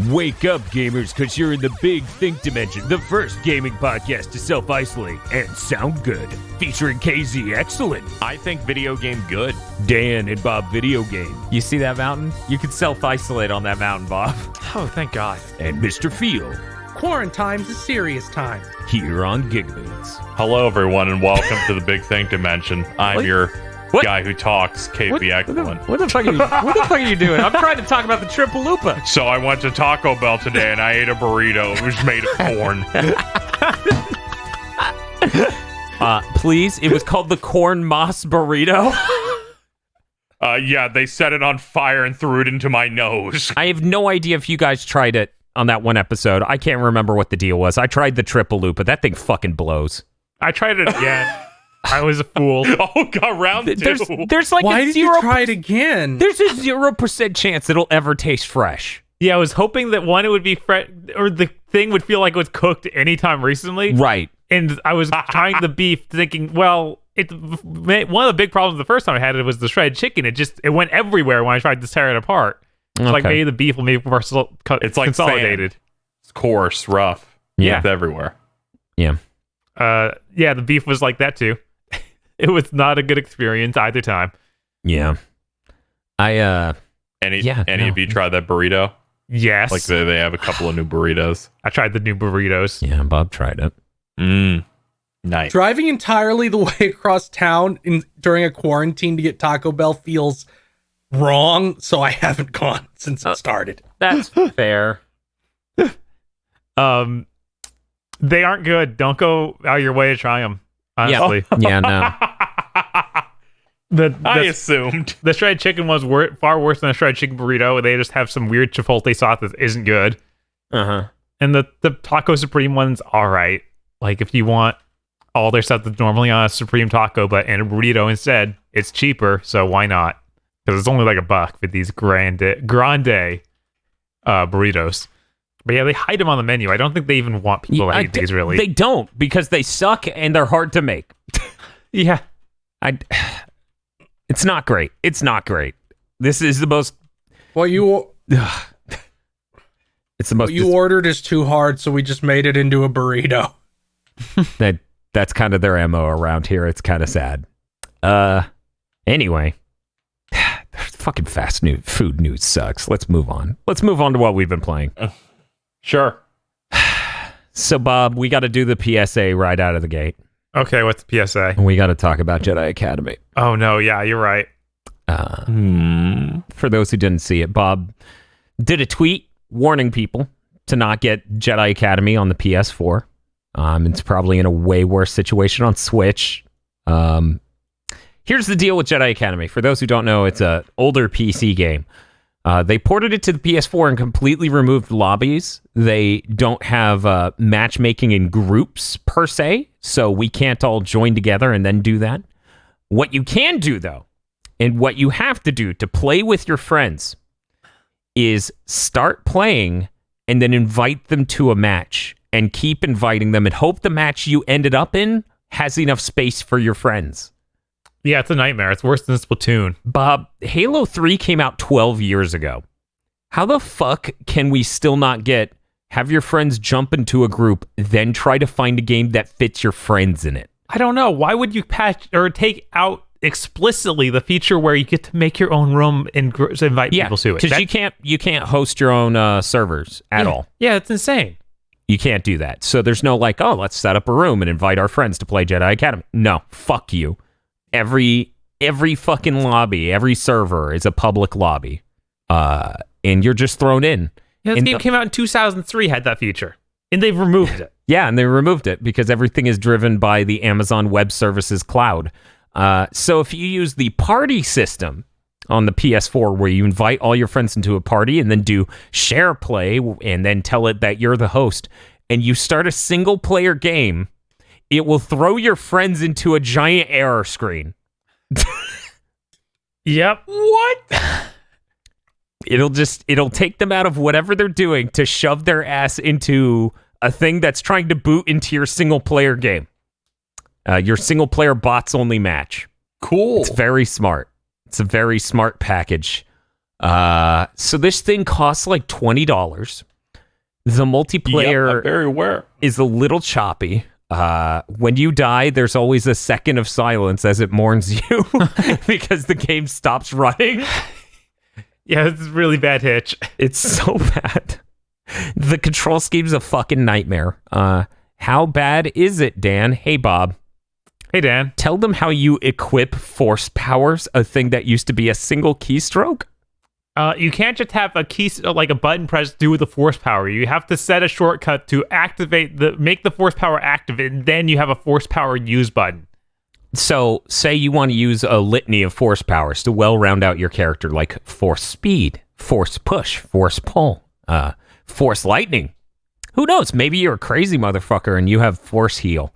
Wake up, gamers, because you're in the Big Think Dimension, the first gaming podcast to self-isolate and sound good. Featuring KZ Excellent, I think video game good. Dan and Bob Video Game, You see that mountain? You can self-isolate on that mountain, Bob. Oh, thank God. and Mr. Feel Quarantine's a serious time. here on GigaBoots. Hello, everyone, and welcome to the Big Think Dimension. I'm What? your What? guy who talks, KP Excellent. What the fuck are you doing? I'm trying to talk about the Triple Lupa. So I went to Taco Bell today and I ate a burrito. It was made of corn. Please, it was called the Corn Moss Burrito. Yeah, they set it on fire and threw it into my nose. I have no idea if you guys tried it on that one episode. I can't remember what the deal was. I tried the Triple Lupa. That thing fucking blows. I tried it again. I was a fool. Oh, God, round two. There's like Why a did you 0%. try it again? There's a 0% chance it'll ever taste fresh. Yeah, I was hoping that one, it would be fresh, or the thing would feel like it was cooked anytime recently. Right. And I was trying the beef, thinking, well, one of the big problems the first time I had it was the shredded chicken. It went everywhere when I tried to tear it apart. It's like Okay. maybe the beef will be more It's like consolidated. It's coarse, rough. Yeah. It's everywhere. Yeah. Yeah, the beef was like that too. It was not a good experience either time. Yeah. Any Yeah, no. of you tried that burrito? Yes, Like they have a couple of new burritos. I tried the new burritos. Yeah, Bob tried it. Nice. Driving entirely the way across town during a quarantine to get Taco Bell feels wrong, so I haven't gone since it started. That's fair. They aren't good. Don't go out of your way to try them. Honestly, Yeah, no. I assumed. the shredded chicken was far worse than a shredded chicken burrito. They just have some weird chipotle sauce that isn't good. Uh-huh. And the Taco Supreme one's all right. Like, if you want all their stuff that's normally on a Supreme taco, but in a burrito instead, it's cheaper, so why not? Because it's only like $1 for these grande burritos. But yeah, they hide them on the menu. I don't think they even want people to eat these, really. They don't, because they suck and they're hard to make. Yeah. It's not great. It's not great. This is the most... What you It's the most... ordered is too hard, so we just made it into a burrito. That's kind of their MO around here. It's kind of sad. Anyway. Fucking food news sucks. Let's move on. Let's move on to what we've been playing. Sure. So, Bob, we got to do the PSA right out of the gate. Okay, what's the PSA? And we got to talk about Jedi Academy. Oh, no, yeah, you're right. For those who didn't see it, Bob did a tweet warning people to not get Jedi Academy on the PS4. It's probably in a way worse situation on Switch. Here's the deal with Jedi Academy. For those who don't know, it's an older PC game. They ported it to the PS4 and completely removed lobbies. They don't have matchmaking in groups per se, so we can't all join together and then do that. What you can do, though, and what you have to do to play with your friends is start playing and then invite them to a match and keep inviting them and hope the match you ended up in has enough space for your friends. Yeah, it's a nightmare. It's worse than Splatoon. Bob, Halo 3 came out 12 years ago. How the fuck can we still not have your friends jump into a group, then try to find a game that fits your friends in it? I don't know. Why would you patch or take out explicitly the feature where you get to make your own room and invite people to it? Because you can't host your own servers at all. Yeah, it's insane. You can't do that. So there's no like, oh, let's set up a room and invite our friends to play Jedi Academy. No, fuck you. Every fucking lobby, every server is a public lobby. And you're just thrown in. Yeah, this game came out in 2003, had that feature. And they've removed it. Yeah, and they removed it because everything is driven by the Amazon Web Services cloud. So if you use the party system on the PS4 where you invite all your friends into a party and then do share play and then tell it that you're the host and you start a single player game, it will throw your friends into a giant error screen. Yep. What? It'll take them out of whatever they're doing to shove their ass into a thing that's trying to boot into your single player game. Your single player bots only match. Cool. It's very smart. It's a very smart package. So this thing costs like $20. The multiplayer I'm very aware. is a little choppy. When you die, there's always a second of silence as it mourns you because the game stops running. Yeah, it's a really bad hitch. It's so bad. The control scheme's a fucking nightmare. How bad is it, Dan? Hey, Bob. Hey, Dan. Tell them how you equip force powers, a thing that used to be a single keystroke. You can't just have a key, like a button press, do with the force power. You have to set a shortcut to make the force power active, and then you have a force power use button. So, say you want to use a litany of force powers to well round out your character, like force speed, force push, force pull, force lightning. Who knows? Maybe you're a crazy motherfucker and you have force heal.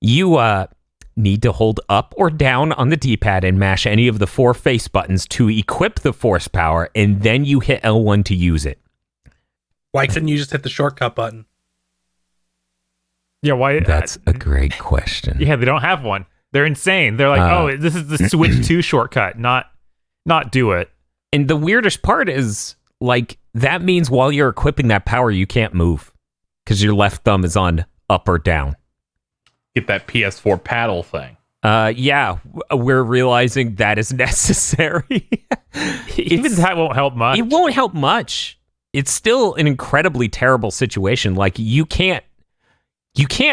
You need to hold up or down on the D-pad and mash any of the 4 face buttons to equip the force power, and then you hit L1 to use it. Why couldn't you just hit the shortcut button? Yeah, why? That's a great question. Yeah, they don't have one. They're insane. They're like, this is the switch to shortcut, not do it. And the weirdest part is, like, that means while you're equipping that power, you can't move because your left thumb is on up or down. Get that PS4 paddle thing. Yeah, we're realizing that is necessary. Even that won't help much. It won't help much. It's still an incredibly terrible situation. Like, you can't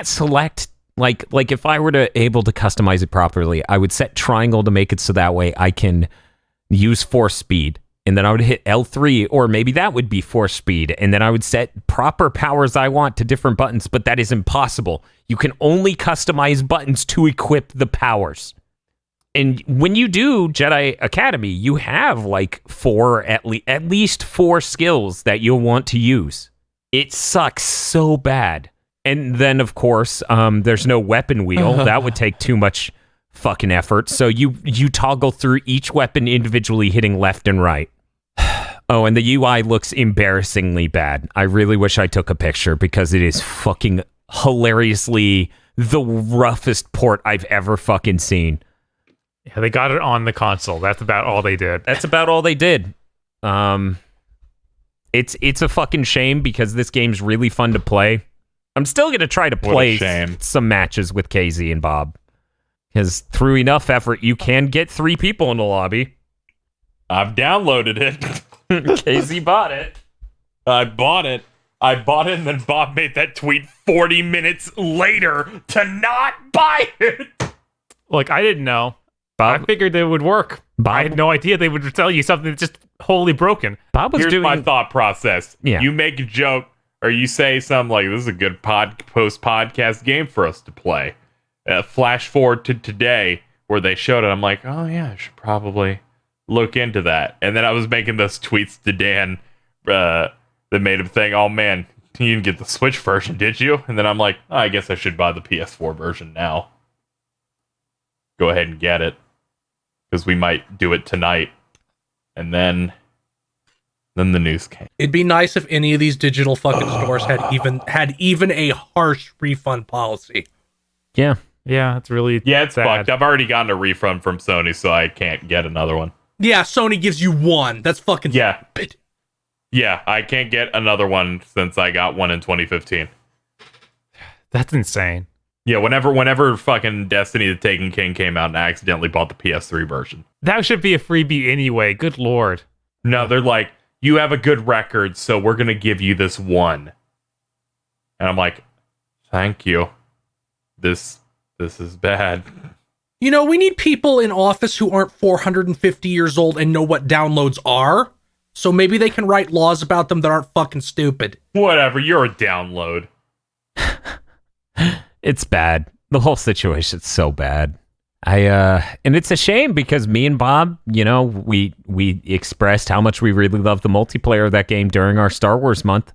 select, like if I were to able to customize it properly, I would set triangle to make it so that way I can use force speed. And then I would hit L3, or maybe that would be force speed. And then I would set proper powers I want to different buttons, but that is impossible. You can only customize buttons to equip the powers. And when you do Jedi Academy, you have like at least 4 skills that you'll want to use. It sucks so bad. And then, of course, there's no weapon wheel. That would take too much fucking effort. So you toggle through each weapon individually, hitting left and right. Oh, and the UI looks embarrassingly bad. I really wish I took a picture because it is fucking hilariously the roughest port I've ever fucking seen. Yeah, they got it on the console. That's about all they did. It's a fucking shame because this game's really fun to play. I'm still going to try to play some matches with KZ and Bob. Because through enough effort, you can get 3 people in the lobby. I've downloaded it. KZ bought it. I bought it, and then Bob made that tweet 40 minutes later to not buy it. Look, I didn't know. Bob, I figured it would work. I had no idea they would tell you something that's just wholly broken. Bob was Here's doing my thought process. Yeah. You make a joke, or you say something like, this is a good post-podcast game for us to play. Flash forward to today, where they showed it. I'm like, oh yeah, I should probably look into that. And then I was making those tweets to Dan that made him think, oh man, you didn't get the Switch version, did you? And then I'm like, oh, I guess I should buy the PS4 version now. Go ahead and get it. Because we might do it tonight. And then the news came. It'd be nice if any of these digital fucking stores had even a harsh refund policy. Yeah. Yeah, it's really it's sad. fucked. I've already gotten a refund from Sony, so I can't get another one. Yeah, Sony gives you 1. That's fucking stupid. Yeah, I can't get another one since I got one in 2015. That's insane. Yeah, whenever fucking Destiny the Taken King came out and I accidentally bought the PS3 version. That should be a freebie anyway. Good lord. No, they're like, you have a good record, so we're going to give you this one. And I'm like, thank you. This is bad. You know, we need people in office who aren't 450 years old and know what downloads are. So maybe they can write laws about them that aren't fucking stupid. Whatever, you're a download. It's bad. The whole situation's so bad. And it's a shame because me and Bob, you know, we expressed how much we really love the multiplayer of that game during our Star Wars month.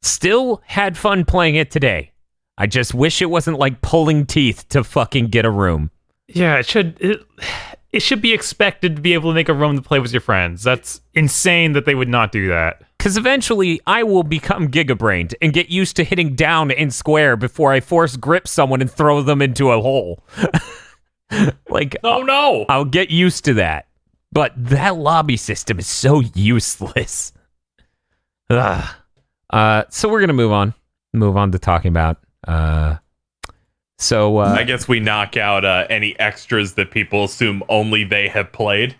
Still had fun playing it today. I just wish it wasn't like pulling teeth to fucking get a room. Yeah, it should be expected to be able to make a room to play with your friends. That's insane that they would not do that. Because eventually I will become gigabrained and get used to hitting down and square before I force grip someone and throw them into a hole. Like, oh no! I'll get used to that. But that lobby system is so useless. Ugh. So we're gonna move on to talking about. I guess we knock out any extras that people assume only they have played.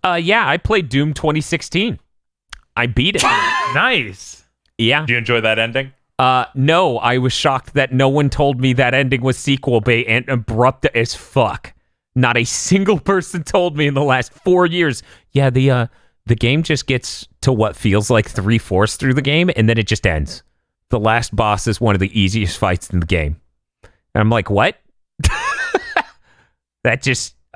Yeah, I played Doom 2016. I beat it. Nice. Yeah. Did you enjoy that ending? No, I was shocked that no one told me that ending was sequel bait and abrupt as fuck. Not a single person told me in the last 4 years. Yeah, the game just gets to what feels like 3/4 through the game, and then it just ends. The last boss is one of the easiest fights in the game. And I'm like, what?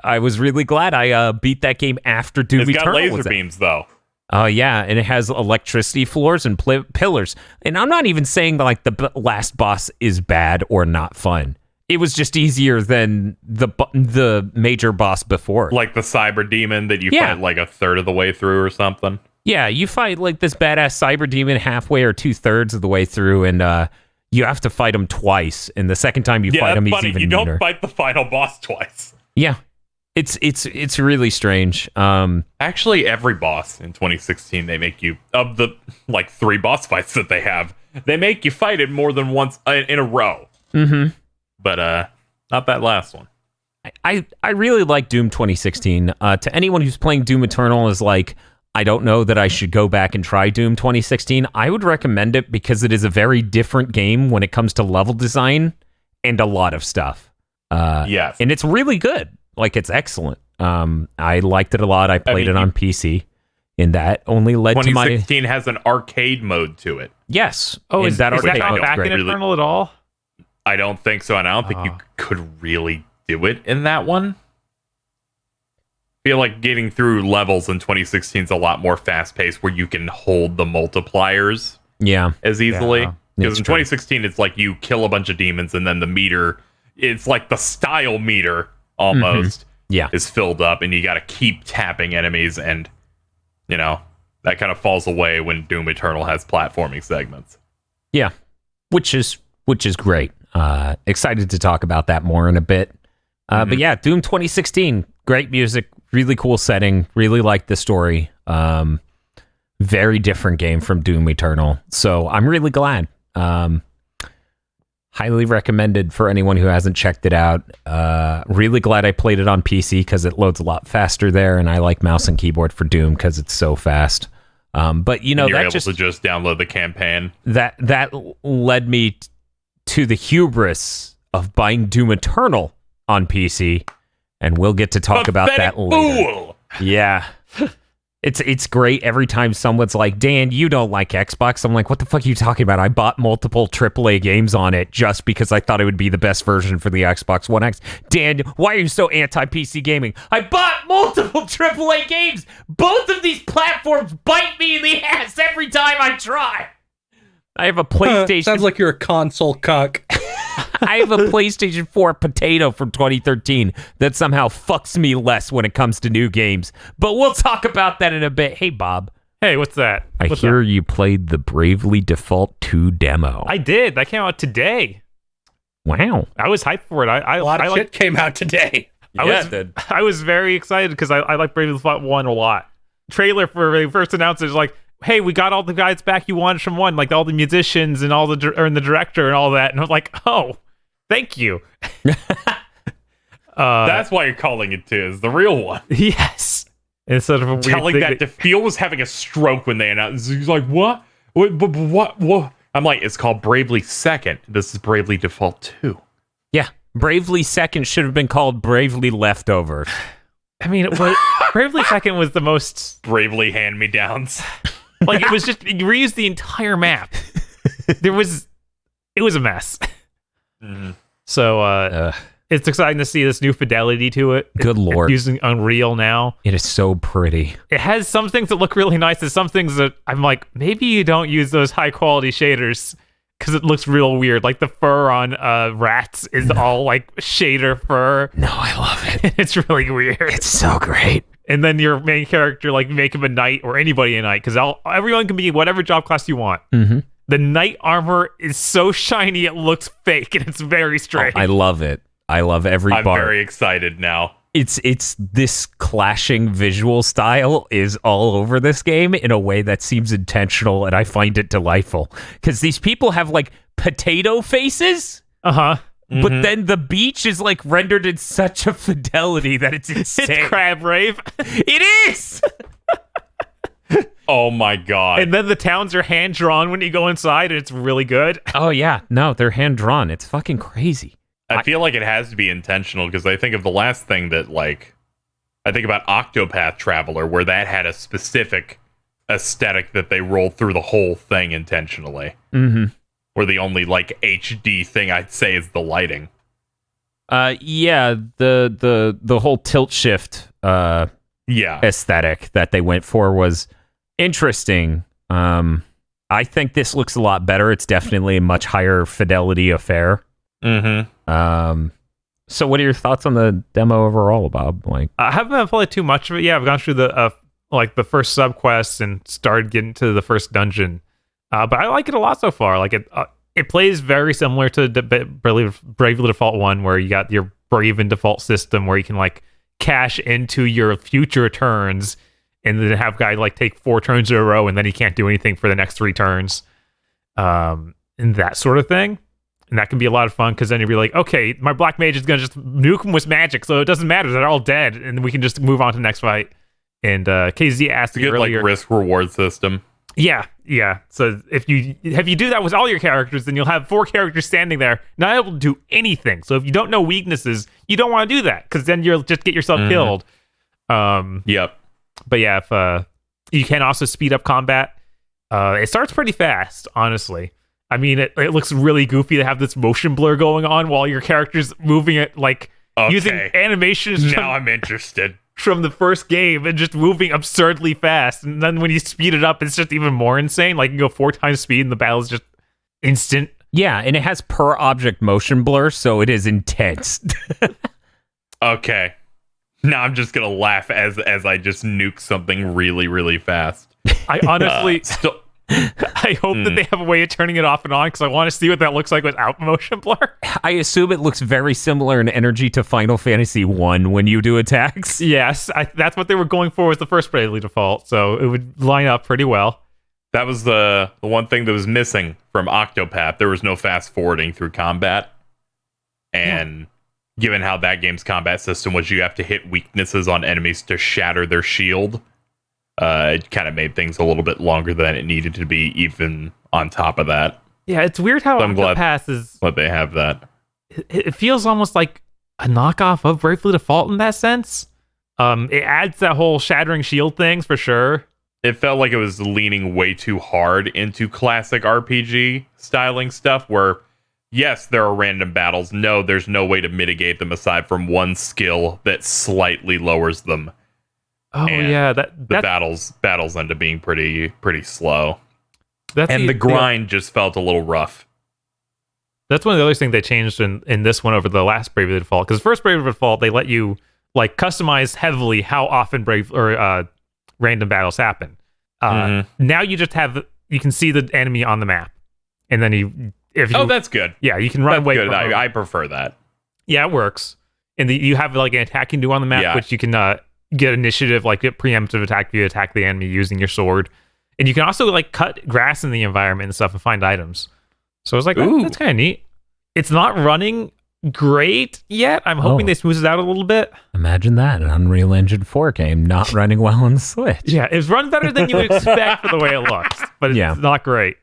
I was really glad I beat that game after Doom It's got Eternal laser was out. beams, though. Oh, yeah, and it has electricity floors and pillars. And I'm not even saying that, like, the last boss is bad or not fun. It was just easier than the major boss before. Like the cyber demon that you Yeah. fight like a third of the way through or something. Yeah, you fight, like, this badass cyber demon halfway or 2/3 of the way through, and you have to fight him twice. And the second time you fight him, he's funny. even You meaner. don't fight the final boss twice. Yeah, it's really strange. Actually, every boss in 2016, they make you, of the like 3 boss fights that they have, they make you fight it more than once in a row. Mm-hmm. But not that last one. I really like Doom 2016. To anyone who's playing Doom Eternal is like, I don't know that I should go back and try Doom 2016. I would recommend it because it is a very different game when it comes to level design and a lot of stuff. Yes. And it's really good. Like, it's excellent. I liked it a lot. I played it on PC, and that only led to my... 2016 has an arcade mode to it. Yes. Oh, and is that arcade not mode's back great. in Eternal at all? I don't think so, and I don't think you could really do it in that one. I feel like getting through levels in 2016 is a lot more fast-paced, where you can hold the multipliers Yeah. as easily. Yeah, Because it's in true. 2016, it's like you kill a bunch of demons, and then the meter, it's like the style meter almost, Yeah. is filled up, and you got to keep tapping enemies, and that kind of falls away when Doom Eternal has platforming segments. Yeah. Which is great. Excited to talk about that more in a bit. But yeah, Doom 2016, great music, really cool setting, really liked the story. Very different game from Doom Eternal. So I'm really glad. Highly recommended for anyone who hasn't checked it out. Really glad I played it on PC because it loads a lot faster there, and I like mouse and keyboard for Doom because it's so fast. But You're that able just to just download the campaign. that led me to the hubris of buying Doom Eternal on PC, and we'll get to talk about that Pathetic later. fool! Yeah. It's great every time someone's like, Dan, you don't like Xbox. I'm like, what the fuck are you talking about? I bought multiple AAA games on it just because I thought it would be the best version for the Xbox One X. Dan, why are you so anti-PC gaming? I bought multiple AAA games. Both of these platforms bite me in the ass every time I try. I have a PlayStation. Sounds like you're a console cuck. I have a PlayStation 4 potato from 2013 that somehow fucks me less when it comes to new games. But we'll talk about that in a bit. Hey, Bob. Hey, what's that? I What's hear up? you played the Bravely Default 2 demo. I did. That came out today. Wow. I was hyped for it. A lot of shit came out today. I was very excited because I like Bravely Default 1 a lot. Trailer for when they first announced it was like, hey, we got all the guys back you wanted from 1, like all the musicians and all the director and all that. And I'm like, oh, thank you. That's why you're calling it 2, is the real one. Yes. Instead of a weird Telling thing that DeFeel was having a stroke when they announced. He's like, what? What? I'm like, it's called Bravely Second. This is Bravely Default 2. Yeah. Bravely Second should have been called Bravely Leftovers. I mean, Bravely Second was the most Bravely Hand-Me-Downs. like it was just you reused the entire map. It was a mess. Mm-hmm. So it's exciting to see this new fidelity to it. Good lord. It's using Unreal now. It is so pretty. It has some things that look really nice and some things that I'm like, maybe you don't use those high quality shaders because it looks real weird. Like the fur on rats is all like shader fur. No, I love it. It's really weird. It's so great. And then your main character, like, make him a knight or anybody a knight because everyone can be whatever job class you want. Mm-hmm. The knight armor is so shiny it looks fake and it's very strange. I love it. I love every I'm bar. very excited now. it's this clashing visual style is all over this game in a way that seems intentional, and I find it delightful because these people have like potato faces. Uh-huh. But then the beach is like rendered in such a fidelity that it's insane. It's crab rave. It is. Oh my god. And then the towns are hand drawn when you go inside, and it's really good. Oh yeah, no, they're hand drawn. It's fucking crazy. I feel like it has to be intentional because I think of the last thing that, like, I think about Octopath Traveler, where that had a specific aesthetic that they rolled through the whole thing intentionally. Mm-hmm. Where the only, like, HD thing I'd say is the lighting. Yeah, the whole tilt shift aesthetic that they went for was interesting. I think this looks a lot better. It's definitely a much higher fidelity affair. Mm-hmm. So what are your thoughts on the demo overall, Bob? Like, I haven't played too much of it. Yeah, I've gone through the the first sub quest and started getting to the first dungeon. But I like it a lot so far. Like it plays very similar to Bravely Default 1, where you got your Brave and Default system where you can like cash into your future turns and then have guy like take 4 turns in a row and then he can't do anything for the next 3 turns. And that sort of thing. And that can be a lot of fun because then you'll be like, okay, my black mage is going to just nuke them with magic, so it doesn't matter. They're all dead, and we can just move on to the next fight. And KZ asked me earlier, like risk-reward system. Yeah. So if you do that with all your characters, then you'll have 4 characters standing there, not able to do anything. So if you don't know weaknesses, you don't want to do that, because then you'll just get yourself killed. Yep. But yeah, if you can also speed up combat. It starts pretty fast, honestly. I mean, it looks really goofy to have this motion blur going on while your character's moving it, like, using animations. Now I'm interested. From the first game and just moving absurdly fast. And then when you speed it up, it's just even more insane. Like, you go 4 times speed and the battle is just instant. yeah, and it has per object motion blur, so it is intense. Okay. Now I'm just gonna laugh as I just nuke something really, really fast. I honestly... I hope that they have a way of turning it off and on, because I want to see what that looks like without motion blur. I assume it looks very similar in energy to Final Fantasy 1 when you do attacks. Yes, that's what they were going for with the first Bravely Default, so it would line up pretty well. That was the one thing that was missing from Octopath. There was no fast forwarding through combat. And given how that game's combat system was, you have to hit weaknesses on enemies to shatter their shield. It kind of made things a little bit longer than it needed to be, even on top of that. Yeah, it's weird how Octopath is... But they have that. It feels almost like a knockoff of Bravely Default in that sense. It adds that whole shattering shield things, for sure. It felt like it was leaning way too hard into classic RPG styling stuff, where, yes, there are random battles. No, there's no way to mitigate them aside from one skill that slightly lowers them. Oh, and yeah, the battles end up being pretty slow. The grind just felt a little rough. That's one of the other things they changed in this one over the last Bravely Default. Because first Bravely Default, they let you like customize heavily how often random battles happen. Now you just you can see the enemy on the map, and then that's good. Yeah, you can run away. Good. I prefer that. Yeah, it works. And you have like an attack you can do on the map, which you can get initiative, like get preemptive attack if you attack the enemy using your sword. And you can also like cut grass in the environment and stuff and find items. So I was like, that's kind of neat. It's not running great yet. I'm hoping they smooth it out a little bit. Imagine that, an Unreal Engine 4 game not running well on the Switch. Yeah, it runs better than you would expect for the way it looks, but it's not great.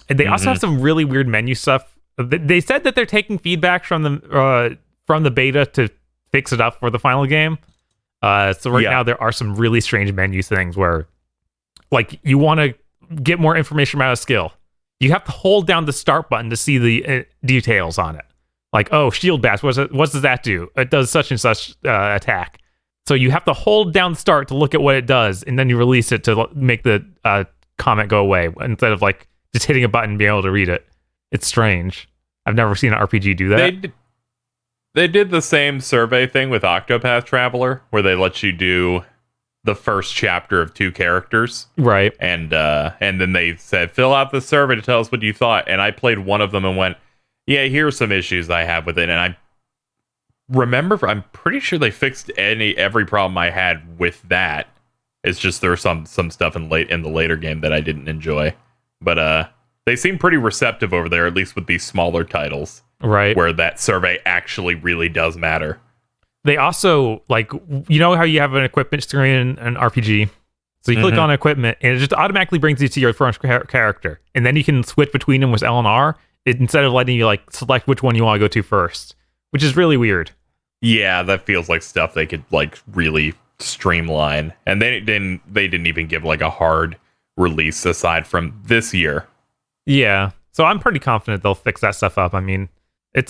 And they also have some really weird menu stuff. They said that they're taking feedback from the beta to fix it up for the final game. So now there are some really strange menu things where, like, you want to get more information about a skill. You have to hold down the start button to see the details on it. Like, shield bash, what does that do? It does such and such attack. So you have to hold down start to look at what it does, and then you release it to make the comment go away, instead of like just hitting a button and being able to read it. It's strange. I've never seen an RPG do that. They did the same survey thing with Octopath Traveler, where they let you do the first chapter of 2 characters. Right. And then they said, fill out the survey to tell us what you thought. And I played one of them and went, yeah, here's some issues I have with it. And I remember. I'm pretty sure they fixed every problem I had with that. It's just there was some stuff in the later game that I didn't enjoy, but they seem pretty receptive over there, at least with these smaller titles, Right. where that survey actually really does matter. They also, like, you know how you have an equipment screen in an RPG? So you click on equipment, and it just automatically brings you to your first character. And then you can switch between them with L and R, instead of letting you, like, select which one you want to go to first, which is really weird. Yeah, that feels like stuff they could, like, really streamline. And they didn't even give, like, a hard release aside from this year. Yeah. So I'm pretty confident they'll fix that stuff up. I mean, it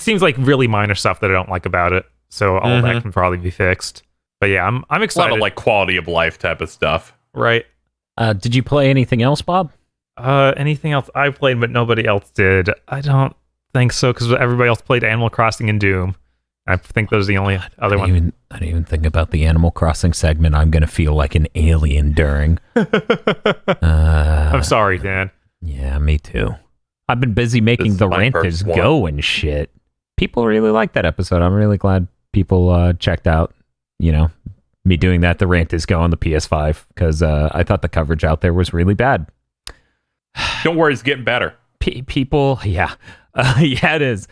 seems like really minor stuff that I don't like about it. So all that can probably be fixed. But yeah, I'm A lot excited. of, like, quality of life type of stuff. Right. Did you play anything else, Bob? Anything else I played but nobody else did? I don't think so, because everybody else played Animal Crossing and Doom. I think those are the only other ones. I didn't even think about the Animal Crossing segment. I'm going to feel like an alien during. I'm sorry, Dan. Yeah, me too. I've been busy making This is the my rent first is one. go and shit. People really like that episode. I'm really glad people checked out, me doing that. The rant is go on the PS5 because I thought the coverage out there was really bad. Don't worry, it's getting better. People, yeah. Yeah, it is.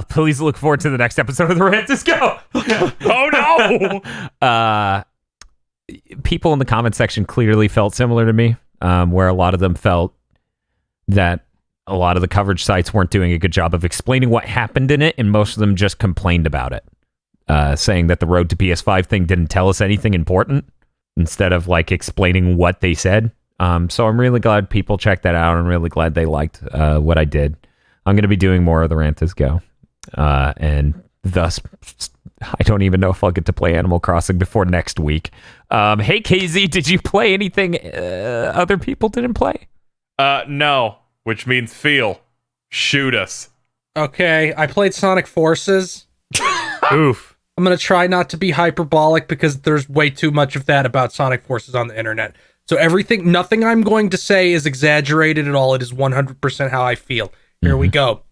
Please look forward to the next episode of the rant is go. Oh no! People in the comment section clearly felt similar to me, where a lot of them felt that a lot of the coverage sites weren't doing a good job of explaining what happened in it, and most of them just complained about it, saying that the Road to PS5 thing didn't tell us anything important instead of like explaining what they said. So I'm really glad people checked that out. I'm really glad they liked what I did. I'm going to be doing more of the rant as go, and thus I don't even know if I'll get to play Animal Crossing before next week. Hey, KZ, did you play anything other people didn't play? No, which means feel. Shoot us. Okay, I played Sonic Forces. Oof. I'm going to try not to be hyperbolic because there's way too much of that about Sonic Forces on the internet. So nothing I'm going to say is exaggerated at all. It is 100% how I feel. Here we go.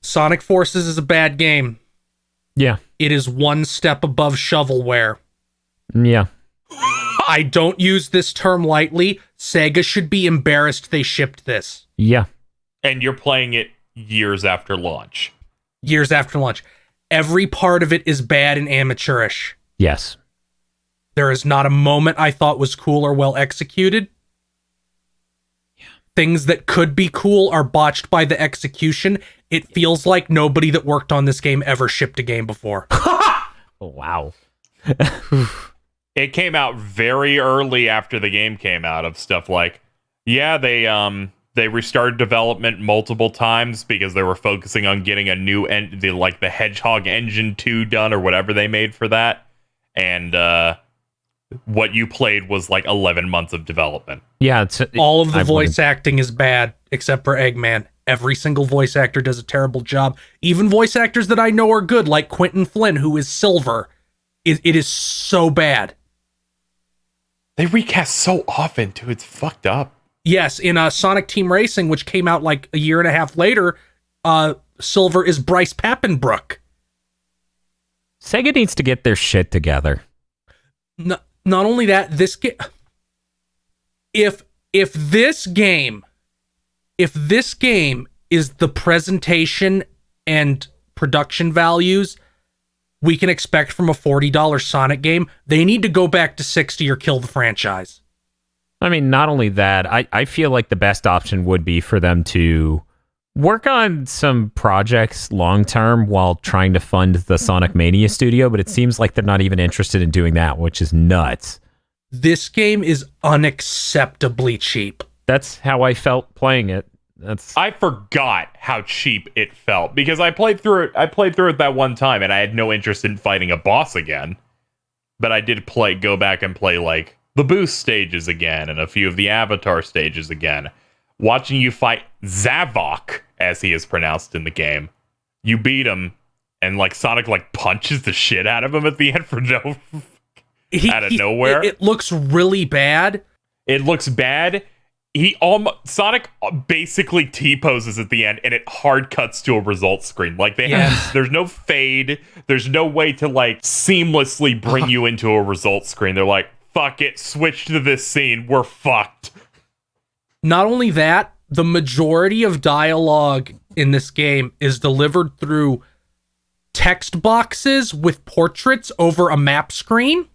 Sonic Forces is a bad game. Yeah. It is one step above shovelware. Yeah. I don't use this term lightly. Sega should be embarrassed they shipped this. Yeah. And you're playing it years after launch. Years after launch. Every part of it is bad and amateurish. Yes. There is not a moment I thought was cool or well executed. Things that could be cool are botched by the execution. It feels like nobody that worked on this game ever shipped a game before. Oh, wow. It came out very early after the game came out of stuff like, yeah, they restarted development multiple times because they were focusing on getting a new the Hedgehog Engine 2 done or whatever they made for that. And what you played was like 11 months of development. Yeah. All of the voice acting is bad, except for Eggman. Every single voice actor does a terrible job. Even voice actors that I know are good, like Quentin Flynn, who is Silver. It is so bad. They recast so often, too. It's fucked up. Yes, in Sonic Team Racing, which came out like a year and a half later, Silver is Bryce Pappenbrook. Sega needs to get their shit together. Not only that, this game. If this game is the presentation and production values we can expect from a $40 Sonic game, they need to go back to 60 or kill the franchise. I mean, not only that, I feel like the best option would be for them to work on some projects long term while trying to fund the Sonic Mania studio, but it seems like they're not even interested in doing that, which is nuts. This game is unacceptably cheap. That's how I felt playing it. I forgot how cheap it felt because I played through it that one time and I had no interest in fighting a boss again. But I did go back and play like the boost stages again and a few of the avatar stages again. Watching you fight Zavok, as he is pronounced in the game. You beat him and like Sonic like punches the shit out of him at the end for out of nowhere. It looks really bad. It looks bad. Sonic basically T-poses at the end, and it hard cuts to a results screen. Like there's no fade, there's no way to like seamlessly bring you into a results screen. They're like, fuck it, switch to this scene, we're fucked. Not only that, the majority of dialogue in this game is delivered through text boxes with portraits over a map screen.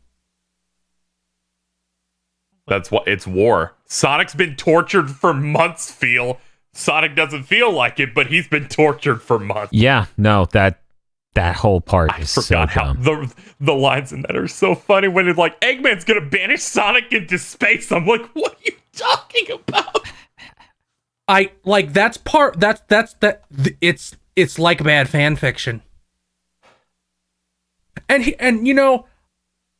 That's what it's war. Sonic's been tortured for months, feel. Sonic doesn't feel like it, but he's been tortured for months. Yeah, no, that whole part is so dumb. The lines in that are so funny when it's like, Eggman's gonna banish Sonic into space. I'm like, what are you talking about? I like that's it's like bad fan fiction. And you know,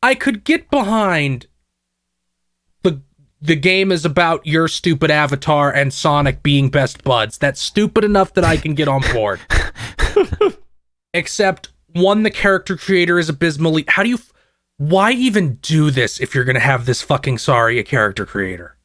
I could get behind the game is about your stupid avatar and Sonic being best buds. That's stupid enough that I can get on board. Except, one, the character creator is abysmally... Why even do this if you're going to have this fucking sorry a character creator?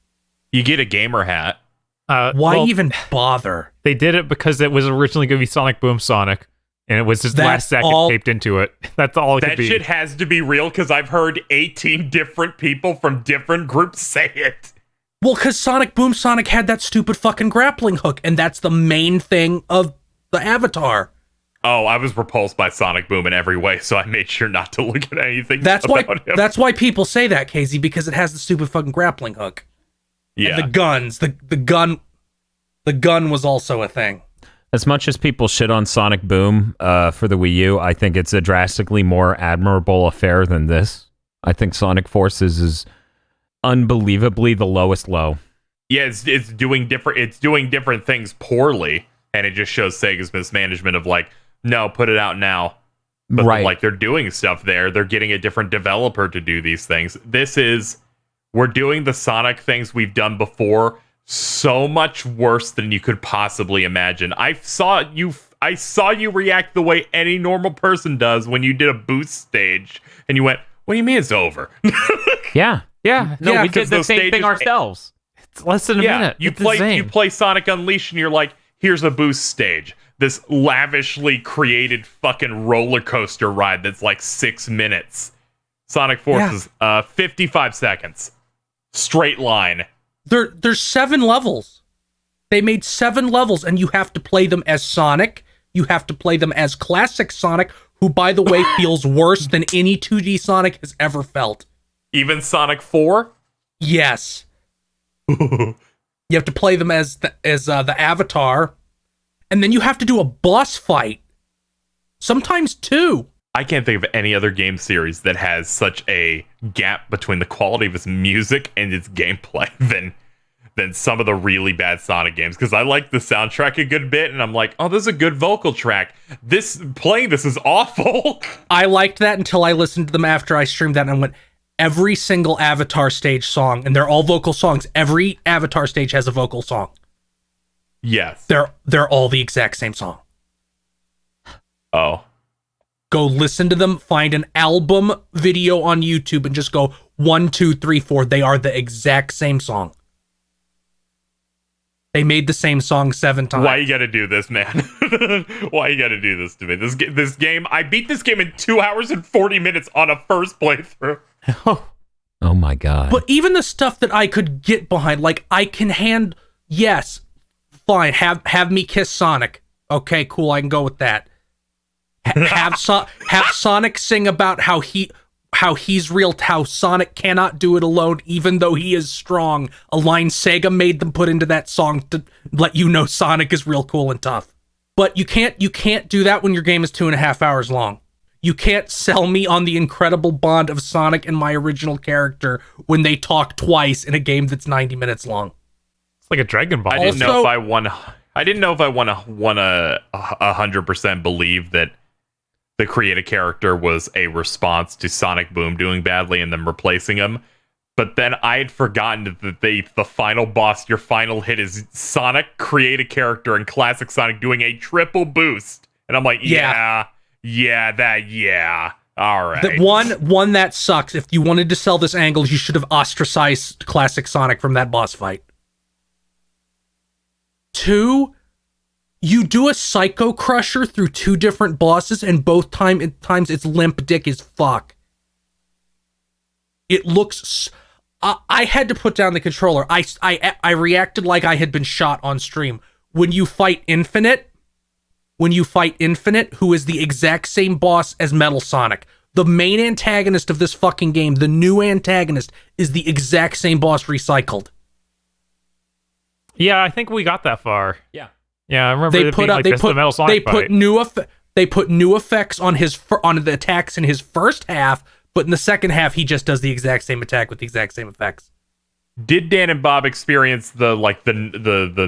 You get a gamer hat. Why even bother? They did it because it was originally going to be Sonic Boom Sonic, and it was just last second taped into it. That's all it could be. That shit has to be real, because I've heard 18 different people from different groups say it. Well, because Sonic Boom Sonic had that stupid fucking grappling hook, and that's the main thing of the avatar. Oh, I was repulsed by Sonic Boom in every way, so I made sure not to look at anything about him. That's why people say that, KZ, because it has the stupid fucking grappling hook. Yeah. And the guns. The gun was also a thing. As much as people shit on Sonic Boom for the Wii U, I think it's a drastically more admirable affair than this. I think Sonic Forces is unbelievably the lowest low. Yeah, it's doing different things poorly, and it just shows Sega's mismanagement of like, no, put it out now. But right. Like, they're doing stuff there. They're getting a different developer to do these things. We're doing the Sonic things we've done before so much worse than you could possibly imagine. I saw you react the way any normal person does when you did a boost stage, and you went, what do you mean it's over? Yeah. No, we did the same thing stages, ourselves. It's less than a minute. You play Sonic Unleashed, and you're like, here's a boost stage. This lavishly created fucking roller coaster ride that's like 6 minutes. Sonic Forces, 55 seconds. Straight line. There's 7 levels. They made 7 levels, and you have to play them as Sonic. You have to play them as classic Sonic, who, by the way, feels worse than any 2D Sonic has ever felt. Even Sonic 4? Yes. You have to play them as the Avatar, and then you have to do a boss fight. Sometimes 2. I can't think of any other game series that has such a gap between the quality of its music and its gameplay than some of the really bad Sonic games. Because I like the soundtrack a good bit, and I'm like, oh, this is a good vocal track. Playing this is awful. I liked that until I listened to them after I streamed that, and I went, every single Avatar stage song, and they're all vocal songs. Every Avatar stage has a vocal song. Yes. They're all the exact same song. Oh. Go listen to them, find an album video on YouTube, and just go 1, 2, 3, 4. They are the exact same song. They made the same song 7 times. Why you gotta do this, man? Why you gotta do this to me? This game, I beat this game in 2 hours and 40 minutes on a first playthrough. Oh my god. But even the stuff that I could get behind, like I can yes, fine, have me kiss Sonic. Okay, cool, I can go with that. Have Sonic sing about how he's real, how Sonic cannot do it alone, even though he is strong. A line Sega made them put into that song to let you know Sonic is real cool and tough. But you can't do that when your game is 2.5 hours long. You can't sell me on the incredible bond of Sonic and my original character when they talk twice in a game that's 90 minutes long. It's like a Dragon Ball. I didn't know if I want to 100% believe that the create a character was a response to Sonic Boom doing badly and them replacing him. But then I had forgotten that the final boss, your final hit, is Sonic create a character and classic Sonic doing a triple boost. And I'm like, yeah, all right. The one that sucks. If you wanted to sell this angle, you should have ostracized classic Sonic from that boss fight. 2, you do a Psycho Crusher through 2 different bosses, and both times it's limp dick as fuck. It looks... I had to put down the controller. I reacted like I had been shot on stream. When you fight Infinite, who is the exact same boss as Metal Sonic, the main antagonist of this fucking game, the new antagonist, is the exact same boss recycled. Yeah, I think we got that far. Yeah. Yeah, I remember the Metal Sonic fight. They put new effects on the attacks in his first half, but in the second half, he just does the exact same attack with the exact same effects. Did Dan and Bob experience the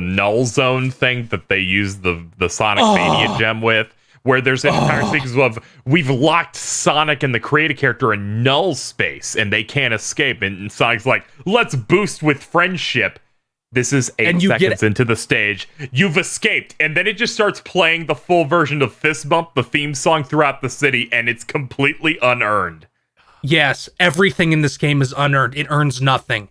null zone thing that they use the Sonic Mania gem with? Where there's an entire sequence of, we've locked Sonic and the creative character in null space, and they can't escape. And Sonic's like, let's boost with friendship. This is 8 seconds into the stage. You've escaped. And then it just starts playing the full version of Fist Bump, the theme song, throughout the city, and it's completely unearned. Yes, everything in this game is unearned. It earns nothing.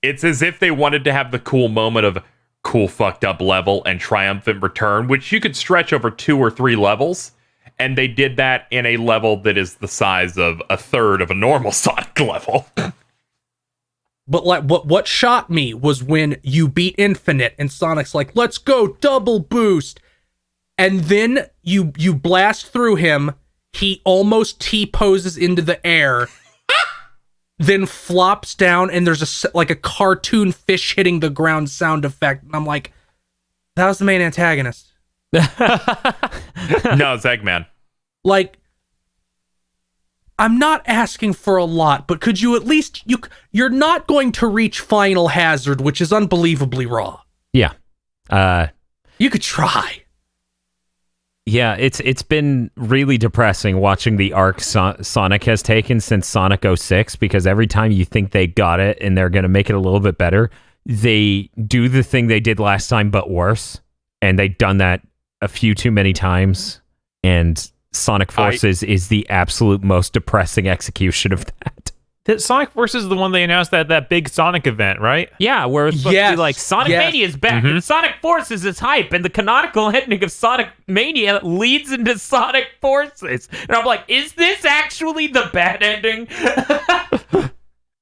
It's as if they wanted to have the cool moment of cool fucked up level and triumphant return, which you could stretch over 2 or 3 levels. And they did that in a level that is the size of a third of a normal Sonic level. But like, what shot me was when you beat Infinite and Sonic's like, let's go double boost. And then you blast through him. He almost T-poses into the air, then flops down, and there's a cartoon fish hitting the ground sound effect. And I'm like, that was the main antagonist. No, it's Eggman. Like, I'm not asking for a lot, but could you at least... You're not going to reach Final Hazard, which is unbelievably raw. Yeah. You could try. Yeah, it's been really depressing watching the arc Sonic has taken since Sonic 06, because every time you think they got it and they're going to make it a little bit better, they do the thing they did last time but worse, and they've done that a few too many times, and Sonic Forces is the absolute most depressing execution of that. Sonic Forces is the one they announced at that big Sonic event, right? Yeah, where it's supposed to be like, Sonic Mania is back, and Sonic Forces is hype, and the canonical ending of Sonic Mania leads into Sonic Forces. And I'm like, is this actually the bad ending?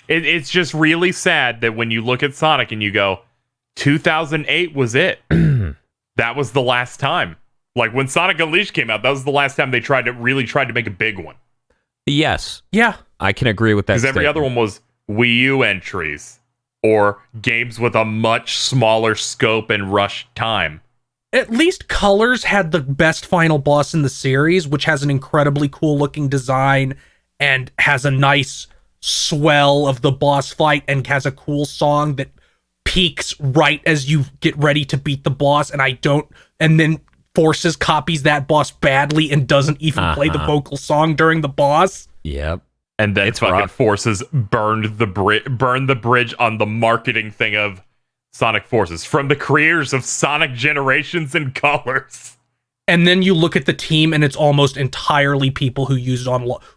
It's just really sad that when you look at Sonic and you go, 2008 was it. That was the last time. Like, when Sonic Unleashed came out, that was the last time they really tried to make a big one. Yes. Yeah. I can agree with that. Because every other one was Wii U entries or games with a much smaller scope and rush time. At least Colors had the best final boss in the series, which has an incredibly cool looking design and has a nice swell of the boss fight and has a cool song that peaks right as you get ready to beat the boss. And then Forces copies that boss badly and doesn't even play the vocal song during the boss. Yep. And then fucking Forces burned the bridge on the marketing thing of Sonic Forces from the creators of Sonic Generations and Colors. And then you look at the team, and it's almost entirely people who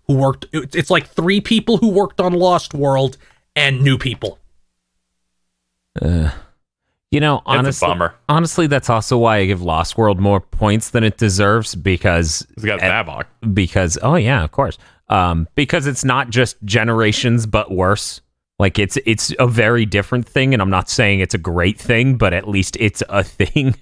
worked. It's like 3 people who worked on Lost World and new people. Honestly, that's also why I give Lost World more points than it deserves, because it's got Zavok. Because of course. Because it's not just Generations but worse. Like, it's a very different thing, and I'm not saying it's a great thing, but at least it's a thing.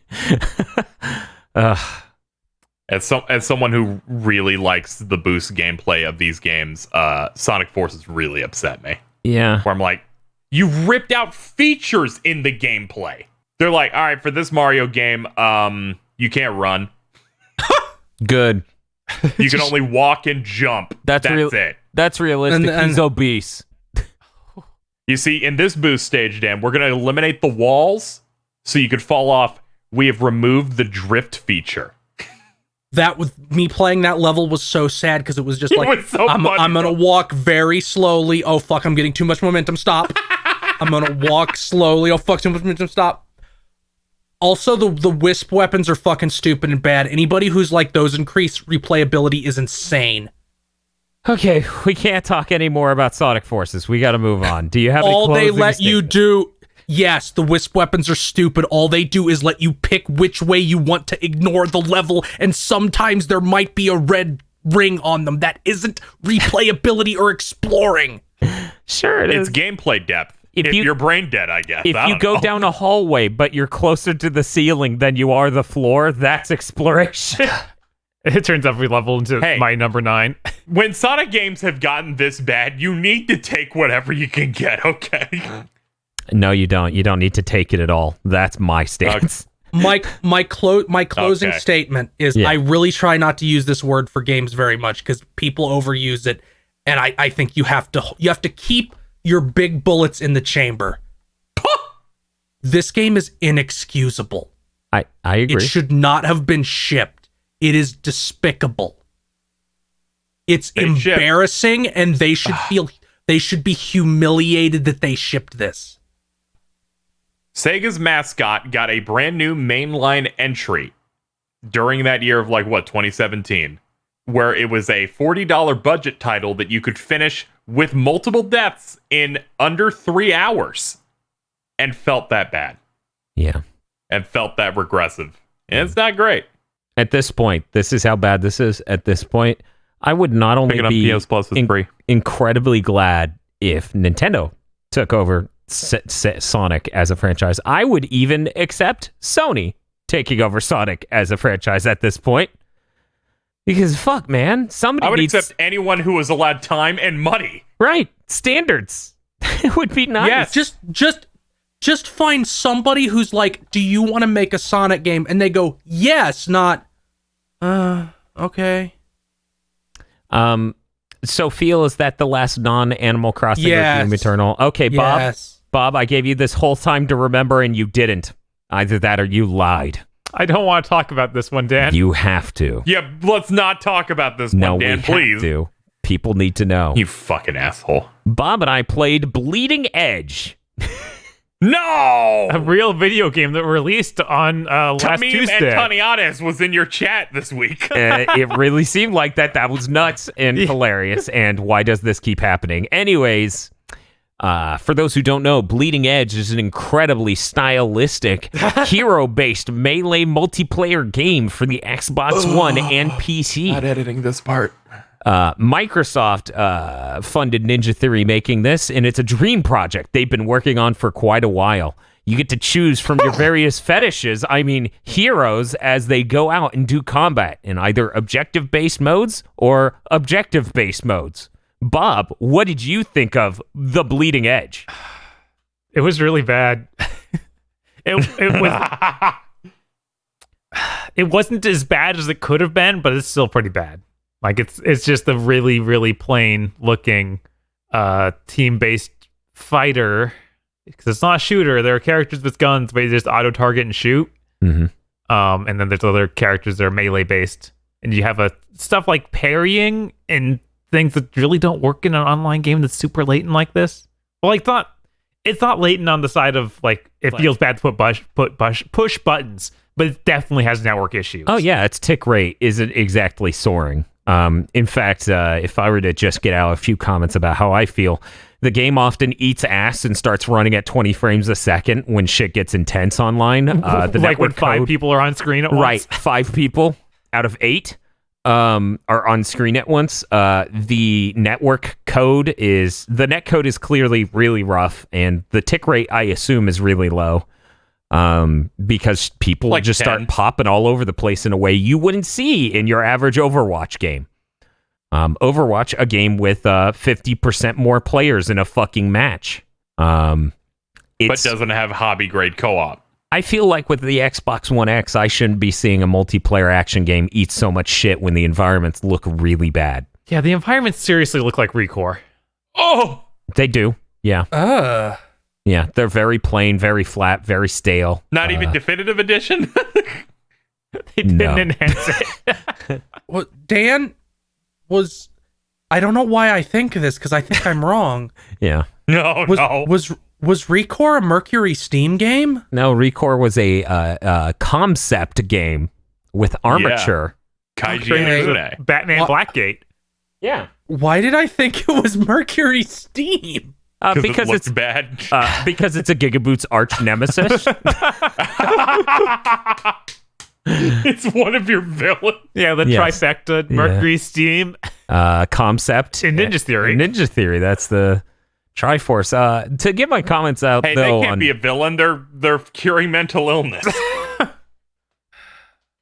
As someone who really likes the boost gameplay of these games, Sonic Forces really upset me. Yeah. Where I'm like, you ripped out features in the gameplay. They're like, all right, for this Mario game, you can't run. Good. You can only walk and jump. That's it. That's realistic. He's obese. You see, in this boost stage, Dan, we're going to eliminate the walls so you could fall off. We have removed the drift feature. That with me playing that level was so sad because it was just like, I'm going to walk very slowly. Oh, fuck, I'm getting too much momentum. Stop. I'm going to walk slowly. Oh, fuck, too much momentum. Stop. Also, the Wisp weapons are fucking stupid and bad. Anybody who's like, those increase replayability is insane. Okay, we can't talk anymore about Sonic Forces. We got to move on. Do you have any all they let you do? Yes, the wisp weapons are stupid. All they do is let you pick which way you want to ignore the level, and sometimes there might be a red ring on them. That isn't replayability or exploring. Sure, It's gameplay depth. If you're brain dead, I guess. If you go down a hallway, but you're closer to the ceiling than you are the floor, that's exploration. It turns out we leveled into my number 9. When Sonic games have gotten this bad, you need to take whatever you can get, okay? No, you don't. You don't need to take it at all. That's my stance. My closing statement is I really try not to use this word for games very much because people overuse it, and I think you have to keep your big bullets in the chamber. This game is inexcusable. I agree. It should not have been shipped. It is despicable. It's embarrassing, and they should be humiliated that they shipped this. Sega's mascot got a brand new mainline entry during that year of 2017, where it was a $40 budget title that you could finish with multiple deaths in under 3 hours, and felt that bad. Yeah. And felt that regressive. And it's not great. At this point, this is how bad this is. At this point, I would not only be PS Plus is free. Incredibly glad if Nintendo took over Sonic as a franchise. I would even accept Sony taking over Sonic as a franchise at this point. Because fuck, man, I would accept anyone who was allowed time and money. Right, standards. It would be nice. Yes, just find somebody who's like, "Do you want to make a Sonic game?" And they go, "Yes," not, okay. So, Phil, is that the last non-Animal Crossing or Doom Eternal? Okay, Bob. Yes. Bob, I gave you this whole time to remember, and you didn't. Either that or you lied. I don't want to talk about this one, Dan. You have to. Yeah, let's not talk about this one, Dan, please. Have to. People need to know. You fucking asshole. Bob and I played Bleeding Edge. No! A real video game that released on last Tuesday. And Taniades was in your chat this week. It really seemed like that. That was nuts and hilarious. And why does this keep happening? Anyways, for those who don't know, Bleeding Edge is an incredibly stylistic, hero-based melee multiplayer game for the Xbox One and PC. Not editing this part. Microsoft funded Ninja Theory making this, and it's a dream project they've been working on for quite a while. You get to choose from your various fetishes, heroes, as they go out and do combat in either objective-based modes or objective-based modes. Bob, what did you think of The Bleeding Edge? It was really bad. It wasn't as bad as it could have been, but it's still pretty bad. It's just a really, really plain looking team-based fighter. Because it's not a shooter. There are characters with guns, but you just auto target and shoot. Mm-hmm. And then there's other characters that are melee based, and you have stuff like parrying and things that really don't work in an online game that's super latent like this. Well, it's not latent on the side of it feels bad to push buttons, but it definitely has network issues. Oh yeah, its tick rate isn't exactly soaring. In fact, if I were to just get out a few comments about how I feel, the game often eats ass and starts running at 20 frames a second when shit gets intense online. When 5 people are on screen at once? Right, 5 people out of 8 are on screen at once. The network code is clearly really rough, and the tick rate, I assume, is really low. Because people just 10. start popping all over the place in a way you wouldn't see in your average Overwatch game. Overwatch, a game with 50% more players in a fucking match. But doesn't have hobby grade co-op. I feel like with the Xbox One X, I shouldn't be seeing a multiplayer action game eat so much shit when the environments look really bad. Yeah, the environments seriously look like Recore. Oh! They do, yeah. Yeah, they're very plain, very flat, very stale. Not even definitive edition? They didn't enhance it. Well, Dan was... I don't know why I think of this, because I think I'm wrong. Yeah. No. Was Recore a Mercury Steam game? No, Recore was a concept game with armature. Kaiji Batman Blackgate. Yeah. Why did I think it was Mercury Steam? Because it looks it's bad. because it's a GigaBoots arch nemesis. It's one of your villains. Yeah, the Yes. trifecta, Mercury, Steam, Concept and Ninja Theory. Ninja Theory. That's the Triforce. To get my comments out, Hey, though, they can't be a villain. They're curing mental illness.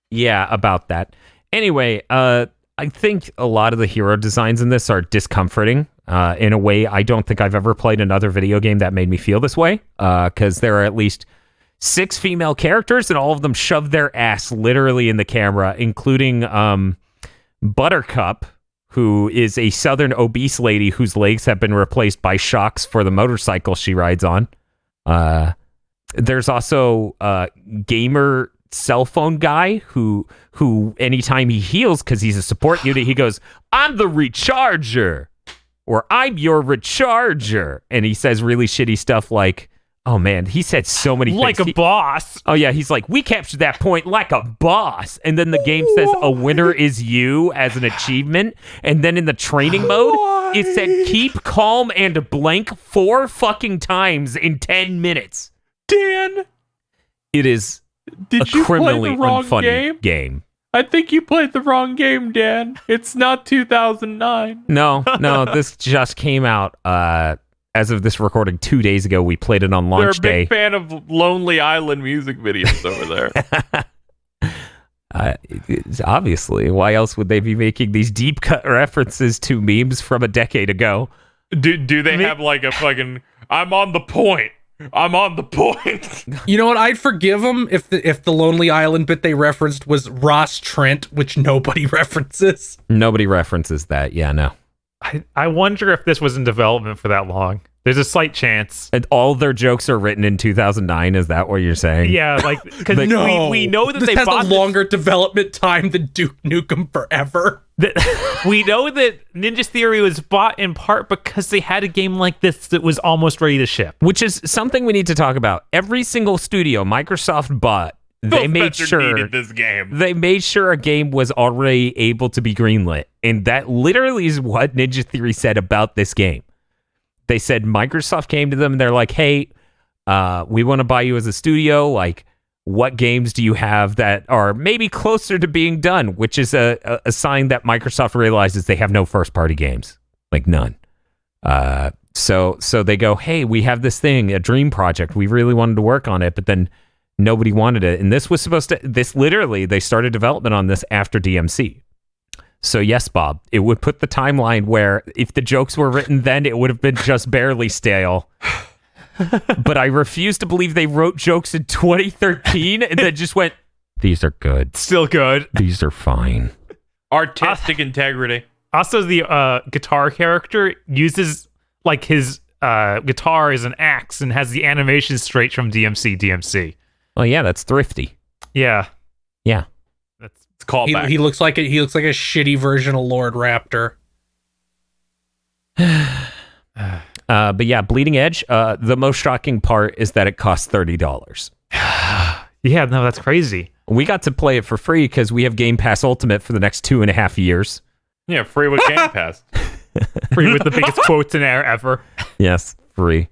yeah, about that. Anyway, I think a lot of the hero designs in this are discomforting. In a way, I don't think I've ever played another video game that made me feel this way. Because there are at least 6 female characters, and all of them shove their ass literally in the camera, including Buttercup, who is a southern obese lady whose legs have been replaced by shocks for the motorcycle she rides on. There's also gamer cell phone guy who anytime he heals, because he's a support unit, he goes, "I'm the recharger," or "I'm your recharger," and he says really shitty stuff like, oh man, he said so many Like things. a boss. Oh yeah, he's like, "We captured that point like a boss," and then the game says a winner is you as an achievement, and then in the training mode it said keep calm and blank 4 fucking times in 10 minutes. Dan, It is did a you play criminally the wrong unfunny game? I think you played the wrong game, Dan. It's not 2009. No, this just came out as of this recording 2 days ago. We played it on They're a launch day. big fan of Lonely Island music videos over there. It's obviously, why else would they be making these deep cut references to memes from a decade ago? Do they have like a fucking I'm on the point. You know what? I'd forgive them if the Lonely Island bit they referenced was Ross Trent, which nobody references. Nobody references that. Yeah, no. I wonder if this was in development for that long. There's a slight chance. And all their jokes are written in 2009. Is that what you're saying? Yeah, like, because No, we know that this they has bought a longer development time than Duke Nukem Forever. we know that Ninja Theory was bought in part because they had a game like this that was almost ready to ship. Which is something we need to talk about. Every single studio Microsoft bought, they Phil made Spencer sure needed this game. they made sure a game was already able to be greenlit, and that literally is what Ninja Theory said about this game. They said Microsoft came to them and they're like, "Hey, we want to buy you as a studio. Like, what games do you have that are maybe closer to being done?" Which is a sign that Microsoft realizes they have no first party games, like none. So they go, "Hey, we have this thing, a dream project. We really wanted to work on it, but then nobody wanted it." And this was supposed to. This literally, they started development on this after DMC. So yes, Bob, it would put the timeline where if the jokes were written then, it would have been just barely stale. But I refuse to believe they wrote jokes in 2013 and then just went, "These are good. Still good. These are fine." Artistic integrity. Also, the guitar character uses like his guitar as an axe and has the animation straight from DMC. Well, yeah, that's thrifty. Yeah, Yeah. that's It's callback. He looks like a shitty version of Lord Raptor. But yeah, Bleeding Edge, the most shocking part is that it costs $30. yeah. No, that's crazy. We got to play it for free because we have Game Pass Ultimate for the next 2.5 years. Yeah, free with Game Pass. Free with the biggest quotes in air ever. Yes, free.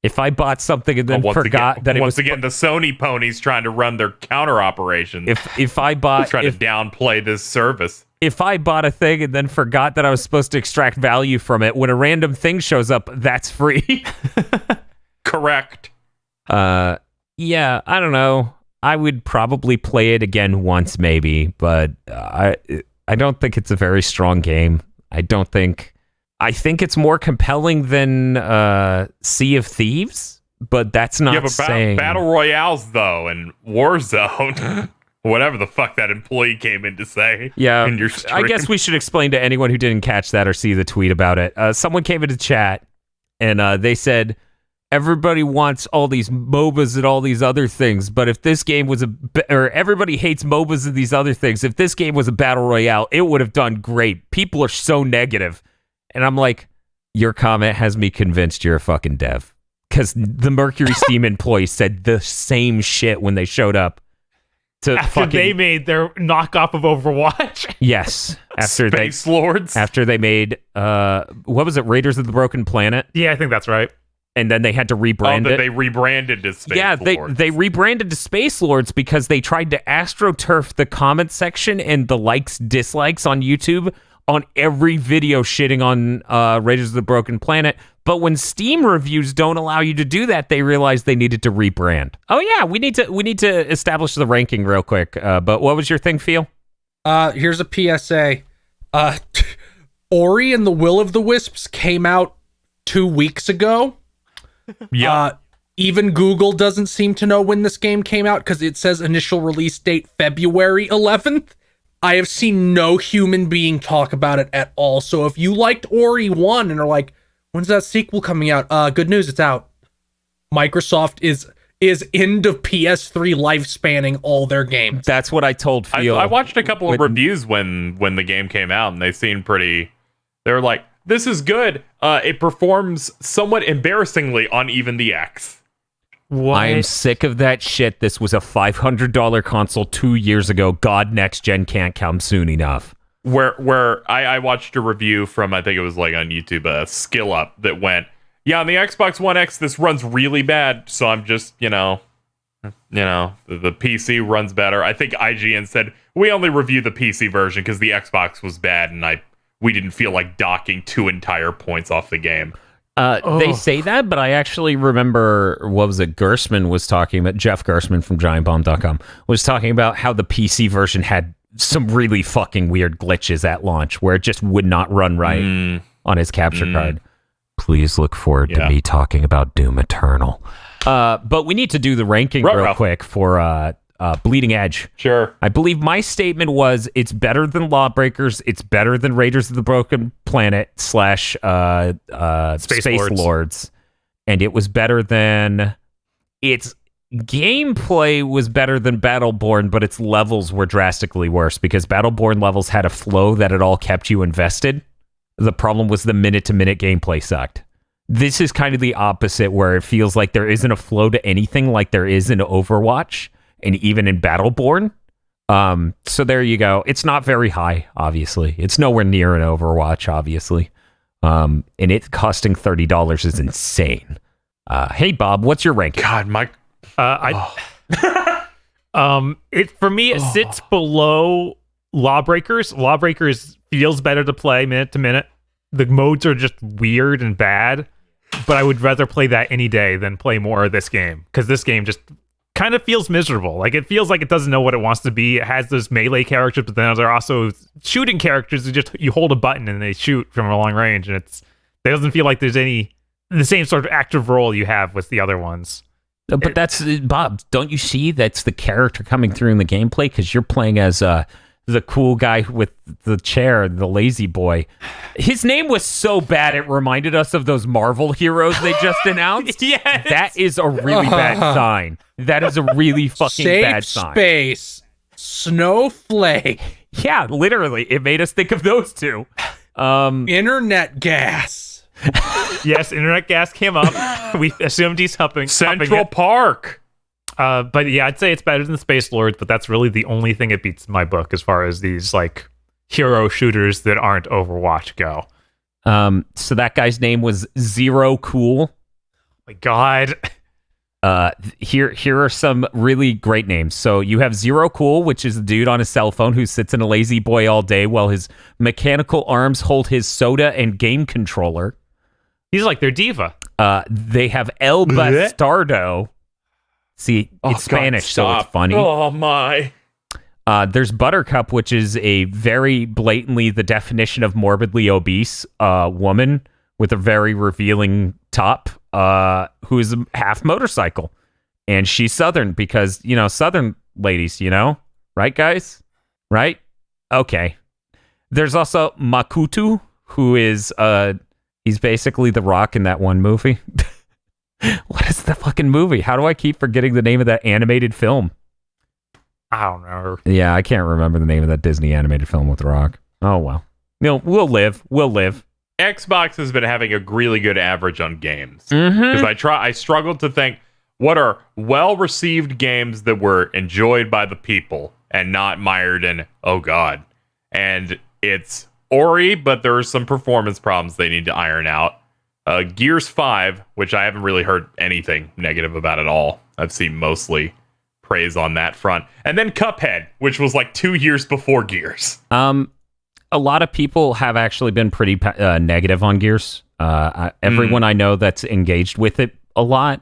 If I bought something and then forgot that it was once again the Sony ponies trying to run their counter operations. if I bought trying to downplay this service. if I bought a thing and then forgot that I was supposed to extract value from it, when a random thing shows up, that's free. Correct. Yeah, I don't know. I would probably play it again once, maybe, but I don't think it's a very strong game. I think it's more compelling than Sea of Thieves, but that's not You have saying... battle royales though, and Warzone. Whatever the fuck that employee came in to say. Yeah, in your I guess we should explain to anyone who didn't catch that or see the tweet about it. Someone came into chat and they said, everybody wants all these MOBAs and all these other things, but if this game was or everybody hates MOBAs and these other things, if this game was a battle royale, it would have done great. People are so negative. And I'm like, your comment has me convinced you're a fucking dev. Because the Mercury Steam employee said the same shit when they showed up. after they made their knockoff of Overwatch. Yes, after Space Lords. After they made what was it, Raiders of the Broken Planet? Yeah, I think that's right. And then they had to rebrand it. They rebranded to Space Lords. They rebranded to Space Lords because they tried to astroturf the comment section and the likes, dislikes on YouTube on every video shitting on Raiders of the Broken Planet. But when Steam reviews don't allow you to do that, they realized they needed to rebrand. Oh yeah, we need to establish the ranking real quick. But what was your thing, Phil? Here's a PSA. Ori and the Will of the Wisps came out 2 weeks ago. Yeah. Even Google doesn't seem to know when this game came out because it says initial release date February 11th. I have seen no human being talk about it at all. So if you liked Ori 1 and are like, when's that sequel coming out? Good news, it's out. Microsoft is into PS3 lifespanning all their games. That's what I told Phil. I watched a couple of reviews when the game came out, and they seemed pretty. They were like, "This is good. It performs somewhat embarrassingly on even the X." What? I am sick of that shit. This was a $500 console 2 years ago. God, next gen can't come soon enough. Where I watched a review from, I think it was like on YouTube, a Skill Up that went, yeah, on the Xbox One X, this runs really bad. So I'm just, the PC runs better. I think IGN said, we only review the PC version because the Xbox was bad and we didn't feel like docking 2 entire points off the game. They say that, but I actually remember, what was it, Gersman was talking about, Jeff Gersman from GiantBomb.com was talking about how the PC version had some really fucking weird glitches at launch where it just would not run right on his capture card. Please look forward to me talking about Doom Eternal. But we need to do the ranking real quick for Bleeding Edge. Sure. I believe my statement was it's better than Lawbreakers, it's better than Raiders of the Broken Planet / Space Lords, and it was better than its gameplay was better than Battleborn, but its levels were drastically worse because Battleborn levels had a flow that it all kept you invested. The problem was the minute-to-minute gameplay sucked. This is kind of the opposite, where it feels like there isn't a flow to anything like there is in Overwatch and even in Battleborn. So there you go. It's not very high, obviously. It's nowhere near an Overwatch, obviously. And it costing $30 is insane. Hey, Bob, what's your ranking? God, Mike. It for me it sits below Lawbreakers. Lawbreakers feels better to play minute to minute. The modes are just weird and bad, but I would rather play that any day than play more of this game because this game just kind of feels miserable. Like it feels like it doesn't know what it wants to be. It has those melee characters, but then there are also shooting characters who just you hold a button and they shoot from a long range, and it doesn't feel like there's the same sort of active role you have with the other ones. But that's, Bob, don't you see that's the character coming through in the gameplay? Because you're playing as the cool guy with the chair, the lazy boy. His name was so bad it reminded us of those Marvel heroes they just announced. Yes. That is a really bad sign. That is a really fucking bad sign. Space. Snowflake. Yeah, literally. It made us think of those two. Internet gas. Yes, internet gas came up. We assumed he's humping Central Park. But yeah, I'd say it's better than Space Lords, but that's really the only thing it beats in my book as far as these like hero shooters that aren't Overwatch go. So that guy's name was Zero Cool. Oh my God. Here are some really great names. So you have Zero Cool, which is a dude on a cell phone who sits in a lazy boy all day while his mechanical arms hold his soda and game controller. He's like their diva. They have El Bastardo. See, it's Spanish, so it's funny. Oh, my. There's Buttercup, which is a very blatantly the definition of morbidly obese woman with a very revealing top who is half motorcycle. And she's Southern because, Southern ladies, right, guys? Right? Okay. There's also Makutu, who is... he's basically The Rock in that one movie. What is the fucking movie? How do I keep forgetting the name of that animated film? I don't know. Yeah, I can't remember the name of that Disney animated film with The Rock. Oh, well. We'll live. Xbox has been having a really good average on games. Because I struggled to think, What are well-received games that were enjoyed by the people and not mired in, oh god. And it's Ori, but there are some performance problems they need to iron out. Gears 5, which I haven't really heard anything negative about at all. I've seen mostly praise on that front. And then Cuphead, which was like 2 years before Gears. A lot of people have actually been pretty negative on Gears. Everyone I know that's engaged with it a lot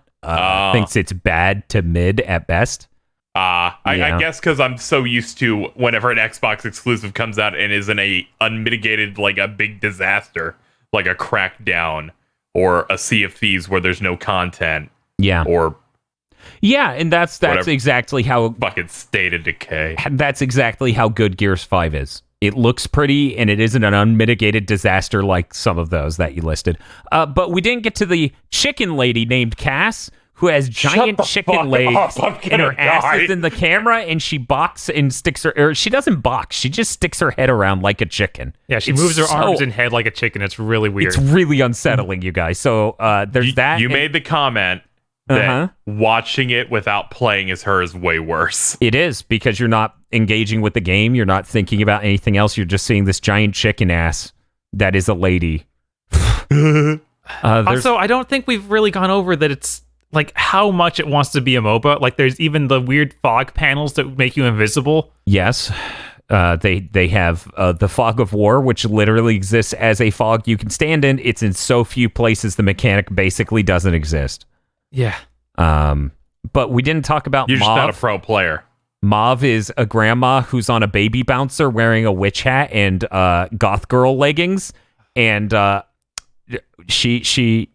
thinks it's bad to mid at best. I guess because I'm so used to whenever an Xbox exclusive comes out and isn't a unmitigated, like a big disaster, like a Crackdown or a Sea of Thieves where there's no content. Yeah. And that's whatever. exactly how Fucking State of Decay. That's exactly how good Gears 5 is. It looks pretty, and it isn't an unmitigated disaster like some of those that you listed. But we didn't get to the chicken lady named Cass, who has giant chicken legs, and her ass is in the camera, and she boxes and sticks her... Or she doesn't box. She just sticks her head around like a chicken. Yeah, she moves her arms and head like a chicken. It's really weird. It's really unsettling, you guys. So there's that. You made the comment that watching it without playing as her is way worse. It is, because you're not engaging with the game. You're not thinking about anything else. You're just seeing this giant chicken ass that is a lady. Also, I don't think we've really gone over that it's like how much it wants to be a MOBA. Like there's even the weird fog panels that make you invisible. Yes. They have the Fog of War, which literally exists as a fog you can stand in. It's in so few places the mechanic basically doesn't exist. Yeah. But we didn't talk about You're Mauve. just not a pro player. Mauve is a grandma who's on a baby bouncer wearing a witch hat and goth girl leggings, and she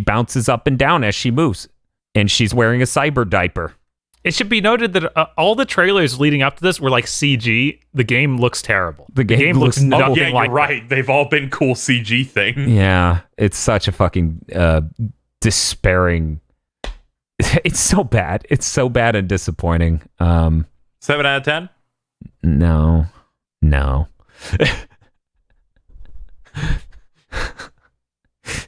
bounces up and down as she moves, and she's wearing a cyber diaper. It should be noted that all the trailers leading up to this were like CG. The game looks terrible. The game looks nothing yeah, you're like right. They've all been cool CG things. Yeah, it's such a fucking despairing. It's so bad. It's so bad and disappointing. 7 out of 10? No.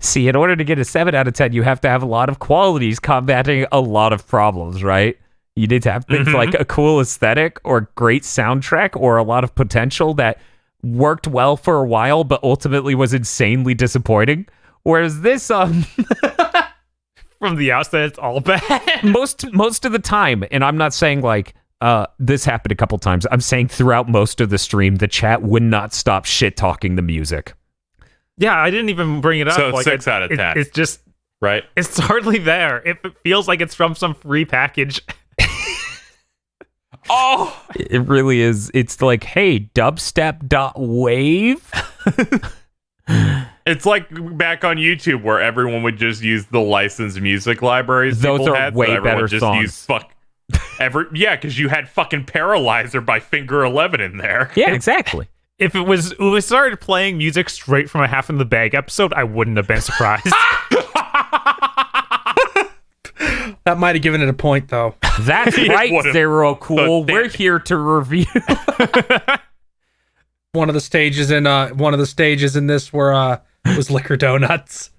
See, in order to get a 7 out of 10, you have to have a lot of qualities combating a lot of problems, right? You need to have things like a cool aesthetic or great soundtrack or a lot of potential that worked well for a while, but ultimately was insanely disappointing. Whereas this, from the outset, it's all bad. most of the time, and I'm not saying like this happened a couple times. I'm saying throughout most of the stream, the chat would not stop shit talking the music. Yeah, I didn't even bring it up. So 6 out of 10. It's just right. It's hardly there. It feels like it's from some free package. Oh, it really is. It's like, hey, dubstep.wave. It's like back on YouTube where everyone would just use the licensed music libraries. Those people are had, way so everyone better just songs. Used yeah, because you had fucking Paralyzer by Finger 11 in there. Yeah, exactly. If we started playing music straight from a Half in the Bag episode, I wouldn't have been surprised. That might have given it a point, though. That's right, Zero Cool. We're here to review. One of the stages in this were was Liquor Donuts.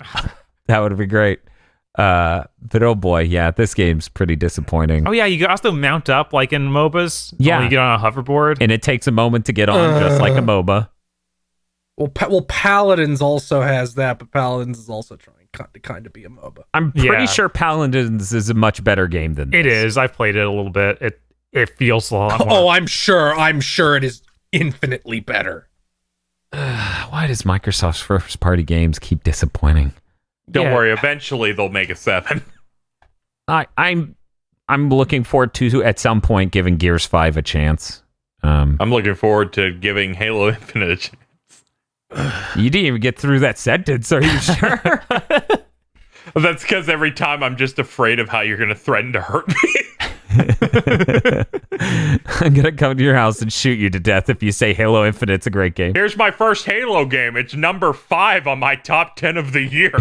That would be great. But oh boy, yeah, this game's pretty disappointing. Oh yeah, you can also mount up like in MOBAs. Yeah, you get on a hoverboard, and it takes a moment to get on, just like a MOBA. Well, Paladins also has that, but Paladins is also trying to kind of be a MOBA. I'm pretty sure Paladins is a much better game than this. It is. I've played it a little bit. It feels a lot more. Oh, I'm sure it is infinitely better. Why does Microsoft's first-party games keep disappointing? Don't worry, eventually they'll make a 7. I'm looking forward to at some point giving Gears 5 a chance. I'm looking forward to giving Halo Infinite a chance. You didn't even get through that sentence, are you sure? That's because every time I'm just afraid of how you're going to threaten to hurt me. I'm going to come to your house and shoot you to death if you say Halo Infinite's a great game. Here's my first Halo game. It's number 5 on my top 10 of the year.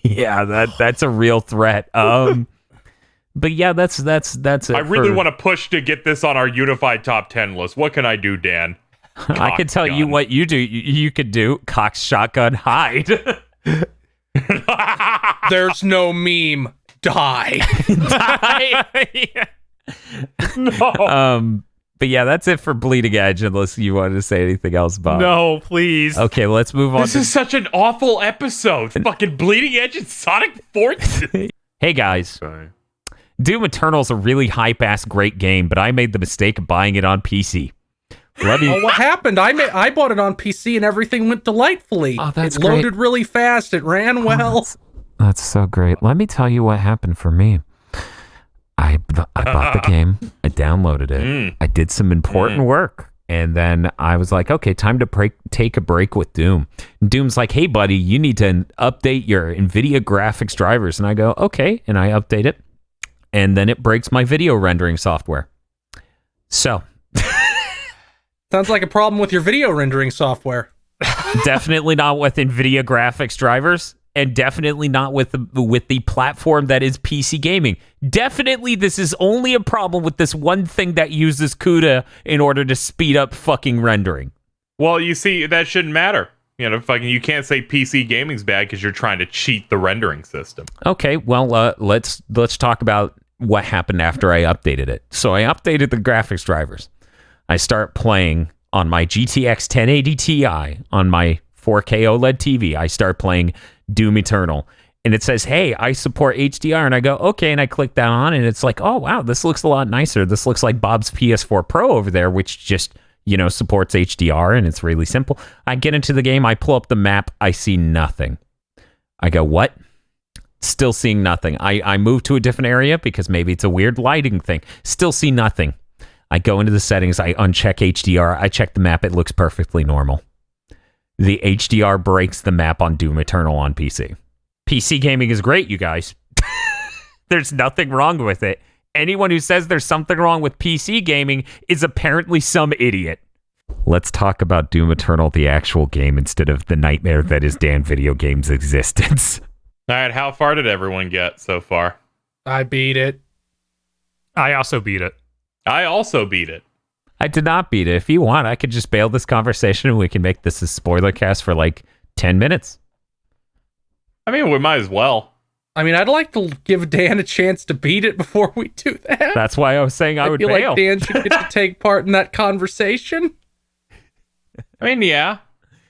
Yeah, that's a real threat. But yeah, that's it. I really want to push to get this on our unified top 10 list. What can I do, Dan? I can tell you what you do. You could do cock, shotgun, hide. There's no meme. die. Yeah. No. But yeah, that's it for Bleeding Edge, unless you wanted to say anything else, Bob. No, please. Okay, let's move on. This is such an awful episode. Fucking Bleeding Edge and Sonic Forces. Hey guys, Doom Eternal's a really hype-ass great game, but I made the mistake of buying it on PC. Let me... Oh, what happened? I bought it on PC and everything went delightfully. Oh, that's it loaded really fast. It ran well. That's so great. Let me tell you what happened for me. I bought the game. I downloaded it. I did some important work. And then I was like, okay, time to take a break with Doom. Doom's like, hey, buddy, you need to update your NVIDIA graphics drivers. And I go, okay. And I update it. And then it breaks my video rendering software. So. Sounds like a problem with your video rendering software. Definitely not with NVIDIA graphics drivers. And definitely not with the platform that is PC gaming. Definitely, this is only a problem with this one thing that uses CUDA in order to speed up fucking rendering. Well, you see, that shouldn't matter. You know, fucking, you can't say PC gaming's bad because you're trying to cheat the rendering system. Okay, well, let's talk about what happened after I updated it. So I updated the graphics drivers. I start playing on my GTX 1080 Ti on my 4K OLED TV. I start playing Doom Eternal, and it says, hey, I support HDR, and I go, okay, and I click that on, and it's like, oh, wow, this looks a lot nicer. This looks like Bob's PS4 Pro over there, which just, supports HDR, and it's really simple. I get into the game, I pull up the map, I see nothing. I go, what? Still seeing nothing. I move to a different area because maybe it's a weird lighting thing. Still see nothing. I go into the settings, I uncheck HDR, I check the map, it looks perfectly normal. The HDR breaks the map on Doom Eternal on PC. PC gaming is great, you guys. There's nothing wrong with it. Anyone who says there's something wrong with PC gaming is apparently some idiot. Let's talk about Doom Eternal, the actual game, instead of the nightmare that is Dan Video Games' existence. All right, how far did everyone get so far? I beat it. I also beat it. I also beat it. I did not beat it. If you want, I could just bail this conversation and we can make this a spoiler cast for like 10 minutes. I mean, we might as well. I mean, I'd like to give Dan a chance to beat it before we do that. That's why I was saying I would feel bail. like Dan should get to take part in that conversation. I mean, yeah.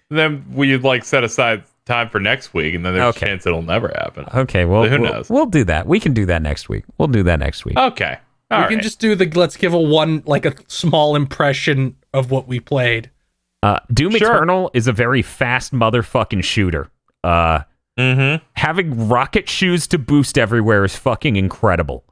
Then we'd set aside time for next week, and then there's a chance it'll never happen. Okay, well, who knows? We'll do that. We can do that next week. We'll do that next week. Okay. We can just do let's give a small impression of what we played. Doom Eternal is a very fast motherfucking shooter. Having rocket shoes to boost everywhere is fucking incredible.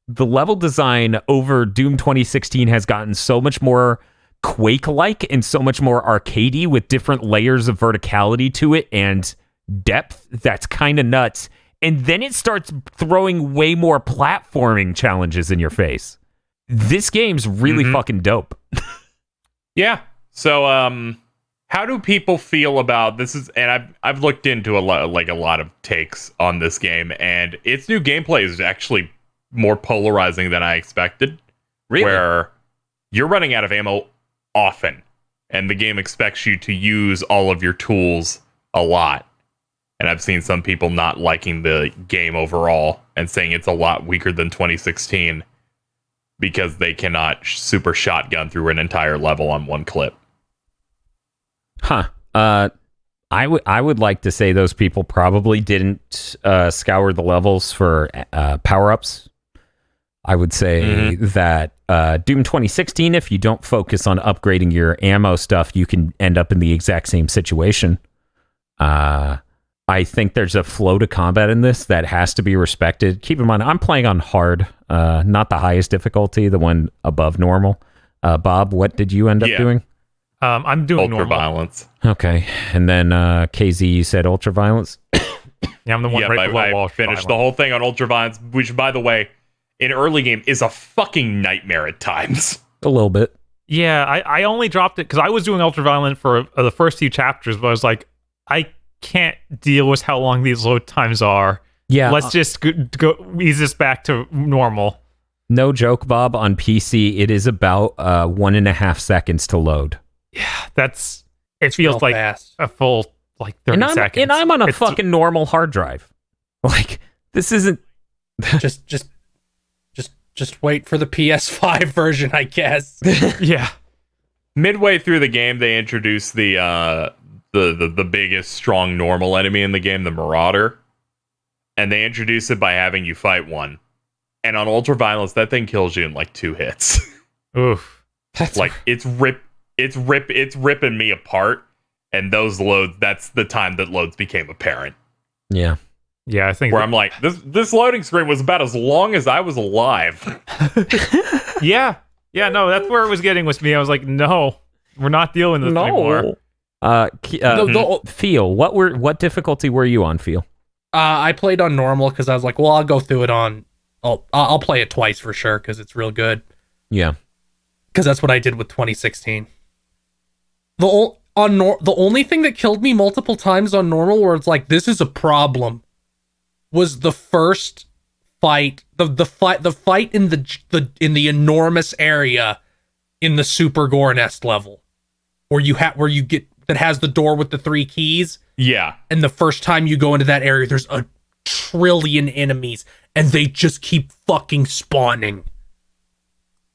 The level design over Doom 2016 has gotten so much more Quake-like and so much more arcadey with different layers of verticality to it and depth. That's kind of nuts. And then it starts throwing way more platforming challenges in your face. This game's really fucking dope. Yeah. So, how do people feel about this? And I've looked into a lot of takes on this game, and its new gameplay is actually more polarizing than I expected. Really? Where you're running out of ammo often, and the game expects you to use all of your tools a lot. And I've seen some people not liking the game overall and saying it's a lot weaker than 2016 because they cannot super shotgun through an entire level on one clip. Huh. I would like to say those people probably didn't scour the levels for power-ups. I would say that Doom 2016, if you don't focus on upgrading your ammo stuff, you can end up in the exact same situation. I think there's a flow to combat in this that has to be respected. Keep in mind, I'm playing on hard, not the highest difficulty, the one above normal. Bob, what did you end up doing? I'm doing Ultra normal. violence. Okay. And then KZ, you said ultra violence? Yeah, I'm the one right below I finished the whole thing on ultra violence, which, by the way, in early game is a fucking nightmare at times. A little bit. Yeah, I only dropped it because I was doing ultraviolent for the first few chapters, but I was like, I can't deal with how long these load times are. Yeah. Let's just go ease this back to normal. No joke, Bob. On PC, it is about 1.5 seconds to load. Yeah, it feels like fast. a full 30 seconds. And I'm on a fucking normal hard drive. Like, this isn't just wait for the PS5 version, I guess. Yeah. Midway through the game, they introduce the biggest strong normal enemy in the game, the Marauder, and they introduce it by having you fight one. And on Ultra Violence, that thing kills you in like 2 hits. Oof. That's Like it's ripping me apart. And those loads, that's the time that loads became apparent. yeah. Yeah, I think Where I'm like, this loading screen was about as long as I was alive. Yeah. Yeah, no, that's where it was getting with me. I was like, no, we're not dealing with this anymore. Feel, what difficulty were you on, Feel? I played on normal because I was like, well, I'll go through it on. I'll play it twice for sure because it's real good. Yeah. Because that's what I did with 2016. The only thing that killed me multiple times on normal, where it's like this is a problem, was the first fight, the fight in the enormous area in the Super Gore Nest level, where you get that has the door with the 3 keys. Yeah. And the first time you go into that area, there's a trillion enemies, and they just keep fucking spawning.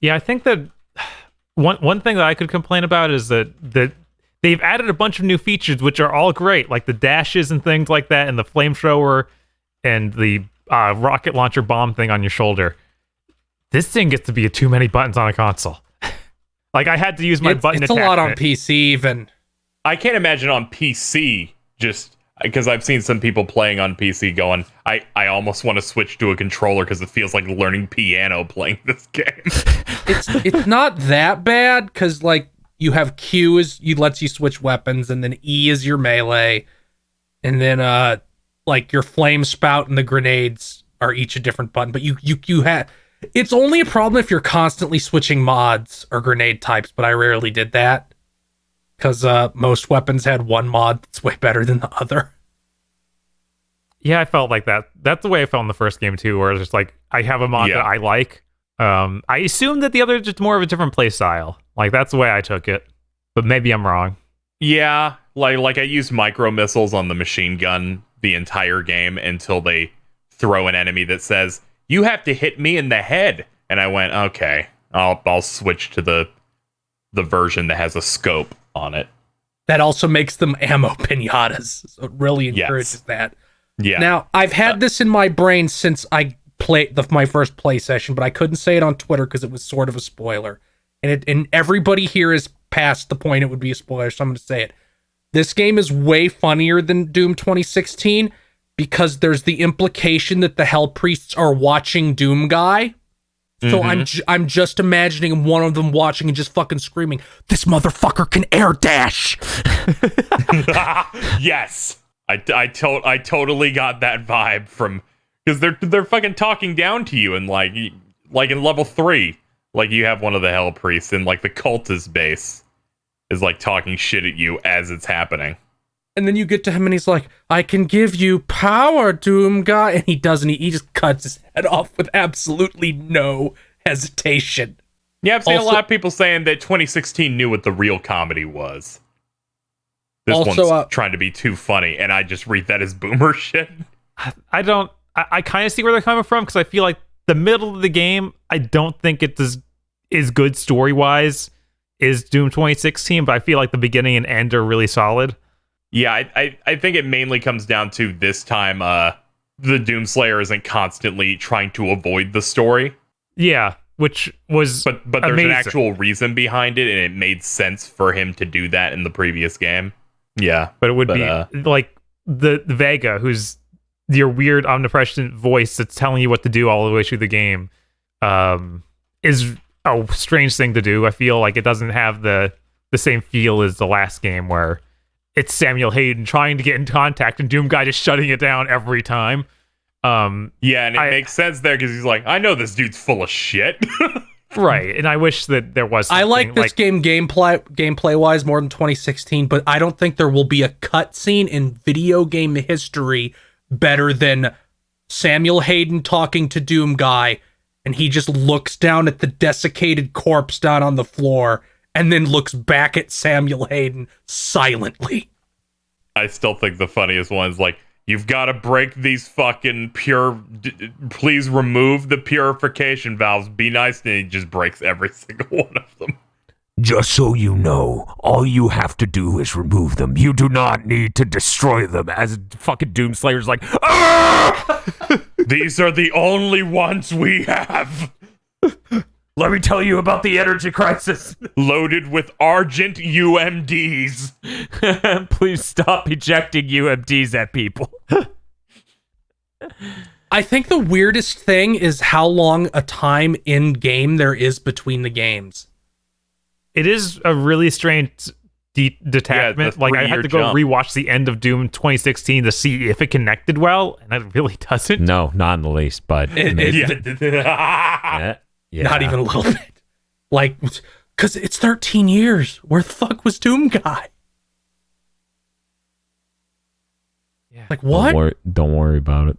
Yeah, I think that one thing that I could complain about is that they've added a bunch of new features, which are all great, like the dashes and things like that, and the flamethrower, and the rocket launcher bomb thing on your shoulder. This thing gets to be too many buttons on a console. Like I had to use my button. It's a lot on PC even. I can't imagine on PC, just because I've seen some people playing on PC going, I almost want to switch to a controller because it feels like learning piano playing this game. It's not that bad because like you have Q lets you switch weapons, and then E is your melee, and then like your flame spout and the grenades are each a different button. But you have, it's only a problem if you're constantly switching mods or grenade types. But I rarely did that because most weapons had one mod that's way better than the other. Yeah, I felt like that. That's the way I felt in the first game too, where it's just like I have a mod that I like. I assume that the other is just more of a different play style. Like that's the way I took it, but maybe I'm wrong. Yeah, like I used micro missiles on the machine gun the entire game until they throw an enemy that says you have to hit me in the head, and I went, okay, I'll switch to the version that has a scope on it. That also makes them ammo pinatas, so it really encourages that. Yeah. Now I've had this in my brain since I played my first play session, but I couldn't say it on Twitter because it was sort of a spoiler, and everybody here is past the point it would be a spoiler, so I'm going to say it. This game is way funnier than Doom 2016 because there's the implication that the Hell Priests are watching Doom Guy. So I'm just imagining one of them watching and just fucking screaming, "This motherfucker can air dash!" Yes, I totally got that vibe from, because they're fucking talking down to you, and like in level 3, like you have one of the Hell Priests in like the cultist base is like talking shit at you as it's happening. And then you get to him and he's like, "I can give you power, Doom Guy." And he doesn't. He just cuts his head off with absolutely no hesitation. Yeah, I've seen a lot of people saying that 2016 knew what the real comedy was. This one's trying to be too funny, and I just read that as boomer shit. I kind of see where they're coming from, because I feel like the middle of the game, I don't think it is good story-wise is Doom 2016, but I feel like the beginning and end are really solid. Yeah, I think it mainly comes down to this time the Doomslayer isn't constantly trying to avoid the story. Yeah, which was but there's amazing. An actual reason behind it, and it made sense for him to do that in the previous game. Yeah. But it would be like the Vega, who's your weird omnipresent voice that's telling you what to do all the way through the game, is a strange thing to do. I feel like it doesn't have the same feel as the last game, where it's Samuel Hayden trying to get in contact and Doom Guy just shutting it down every time. Yeah, and it makes sense there because he's like, I know this dude's full of shit. Right, and I wish that there was something. I like this game gameplay wise more than 2016, but I don't think there will be a cutscene in video game history better than Samuel Hayden talking to Doom Guy, and he just looks down at the desiccated corpse down on the floor and then looks back at Samuel Hayden silently. I still think the funniest one is like, You've got to break these fucking please remove the purification valves. Be nice. And he just breaks every single one of them. Just so you know, all you have to do is remove them. You do not need to destroy them. As fucking Doomslayer's like, ah! These are the only ones we have. Let me tell you about the energy crisis. Loaded with Argent UMDs. Please stop ejecting UMDs at people. I think the weirdest thing is how long a time in game there is between the games. It is a really strange detachment. Yeah, like I had to go rewatch the end of Doom 2016 to see if it connected well, and it really doesn't. No, not in the least, but Yeah. Yeah. Not even a little bit. Like, because it's 13 years. Where the fuck was Doom Guy? Yeah. Like, what? Don't worry about it.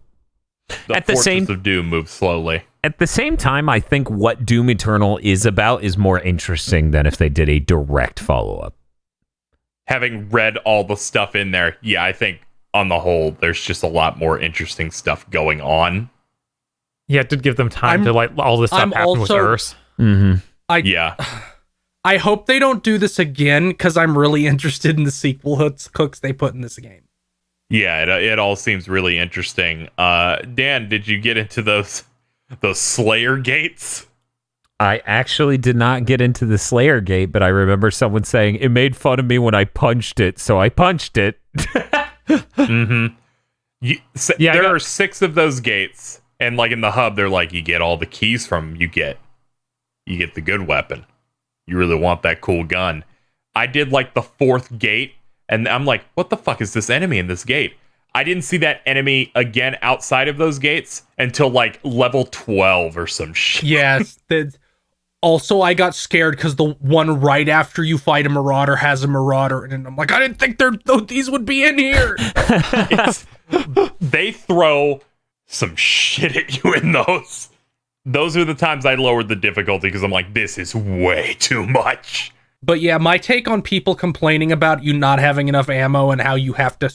The Fortress of Doom moves slowly. At the same time, I think what Doom Eternal is about is more interesting than if they did a direct follow-up. Having read all the stuff in there, yeah, I think on the whole, there's just a lot more interesting stuff going on. You had to give them time to, like, all this stuff happen with Earth. Mm-hmm. I hope they don't do this again, because I'm really interested in the sequel hooks they put in this game. Yeah, it all seems really interesting. Dan, did you get into those Slayer gates? I actually did not get into the Slayer gate, but I remember someone saying it made fun of me when I punched it, so I punched it. Mm-hmm. There are 6 of those gates, and like in the hub, they're like, you get all the keys from them, you get the good weapon. You really want that cool gun. I did like the 4th gate, and I'm like, what the fuck is this enemy in this gate? I didn't see that enemy again outside of those gates until like level 12 or some shit. Yes. Also, I got scared because the one right after you fight a Marauder has a Marauder, and I'm like, I didn't think these would be in here. They throw some shit at you in those. Those are the times I lowered the difficulty because I'm like, this is way too much. But yeah, my take on people complaining about you not having enough ammo and how you have to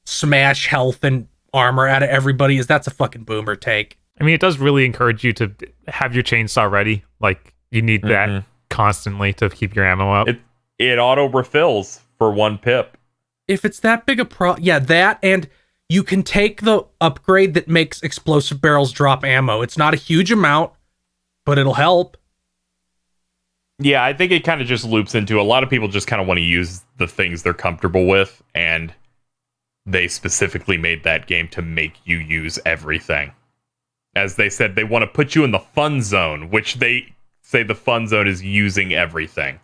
smash health and armor out of everybody is that's a fucking boomer take. I mean, it does really encourage you to have your chainsaw ready. Like, you need that constantly to keep your ammo up. It auto refills for 1 pip. If it's that big a yeah, that, and you can take the upgrade that makes explosive barrels drop ammo. It's not a huge amount, but it'll help. Yeah, I think it kind of just loops into a lot of people just kind of want to use the things they're comfortable with, and they specifically made that game to make you use everything. As they said, they want to put you in the fun zone, which they say the fun zone is using everything.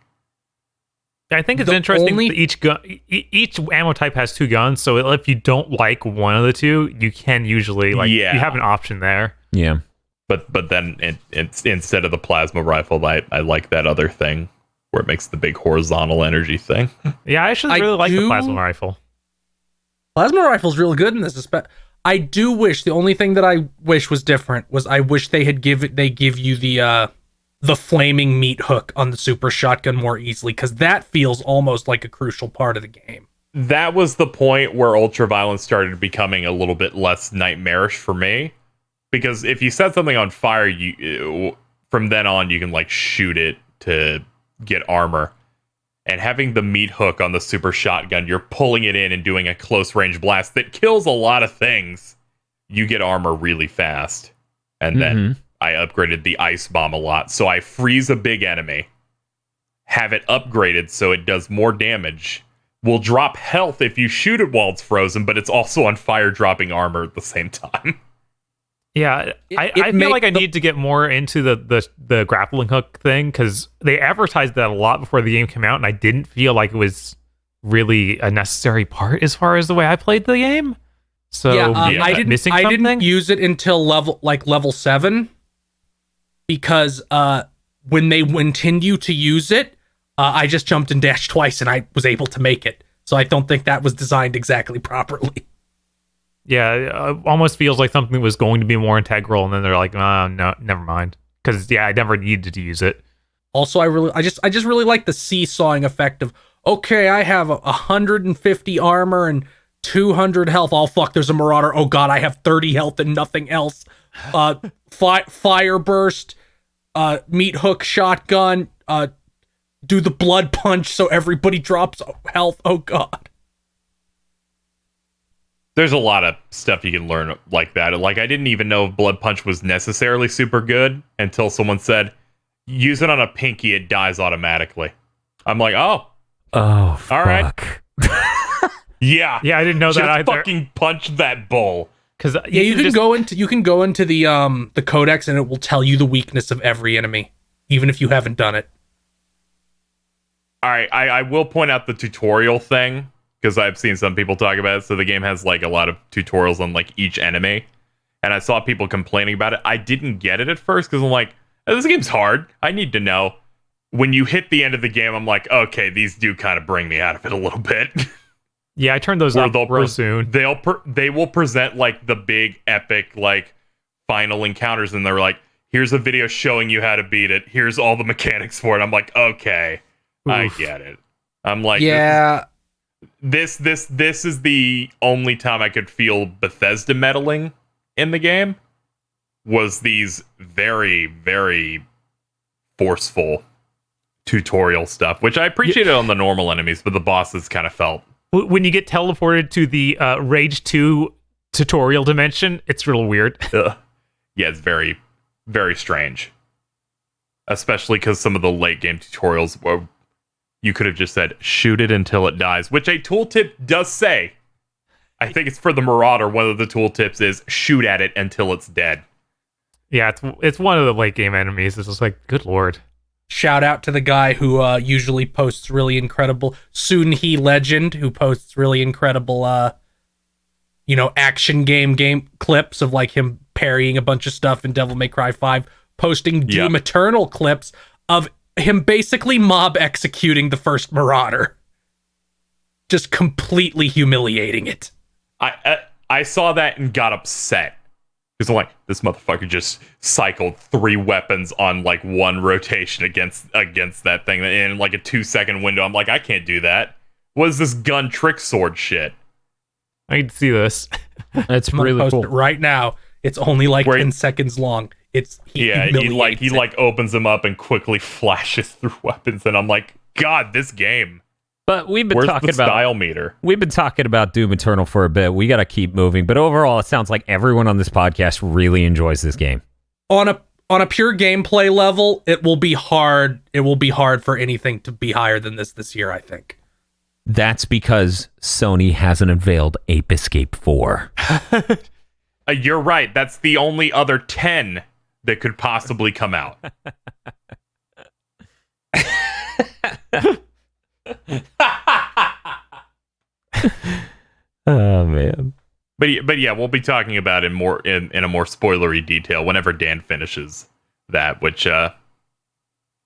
I think it's interesting that each ammo type has 2 guns, so if you don't like one of the 2, you can usually, you have an option there. Yeah. But then instead of the plasma rifle, I like that other thing where it makes the big horizontal energy thing. Yeah, I actually really like the plasma rifle. Plasma rifle's real good in this. I do wish, the only thing that I wish was different was I wish they give you the flaming meat hook on the super shotgun more easily, because that feels almost like a crucial part of the game. That was the point where ultraviolence started becoming a little bit less nightmarish for me, because if you set something on fire, from then on you can like shoot it to get armor. And having the meat hook on the super shotgun, you're pulling it in and doing a close range blast that kills a lot of things. You get armor really fast. And then I upgraded the ice bomb a lot. So I freeze a big enemy, have it upgraded so it does more damage, will drop health if you shoot it while it's frozen, but it's also on fire dropping armor at the same time. Yeah, I feel like I need to get more into the grappling hook thing, because they advertised that a lot before the game came out, and I didn't feel like it was really a necessary part as far as the way I played the game. So I didn't use it until level 7, because when they continue to use it, I just jumped and dashed twice and I was able to make it. So I don't think that was designed exactly properly. Yeah, it almost feels like something was going to be more integral, and then they're like, no, never mind. Because I never needed to use it. Also, I just really like the seesawing effect of, okay, I have 150 armor and 200 health. Oh, fuck, there's a marauder. Oh, God, I have 30 health and nothing else. Fire burst, meat hook shotgun, do the blood punch so everybody drops health. Oh, God. There's a lot of stuff you can learn like that. Like, I didn't even know blood punch was necessarily super good until someone said, use it on a pinky, it dies automatically. I'm like, oh, Oh, fuck. all right. Yeah. Yeah, I didn't know that Just either. fucking punch that bull. Because Yeah, you can go into the codex and it will tell you the weakness of every enemy, even if you haven't done it. All right, I will point out the tutorial thing, because I've seen some people talk about it. So the game has like a lot of tutorials on like each enemy, and I saw people complaining about it. I didn't get it at first because I'm like, oh, this game's hard. I need to know. When you hit the end of the game, I'm like, okay, these do kind of bring me out of it a little bit. yeah, I turned those Where up real soon. They will present like the big epic like final encounters, and they're like, here's a video showing you how to beat it. Here's all the mechanics for it. I'm like, okay, I Oof. get it. I'm like, Yeah, This is the only time I could feel Bethesda meddling in the game, was these very, very forceful tutorial stuff, which I appreciated on the normal enemies, but the bosses kind of felt. When you get teleported to the Rage 2 tutorial dimension, it's real weird. Yeah, it's very, very strange. Especially because some of the late game tutorials were, you could have just said, shoot it until it dies, which a tooltip does say. I think it's for the Marauder. One of the tooltips is shoot at it until it's dead. Yeah, it's one of the late game enemies. It's just like, good lord. shout out to the guy who usually posts really incredible Soon He Legend, who posts really incredible action game clips of like him parrying a bunch of stuff in Devil May Cry 5, posting Doom Eternal clips of him basically mob executing the first Marauder, just completely humiliating it. I saw that and got upset. Because I'm like, this motherfucker just cycled 3 weapons on like one rotation against that thing in like a 2-second window. I'm like, I can't do that. What is this gun trick sword shit? I need to see this. That's I'm gonna really post cool. it right now. It's only like Where- 10 seconds long. He opens them up and quickly flashes through weapons, and I'm like, God, this game. But we've been Where's talking the about style meter? We've been talking about Doom Eternal for a bit. We got to keep moving. But overall, it sounds like everyone on this podcast really enjoys this game. on a pure gameplay level, it will be hard. It will be hard for anything to be higher than this year, I think. That's because Sony hasn't unveiled Ape Escape 4. You're right. That's the only other 10 that could possibly come out. Oh, man. But yeah, we'll be talking about it more in a more spoilery detail whenever Dan finishes that, which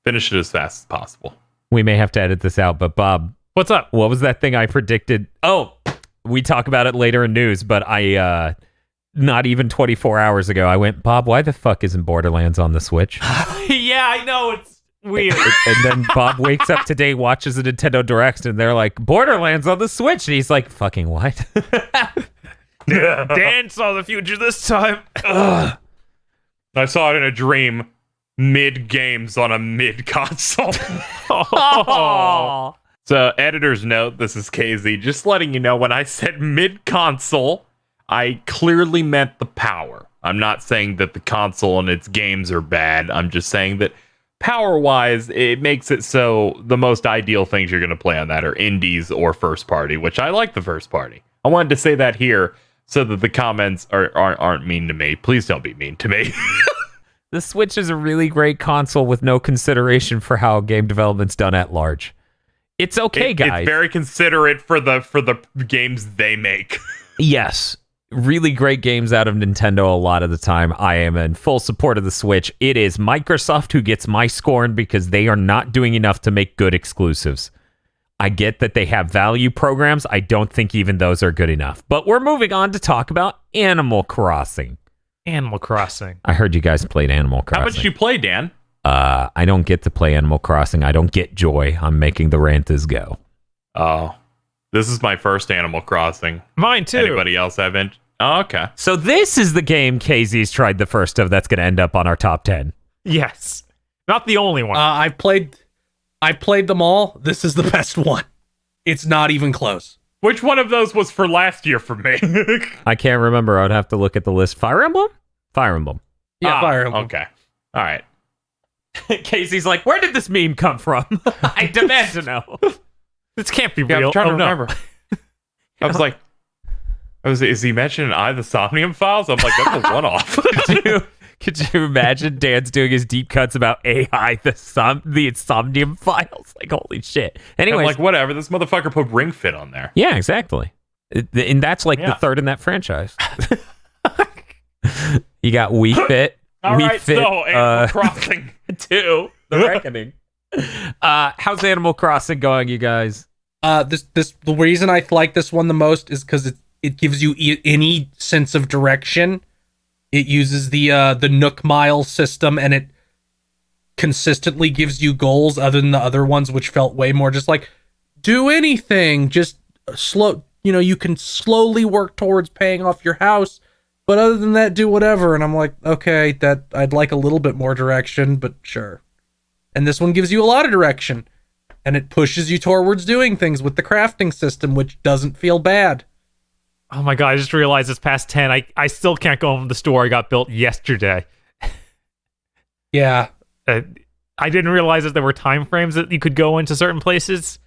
finish it as fast as possible. We may have to edit this out, but Bob, What's up? what was that thing I predicted? Oh, we talk about it later in news, but I, not even 24 hours ago, I went, Bob, why the fuck isn't Borderlands on the Switch? Yeah, I know. It's weird. And then Bob wakes up today, watches a Nintendo Direct, and they're like, Borderlands on the Switch. And he's like, fucking what? Dan saw the future this time. I saw it in a dream mid-games on a mid-console. Oh. So, editor's note, this is KZ, just letting you know, when I said mid-console, I clearly meant the power. I'm not saying that the console and its games are bad. I'm just saying that power-wise, it makes it so the most ideal things you're going to play on that are indies or first party, which I like the first party. I wanted to say that here so that the comments aren't mean to me. Please don't be mean to me. The Switch is a really great console with no consideration for how game development's done at large. It's okay, guys. It's very considerate for the games they make. Yes. Really great games out of Nintendo a lot of the time. I am in full support of the Switch. It is Microsoft who gets my scorn because they are not doing enough to make good exclusives. I get that they have value programs. I don't think even those are good enough. But we're moving on to talk about Animal Crossing. Animal Crossing. I heard you guys played Animal Crossing. How much did you play, Dan? I don't get to play Animal Crossing. I don't get joy. I'm making the rantas go. Oh. This is my first Animal Crossing. Mine too. Anybody else have it? Oh, okay. So this is the game KZ's tried the first of that's going to end up on our top 10. Yes. Not the only one. I've played them all. This is the best one. It's not even close. Which one of those was for last year for me? I can't remember. I'd have to look at the list. Fire Emblem? Fire Emblem. Yeah, Fire Emblem. Okay. All right. Casey's like, where did this meme come from? I demand to know. This can't be Yeah, real. I'm trying to no. remember. I was like, is he mentioning the Somnium Files? I'm like, that's a one-off. Could you imagine Dan's doing his deep cuts about AI, the Insomnium Files? Like, holy shit. Anyway, I'm like, whatever. This motherfucker put Ring Fit on there. yeah, exactly. And that's like the third in that franchise. You got Wii Fit. All Wii right, Fit, so Animal Crossing 2. The Reckoning. How's Animal Crossing going, you guys? The reason I like this one the most is because it gives you any sense of direction. It uses the Nook Mile system, and it consistently gives you goals other than the other ones, which felt way more just like, do anything, just slow. You can slowly work towards paying off your house, but other than that, do whatever. And I'm like, okay, that I'd like a little bit more direction, but sure. And this one gives you a lot of direction, and it pushes you towards doing things with the crafting system, which doesn't feel bad. Oh my god, I just realized it's past 10. I still can't go home to the store. I got built yesterday. Yeah. I didn't realize that there were time frames that you could go into certain places.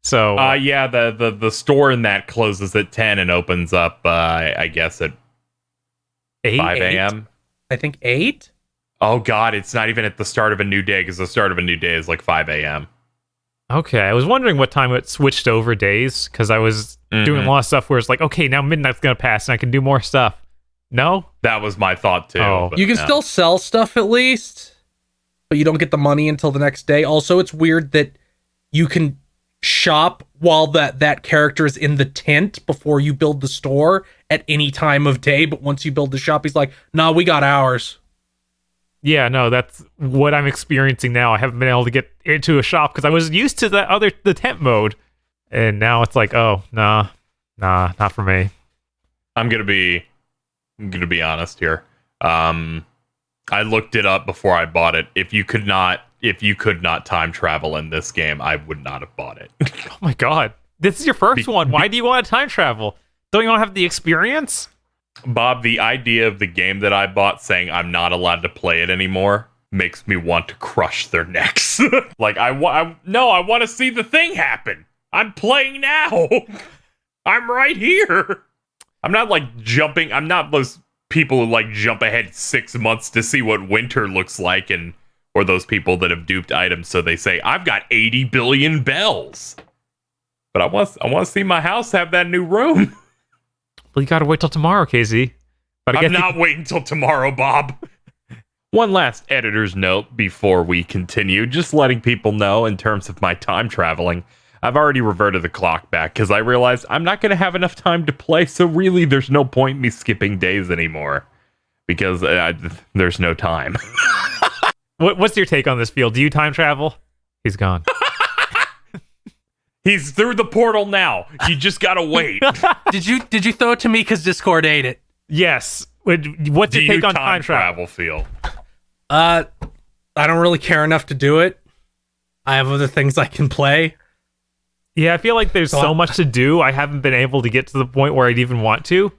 So yeah, the store in that closes at 10 and opens up, I guess, at 5 a.m. I think 8? Oh god, it's not even at the start of a new day, because the start of a new day is like 5 a.m. Okay, I was wondering what time it switched over days, because I was doing a lot of stuff where it's like, okay, now midnight's gonna pass and I can do more stuff. No? That was my thought too. Oh. But You can no. still sell stuff at least, but you don't get the money until the next day. Also, it's weird that you can shop while that character is in the tent before you build the store at any time of day, but once you build the shop, he's like, nah, we got ours. Yeah, no, that's what I'm experiencing now. I haven't been able to get into a shop because I was used to the tent mode, and now it's like, oh, nah, not for me. I'm gonna be honest here. I looked it up before I bought it. If you could not time travel in this game, I would not have bought it. Oh my god, this is your first one. Why do you want to time travel? Don't you want to have the experience? Bob, the idea of the game that I bought saying I'm not allowed to play it anymore makes me want to crush their necks. Like, I want to see the thing happen. I'm playing now. I'm right here. I'm not like jumping. I'm not those people who like jump ahead 6 months to see what winter looks like, or those people that have duped items so they say, I've got 80 billion bells. But I want to see my house have that new room. Well, you gotta wait till tomorrow, KZ. But I'm not waiting till tomorrow, Bob. One last editor's note before we continue, just letting people know in terms of my time traveling, I've already reverted the clock back because I realized I'm not going to have enough time to play, so really there's no point in me skipping days anymore because there's no time. What's your take on this, Field? Do you time travel? He's gone. He's through the portal now. You just gotta wait. Did you throw it to me because Discord ate it? Yes. What's your take on time travel? Feel? I don't really care enough to do it. I have other things I can play. Yeah, I feel like there's so much to do. I haven't been able to get to the point where I'd even want to.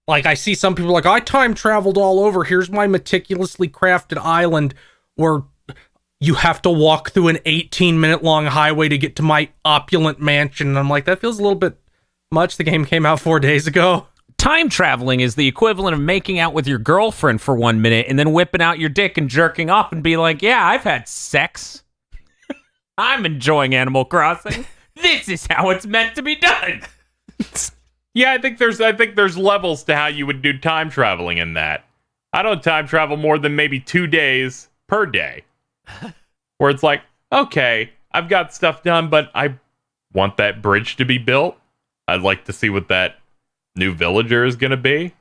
Like, I see some people like, I time traveled all over. Here's my meticulously crafted island where you have to walk through an 18-minute long highway to get to my opulent mansion. And I'm like, that feels a little bit much. The game came out 4 days ago. Time traveling is the equivalent of making out with your girlfriend for 1 minute and then whipping out your dick and jerking off and be like, yeah, I've had sex. I'm enjoying Animal Crossing. This is how it's meant to be done. Yeah, I think there's levels to how you would do time traveling in that. I don't time travel more than maybe 2 days per day. Where it's like, okay, I've got stuff done, but I want that bridge to be built. I'd like to see what that new villager is going to be.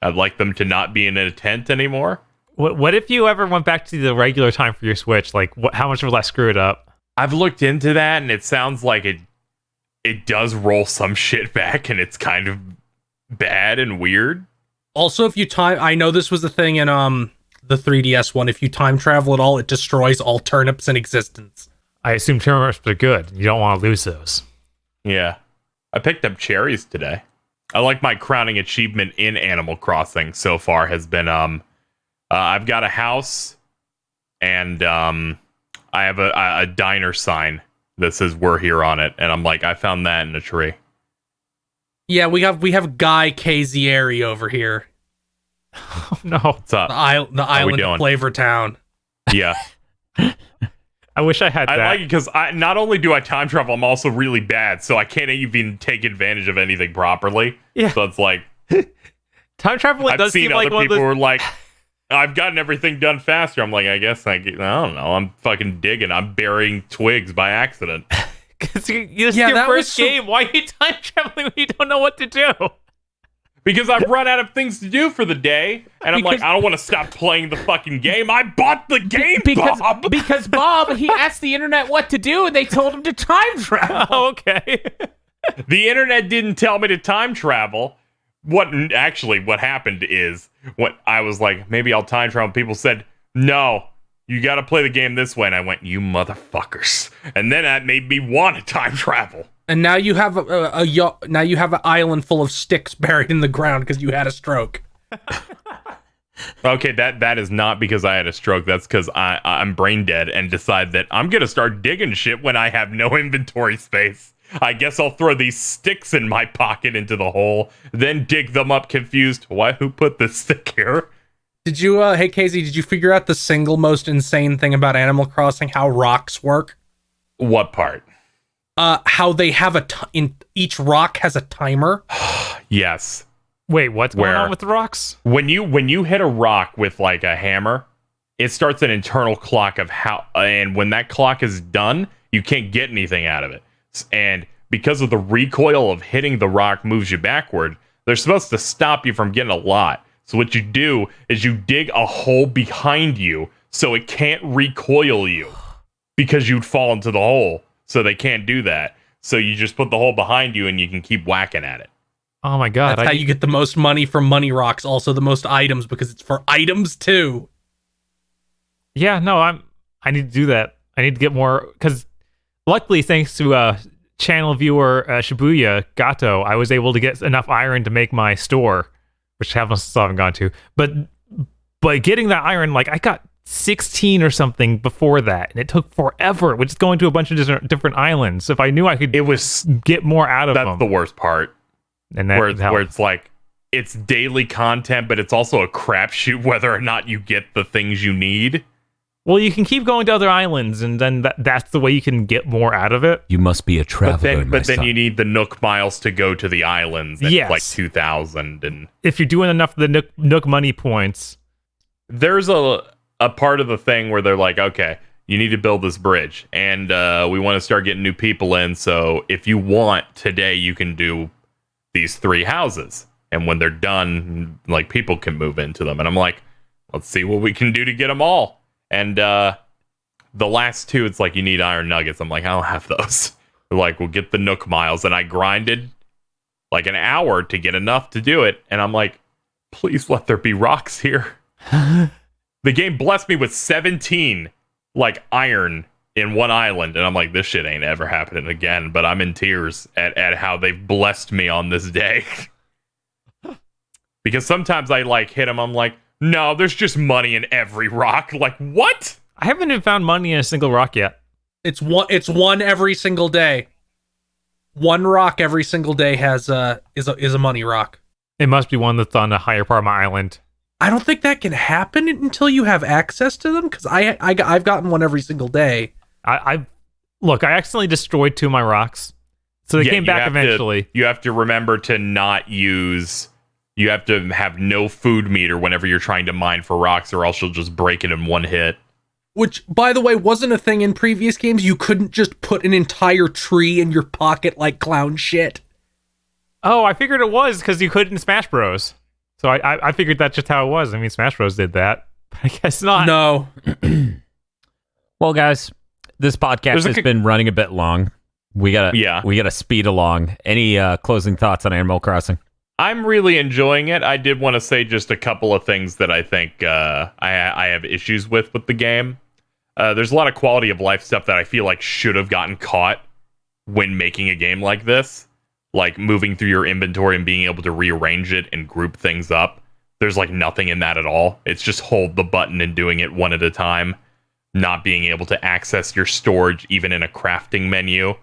I'd like them to not be in a tent anymore. What if you ever went back to the regular time for your Switch? Like, how much will that screw it up? I've looked into that, and it sounds like it does roll some shit back, and it's kind of bad and weird. Also, if you time, I know this was the thing in the 3DS one. If you time travel at all, it destroys all turnips in existence. I assume turnips are good. You don't want to lose those. Yeah. I picked up cherries today. I like my crowning achievement in Animal Crossing so far has been I've got a house and I have a diner sign that says "We're here" on it, and I'm like, I found that in a tree. Yeah, we have Guy Kazieri over here. Oh, no. What's up? The island of Flavor Town. Yeah. I wish I had that. I like it because not only do I time travel, I'm also really bad, so I can't even take advantage of anything properly. Yeah. So it's like Time travel I've does seen seem other like one of people the... who are like, I've gotten everything done faster. I'm like, I don't know. I'm fucking digging. I'm burying twigs by accident. Because this is your first game. Why are you time traveling when you don't know what to do? Because I've run out of things to do for the day, and I'm like, I don't want to stop playing the fucking game. I bought the game, Bob! Because Bob, he asked the internet what to do, and they told him to time travel. Oh, okay. The internet didn't tell me to time travel. What happened is, what I was like, maybe I'll time travel. People said, no, you got to play the game this way. And I went, you motherfuckers. And then that made me want to time travel. And now you have now you have an island full of sticks buried in the ground because you had a stroke. Okay, that is not because I had a stroke. That's because I'm brain dead and decide that I'm gonna start digging shit when I have no inventory space. I guess I'll throw these sticks in my pocket into the hole, then dig them up confused. Who put this stick here? Did you, hey Casey, did you figure out the single most insane thing about Animal Crossing, how rocks work? What part? How they have each rock has a timer. Yes. Wait, what's going on with the rocks? When you hit a rock with like a hammer, it starts an internal clock of how, and when that clock is done, you can't get anything out of it. And because of the recoil of hitting the rock moves you backward, they're supposed to stop you from getting a lot. So what you do is you dig a hole behind you so it can't recoil you because you'd fall into the hole. So they can't do that. So you just put the hole behind you and you can keep whacking at it. Oh my god. That's how you get the most money from money rocks, also the most items, because it's for items too. Yeah, no, I need to do that. I need to get more, because luckily, thanks to channel viewer Shibuya Gato, I was able to get enough iron to make my store, which I still haven't gone to. But getting that iron, like, I got 16 or something before that, and it took forever, which is going to a bunch of different islands. If I knew I could get more out of them. That's the worst part. And that where it's like, it's daily content, but it's also a crapshoot whether or not you get the things you need. Well, you can keep going to other islands, and then that's the way you can get more out of it. You must be a traveler. But then you need the Nook miles to go to the islands. That's like 2,000. And if you're doing enough of the Nook money points, there's a part of the thing where they're like, okay, you need to build this bridge, and we want to start getting new people in. So if you want today, you can do these 3 houses, and when they're done, like, people can move into them. And I'm like, let's see what we can do to get them all. And the last 2, it's like, you need iron nuggets. I'm like, I don't have those. They're like, we'll get the Nook miles. And I grinded like an hour to get enough to do it. And I'm like, please let there be rocks here. The game blessed me with 17 like iron in one island, and I'm like, this shit ain't ever happening again. But I'm in tears at how they've blessed me on this day. Because sometimes I like hit them, I'm like, no, there's just money in every rock. Like, what? I haven't even found money in a single rock yet. It's one every single day. One rock every single day is a money rock. It must be one that's on a higher part of my island. I don't think that can happen until you have access to them, because I've gotten one every single day. I accidentally destroyed 2 of my rocks, so they came back eventually. You have to remember to not use. You have to have no food meter whenever you're trying to mine for rocks, or else you'll just break it in one hit. Which, by the way, wasn't a thing in previous games. You couldn't just put an entire tree in your pocket like clown shit. Oh, I figured it was because you could in Smash Bros. So I figured that's just how it was. I mean, Smash Bros. Did that. But I guess not. No. Well, guys, this podcast has been running a bit long. We gotta speed along. Any closing thoughts on Animal Crossing? I'm really enjoying it. I did want to say just a couple of things that I think I have issues with the game. There's a lot of quality of life stuff that I feel like should have gotten caught when making a game like this. Like moving through your inventory and being able to rearrange it and group things up. There's like nothing in that at all. It's just hold the button and doing it one at a time. Not being able to access your storage even in a crafting menu.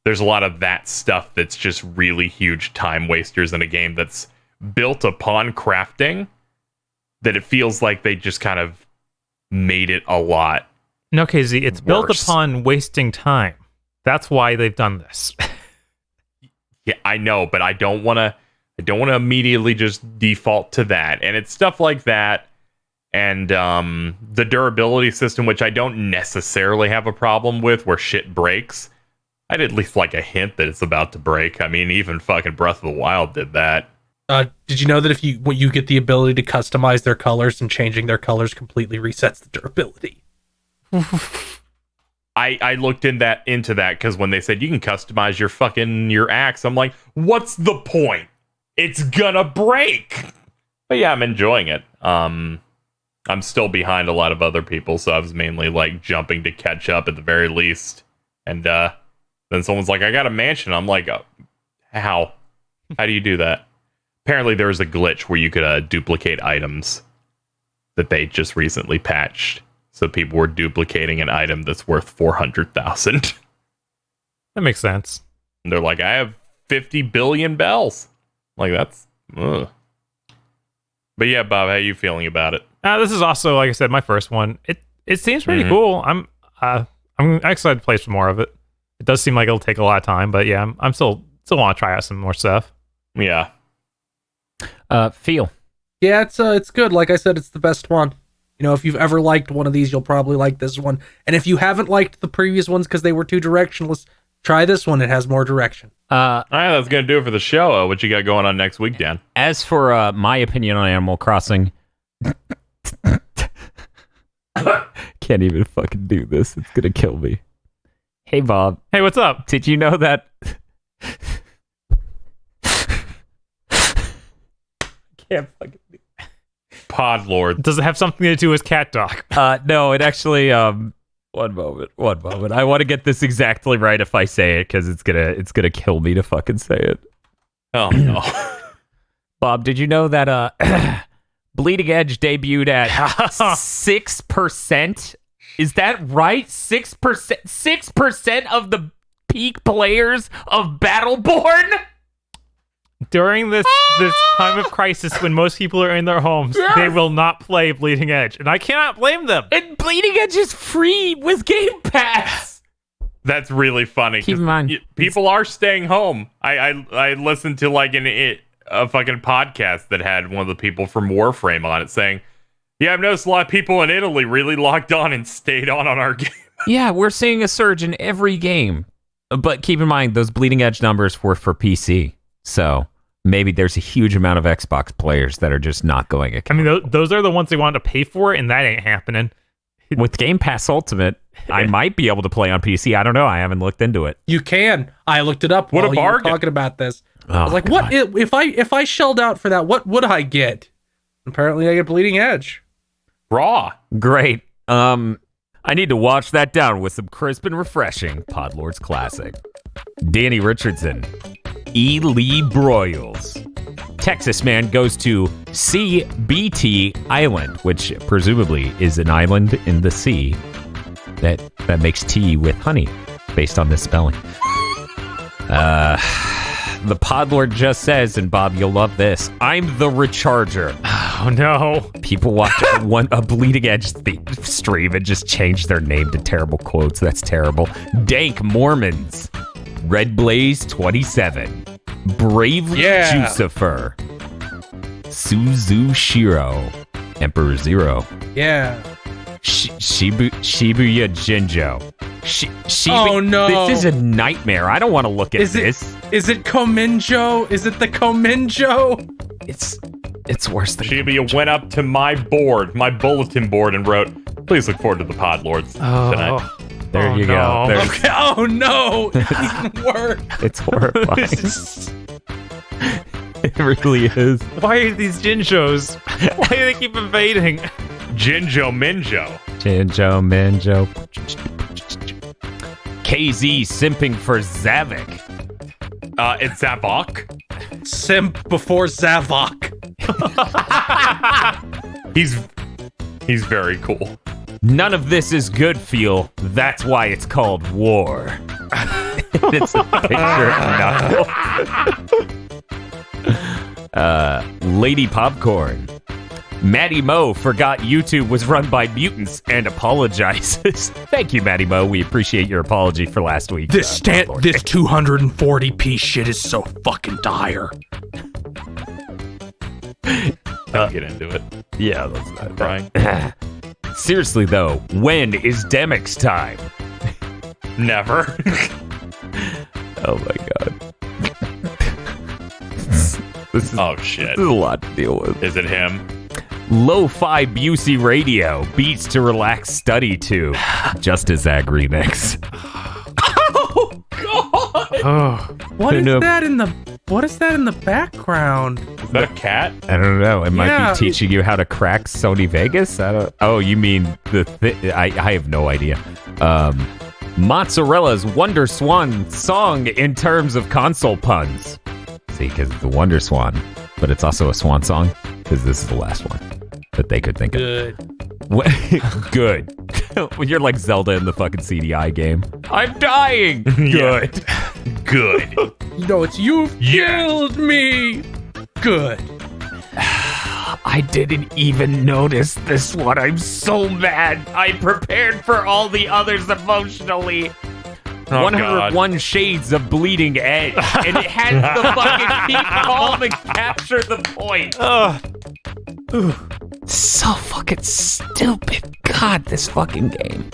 There's a lot of that stuff that's just really huge time wasters in a game that's built upon crafting, that it feels like they just kind of made it a lot. No, KZ, it's built worse. upon wasting time. That's why they've done this. Yeah, I know, but I don't want to immediately just default to that. And it's stuff like that. And the durability system, which I don't necessarily have a problem with, where shit breaks. I'd at least like a hint that it's about to break. I mean, even fucking Breath of the Wild did that. Did you know that when you get the ability to customize their colors, and changing their colors completely resets the durability? I looked into that because when they said you can customize your axe, I'm like, what's the point? It's gonna break. But yeah, I'm enjoying it. I'm still behind a lot of other people, so I was mainly like jumping to catch up at the very least. And then someone's like, I got a mansion. I'm like, how do you do that? Apparently there was a glitch where you could duplicate items that they just recently patched. So people were duplicating an item that's worth 400,000. That makes sense. And they're like, I have 50 billion bells. Like, that's... Ugh. But yeah, Bob, how are you feeling about it? This is also, like I said, my first one. It seems pretty cool. I'm excited to play some more of it. It does seem like it'll take a lot of time, but yeah, I'm still want to try out some more stuff. Yeah. Feel. Yeah, it's good. Like I said, it's the best one. You know, if you've ever liked one of these, you'll probably like this one. And if you haven't liked the previous ones because they were too directionless, try this one. It has more direction. All right, that's going to do it for the show. What you got going on next week, Dan? As for my opinion on Animal Crossing, can't even fucking do this. It's going to kill me. Hey, Bob. Hey, what's up? Did you know that... can't fucking do Pod Lord. Does it have something to do with cat dog? no, it actually... One moment. I want to get this exactly right if I say it, because it's gonna kill me to fucking say it. Oh, no. Bob, did you know that Bleeding Edge debuted at 6%? Is that right? 6%? 6% of the peak players of Battleborn? During this time of crisis, when most people are in their homes, they will not play Bleeding Edge, and I cannot blame them. And Bleeding Edge is free with Game Pass. That's really funny. Keep in mind, people are staying home. I listened to like a fucking podcast that had one of the people from Warframe on it saying, yeah, I've noticed a lot of people in Italy really logged on and stayed on our game. Yeah, we're seeing a surge in every game. But keep in mind, those Bleeding Edge numbers were for PC. So maybe there's a huge amount of Xbox players that are just not going. I mean, those are the ones they wanted to pay for, and that ain't happening. With Game Pass Ultimate, I might be able to play on PC. I don't know. I haven't looked into it. You can. I looked it up What while a you were bargain. talking about this. Oh, I was like, God. what if I shelled out for that? What would I get? Apparently, I get Bleeding Edge. Raw. Great. I need to wash that down with some crisp and refreshing Podlords Classic. Danny Richardson. E. Lee Broyles. Texas man goes to CBT Island, which presumably is an island in the sea that makes tea with honey, based on this spelling. The Podlord just says, and Bob, you'll love this, I'm the Recharger. Oh, no. People watch a Bleeding Edge stream and just change their name to terrible quotes. That's terrible. Dank Mormons. Red Blaze 27. Bravely Jucifer. Suzu Shiro. Emperor Zero. Yeah. Shibuya Jinjo. Oh, no. This is a nightmare. I don't want to look at this. Is it Kominjo? Is it the Kominjo? It's worse than Shibuya went up to my bulletin board, and wrote, please look forward to the Podlords tonight. There you go. no. There's- Okay. Oh no! Even worse. It's horrifying. It really is. Why are these Jin shows? Why do they keep invading? Jinjo Minjo. Jinjo, Minjo. KZ simping for Zavik. It's Zavok. Simp before Zavok. He's very cool. None of this is good, feel. That's why it's called war. It's a picture of Knuckle. Lady Popcorn. Maddie Mo forgot YouTube was run by mutants and apologizes. Thank you, Maddie Mo. We appreciate your apology for last week. This 240p shit is so fucking dire. I'll get into it. Yeah, that's not Crying. Seriously, though, when is Demix time? Never. Oh my god. This is, Oh shit. this is a lot to deal with. Is it him? Lo-fi Busey Radio, beats to relax study to. Just a Zag remix. Oh god! Oh, What is No. that in the background? Is that a cat? I don't know. It might Yeah. be teaching you how to crack Sony Vegas. I don't. Oh, you mean the? I have no idea. Mozzarella's Wonder Swan song in terms of console puns. See, because it's the Wonder Swan, but it's also a swan song because this is the last one that they could think of. Good. Good. You're like Zelda in the fucking CDI game. I'm dying. Good. Good. No, it's you've Yeah. killed me. Good. I didn't even notice this one. I'm so mad. I prepared for all the others emotionally. Oh, 101 Shades of Bleeding Edge. And it has the fucking keep calm and capture the point. So fucking stupid. God, this fucking game.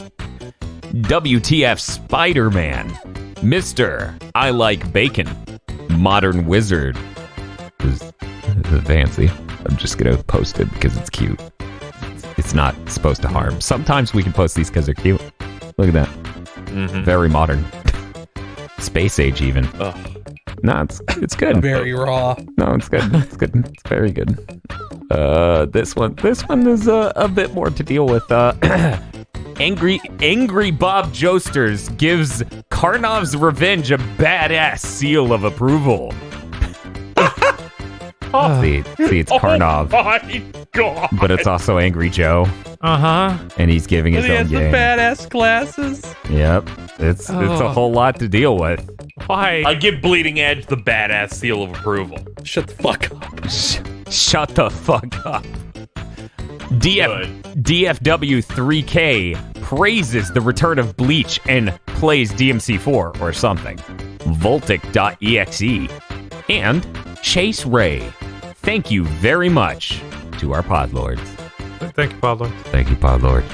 WTF Spider-Man. Mr. I Like Bacon. Modern Wizard. This is fancy. I'm just gonna post it because it's cute. It's not supposed to harm. Sometimes we can post these because they're cute. Look at that. Very modern. Space age even. Ugh. No, it's good. Very raw. No, it's good. It's good. It's very good. This one is a bit more to deal with. Angry Bob Josters gives Karnov's Revenge a badass seal of approval. See, it's Karnov, Oh my god. but it's also Angry Joe, and he's giving his And he own has the game. badass glasses. Yep, it's a whole lot to deal with. why? I give Bleeding Edge the badass seal of approval. Shut the fuck up. Shut the fuck up. DFW3K praises the return of Bleach and plays DMC4 or something. Voltic.exe and Chase Ray. Thank you very much to our podlords. Thank you, Pablo. Thank you, podlord.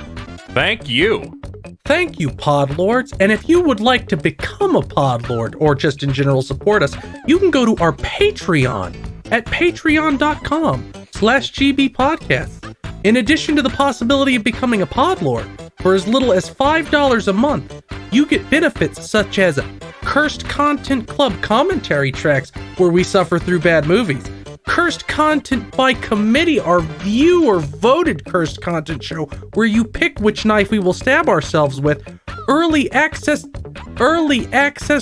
Thank you. Thank you, Podlords. And if you would like to become a Podlord or just in general support us, you can go to our Patreon at patreon.com/gbpodcast. In addition to the possibility of becoming a Podlord, for as little as $5 a month, you get benefits such as Cursed Content Club commentary tracks where we suffer through bad movies, Cursed Content by Committee, our viewer-voted cursed content show where you pick which knife we will stab ourselves with, early access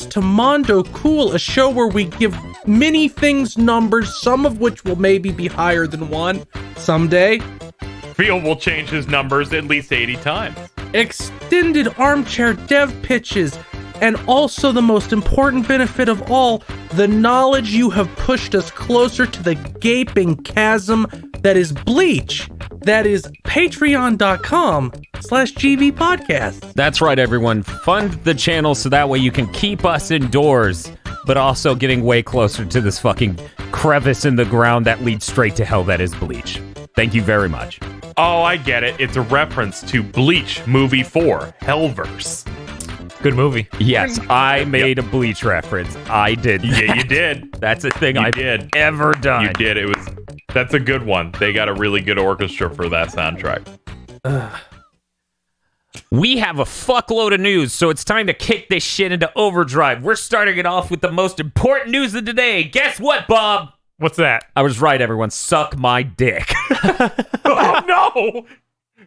to Mondo Cool, a show where we give many things numbers, some of which will maybe be higher than 1 someday. Phil will change his numbers at least 80 times. Extended armchair dev pitches, and also the most important benefit of all, the knowledge you have pushed us closer to the gaping chasm that is Bleach. That is patreon.com/gbpodcast. That's right, everyone. Fund the channel so that way you can keep us indoors, but also getting way closer to this fucking crevice in the ground that leads straight to hell that is Bleach. Thank you very much. Oh, I get it. It's a reference to Bleach Movie 4, Hellverse. Good movie. Yes, I made a Bleach reference. I did. Yeah, you did. That's a thing You I've did. ever done. You did. That's a good one. They got a really good orchestra for that soundtrack. We have a fuckload of news, so it's time to kick this shit into overdrive. We're starting it off with the most important news of the day. Guess what, Bob? What's that? I was right, everyone. Suck my dick. Oh, no.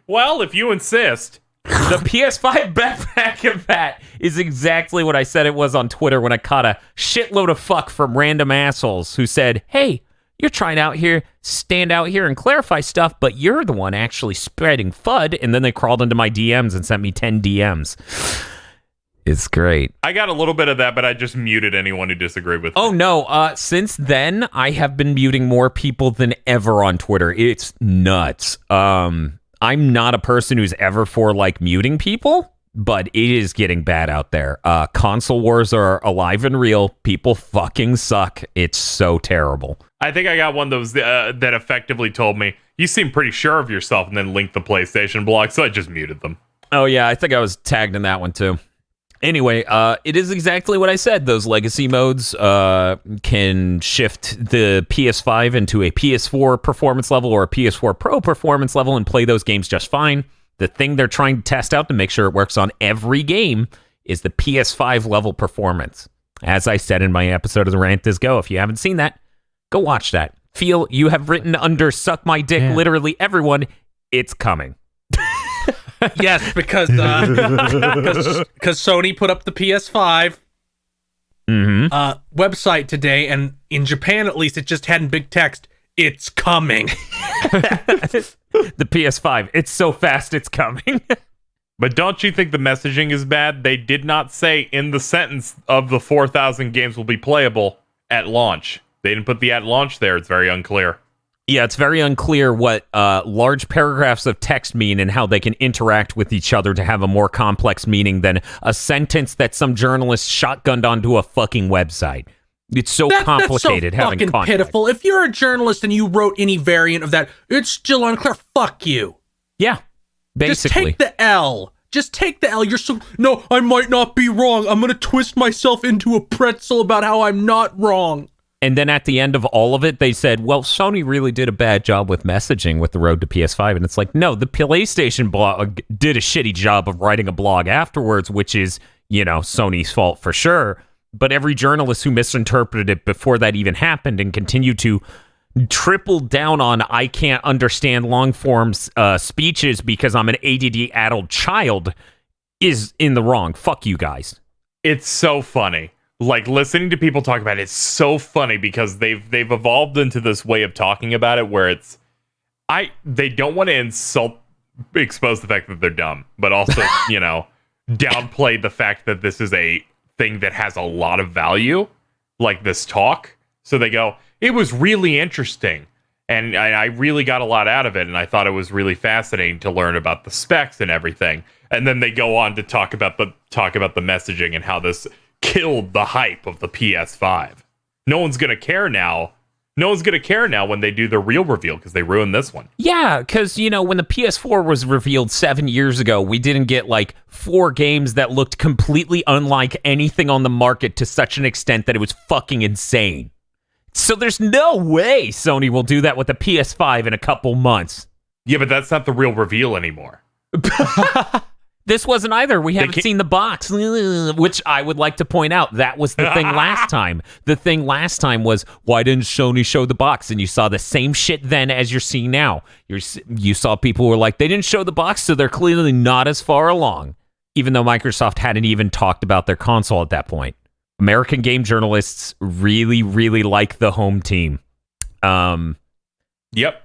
Well, if you insist. The PS5 back-compat is exactly what I said it was on Twitter when I caught a shitload of fuck from random assholes who said, hey, you're trying out here, stand out here and clarify stuff, but you're the one actually spreading FUD. And then they crawled into my DMs and sent me 10 DMs. It's great. I got a little bit of that, but I just muted anyone who disagreed with me. Oh, no. Since then, I have been muting more people than ever on Twitter. It's nuts. I'm not a person who's ever for, like, muting people, but it is getting bad out there. Console wars are alive and real. People fucking suck. It's so terrible. I think I got one of those that effectively told me, you seem pretty sure of yourself, and then linked the PlayStation blog, so I just muted them. Oh, yeah, I think I was tagged in that one, too. Anyway, it is exactly what I said. Those legacy modes can shift the PS5 into a PS4 performance level or a PS4 Pro performance level and play those games just fine. The thing they're trying to test out to make sure it works on every game is the PS5 level performance. As I said in my episode of The Rant Is Go, if you haven't seen that, go watch that. Feel you have written under suck my dick, literally everyone. It's coming. Yes, because Sony put up the PS5 website today, and in Japan at least, it just had in big text, "It's coming." The PS5, it's so fast, it's coming. But don't you think the messaging is bad? They did not say in the sentence of the 4,000 games will be playable at launch. They didn't put the at launch there. It's very unclear. Yeah, it's very unclear what large paragraphs of text mean and how they can interact with each other to have a more complex meaning than a sentence that some journalist shotgunned onto a fucking website. It's so complicated that's so having fucking context. pitiful. If you're a journalist and you wrote any variant of that, it's still unclear. Fuck you. Yeah, basically. Just take the L. Just take the L. You're so... No, I might not be wrong. I'm going to twist myself into a pretzel about how I'm not wrong. And then at the end of all of it, they said, well, Sony really did a bad job with messaging with the road to PS5. And it's like, no, the PlayStation blog did a shitty job of writing a blog afterwards, which is, you know, Sony's fault for sure. But every journalist who misinterpreted it before that even happened and continued to triple down on, I can't understand long form speeches because I'm an ADD adult child, is in the wrong. Fuck you guys. It's so funny. Like, listening to people talk about it's so funny because they've evolved into this way of talking about it where it's they don't want to expose the fact that they're dumb, but also, you know, downplay the fact that this is a thing that has a lot of value, like this talk. So they go, it was really interesting, and I really got a lot out of it, and I thought it was really fascinating to learn about the specs and everything. And then they go on to talk about the messaging and how this killed the hype of the PS5. No one's gonna care now. No one's gonna care now when they do the real reveal because they ruined this one. Yeah, because, you know, when the PS4 was revealed 7 years ago, we didn't get like 4 games that looked completely unlike anything on the market to such an extent that it was fucking insane. So there's no way Sony will do that with the PS5 in a couple months. Yeah, but that's not the real reveal anymore. This wasn't either. We haven't seen the box, which I would like to point out. That was the thing last time. The thing last time was, why didn't Sony show the box? And you saw the same shit then as you're seeing now. You saw people who were like, they didn't show the box, so they're clearly not as far along. Even though Microsoft hadn't even talked about their console at that point. American game journalists really, really like the home team. Yep.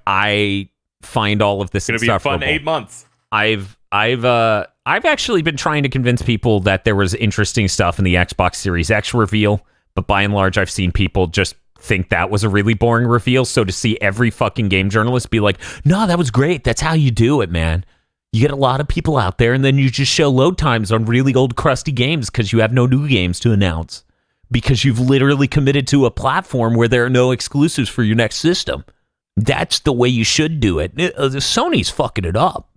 I find all of this it's gonna be a fun 8 months. I've actually been trying to convince people that there was interesting stuff in the Xbox Series X reveal, but by and large, I've seen people just think that was a really boring reveal. So to see every fucking game journalist be like, no, that was great. That's how you do it, man. You get a lot of people out there, and then you just show load times on really old, crusty games because you have no new games to announce. Because you've literally committed to a platform where there are no exclusives for your next system. That's the way you should do it. Sony's fucking it up.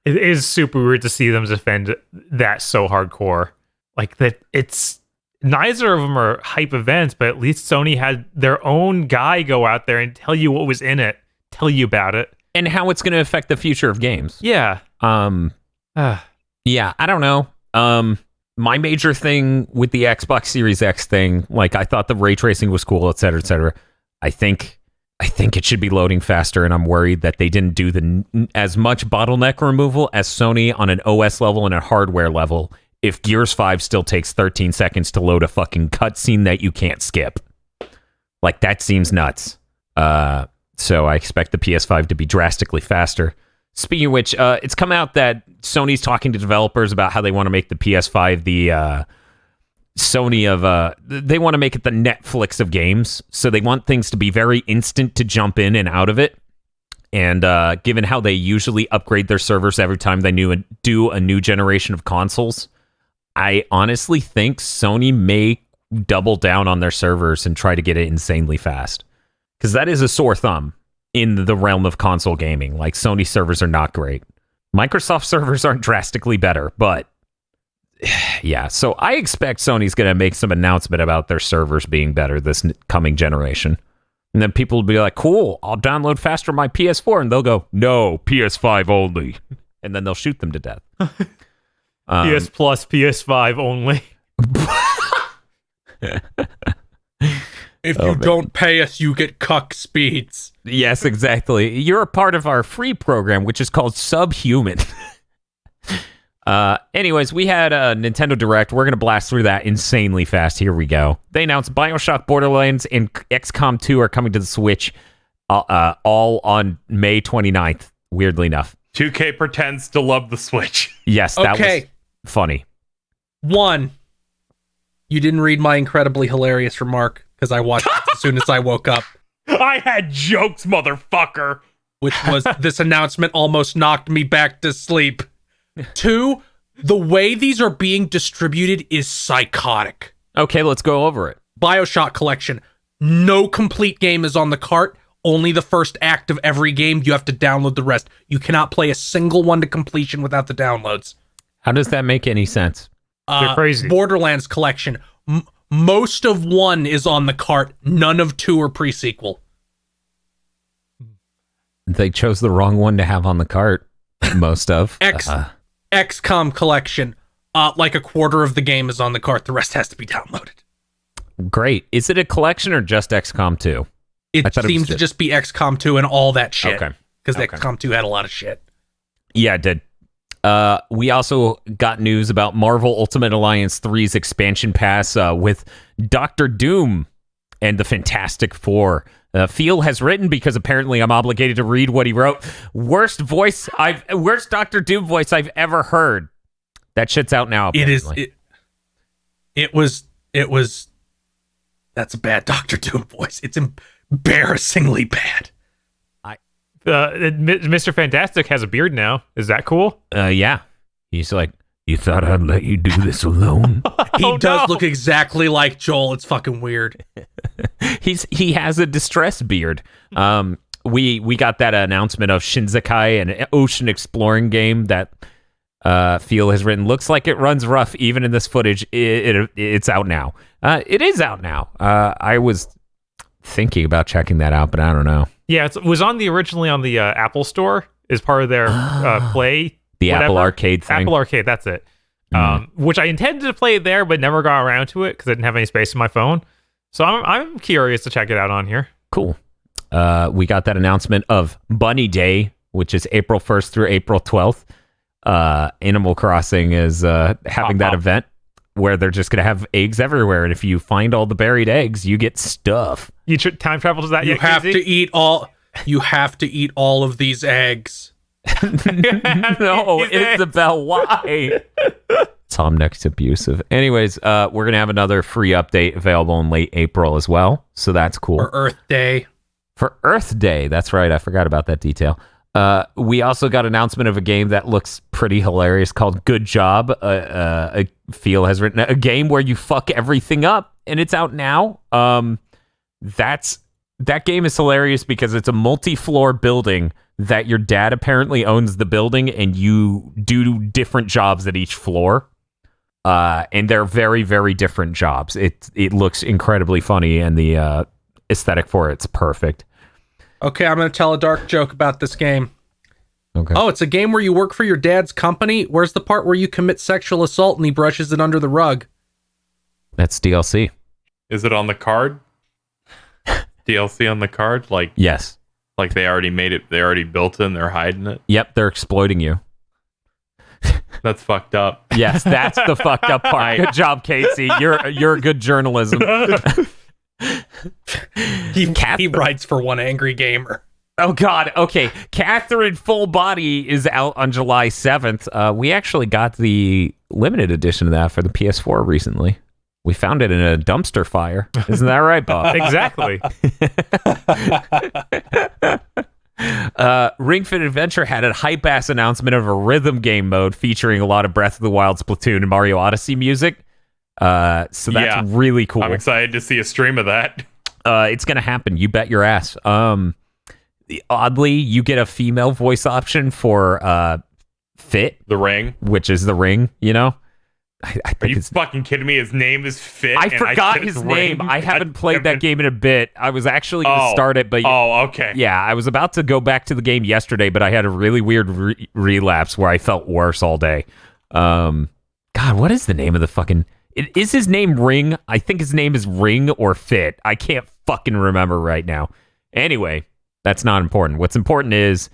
It is super weird to see them defend that so hardcore. Like that, it's neither of them are hype events, but at least Sony had their own guy go out there and tell you what was in it, tell you about it, and how it's going to affect the future of games. Yeah. Yeah, I don't know. My major thing with the Xbox Series X thing, like I thought the ray tracing was cool, et cetera, et cetera. I think it should be loading faster, and I'm worried that they didn't do as much bottleneck removal as Sony on an OS level and a hardware level. If Gears 5 still takes 13 seconds to load a fucking cutscene that you can't skip, like that seems nuts. So I expect the PS5 to be drastically faster. Speaking of which, it's come out that Sony's talking to developers about how they want to make the PS5 the Sony of... they want to make it the Netflix of games. So they want things to be very instant to jump in and out of it. And given how they usually upgrade their servers every time they do a new generation of consoles, I honestly think Sony may double down on their servers and try to get it insanely fast. Because that is a sore thumb in the realm of console gaming. Like, Sony servers are not great. Microsoft servers aren't drastically better, but yeah. So I expect Sony's going to make some announcement about their servers being better this coming generation. And then people will be like, cool, I'll download faster on my PS4. And they'll go, no, PS5 only. And then they'll shoot them to death. PS Plus, PS5 only. If you don't pay us, you get cuck speeds. Yes, exactly. You're a part of our free program, which is called Subhuman. Anyways, we had a Nintendo Direct. We're going to blast through that insanely fast. Here we go. They announced Bioshock, Borderlands, and XCOM 2 are coming to the Switch all on May 29th, weirdly enough. 2K pretends to love the Switch. Yes, that was funny. One, you didn't read my incredibly hilarious remark because I watched it as soon as I woke up. I had jokes, motherfucker. Which was, this announcement almost knocked me back to sleep. Two, the way these are being distributed is psychotic. Okay, let's go over it. Bioshock Collection. No complete game is on the cart. Only the first act of every game. You have to download the rest. You cannot play a single one to completion without the downloads. How does that make any sense? They're crazy. Borderlands Collection. Most of 1 is on the cart. None of 2 are pre-sequel. They chose the wrong one to have on the cart. Most of. XCOM Collection. Like a quarter of the game is on the cart. The rest has to be downloaded. Great. Is it a collection or just XCOM 2? It seems to just be XCOM 2 and all that shit. Okay. Because XCOM 2 had a lot of shit. Yeah, it did. We also got news about Marvel Ultimate Alliance 3's expansion pass with Doctor Doom and the Fantastic Four. Phil has written, because apparently I'm obligated to read what he wrote, worst Doctor Doom voice I've ever heard. That shit's out now. Apparently. It was. That's a bad Doctor Doom voice. It's embarrassingly bad. Mr. Fantastic has a beard now. Is that cool? Yeah. He's like, you thought I'd let you do this alone? He does look exactly like Joel. It's fucking weird. He has a distressed beard. We got that announcement of Shinsekai, an ocean exploring game that Phil has written. Looks like it runs rough even in this footage. It's out now. It is out now. I was thinking about checking that out, but I don't know. Yeah, it was originally on the Apple Store as part of their Play. The Apple Arcade thing. Apple Arcade, that's it. Which I intended to play there, but never got around to it because I didn't have any space in my phone. So I'm curious to check it out on here. Cool. We got that announcement of Bunny Day, which is April 1st through April 12th. Animal Crossing is having that event where they're just going to have eggs everywhere. And if you find all the buried eggs, you get stuff. You time travel to that? You have to eat all. You have to eat all of these eggs. No, Isabel, why? Tom Next abusive. Anyways, we're going to have another free update available in late April as well. So that's cool. For Earth Day. For Earth Day. That's right. I forgot about that detail. We also got announcement of a game that looks pretty hilarious called Good Job. Phil has written a game where you fuck everything up, and it's out now. That game is hilarious because it's a multi-floor building that your dad apparently owns the building, and you do different jobs at each floor. And they're very, very different jobs. It looks incredibly funny, and the aesthetic for it's perfect. Okay, I'm going to tell a dark joke about this game. Okay. Oh, it's a game where you work for your dad's company? Where's the part where you commit sexual assault and he brushes it under the rug? That's DLC. Is it on the card? DLC on the card? Yes. Like they already made it, they already built it and they're hiding it? Yep, they're exploiting you. That's fucked up. Yes, that's the fucked up part. Good job, Casey. You're good journalism. He writes for One Angry Gamer. Oh, God. Okay. Catherine Full Body is out on July 7th. We actually got the limited edition of that for the PS4 recently. We found it in a dumpster fire. Isn't that right, Bob? Exactly. Ring Fit Adventure had a hype-ass announcement of a rhythm game mode featuring a lot of Breath of the Wild, Splatoon, and Mario Odyssey music. So that's really cool. I'm excited to see a stream of that. It's going to happen. You bet your ass. Oddly, you get a female voice option for Fit, The Ring. which is the ring, you know? I Are think you it's... fucking kidding me? His name is Fit. I and forgot said his it's name. Ring. I haven't played that game in a bit. I was actually going to start it, but okay. yeah, I was about to go back to the game yesterday, but I had a really weird relapse where I felt worse all day. God, what is the name of the fucking... Is his name Ring? I think his name is Ring or Fit. I can't fucking remember right now. Anyway, that's not important. What's important is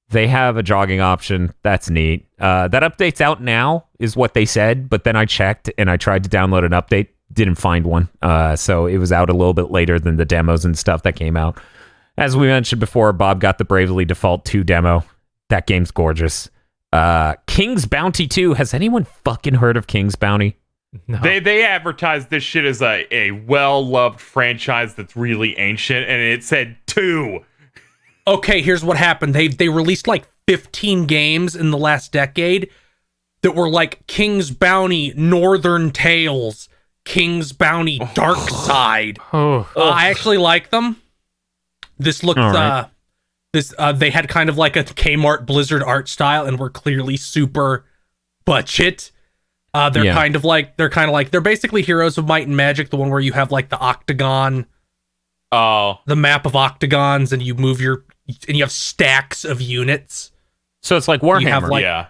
they have a jogging option. That's neat. That update's out now, is what they said, but then I checked and I tried to download an update. Didn't find one. So it was out a little bit later than the demos and stuff that came out. As we mentioned before, Bob got the Bravely Default 2 demo. That game's gorgeous. King's Bounty 2. Has anyone fucking heard of King's Bounty? No. They advertised this shit as a well-loved franchise that's really ancient, and it said 2. Okay, here's what happened. They released like 15 games in the last decade that were like King's Bounty, Northern Tales, King's Bounty, Dark Side. I actually like them. This looked right. They had kind of like a Kmart Blizzard art style and were clearly super budget. They're basically Heroes of Might and Magic, the one where you have like the octagon, the map of octagons, and you have stacks of units. So it's like Warhammer. You have, like, yeah.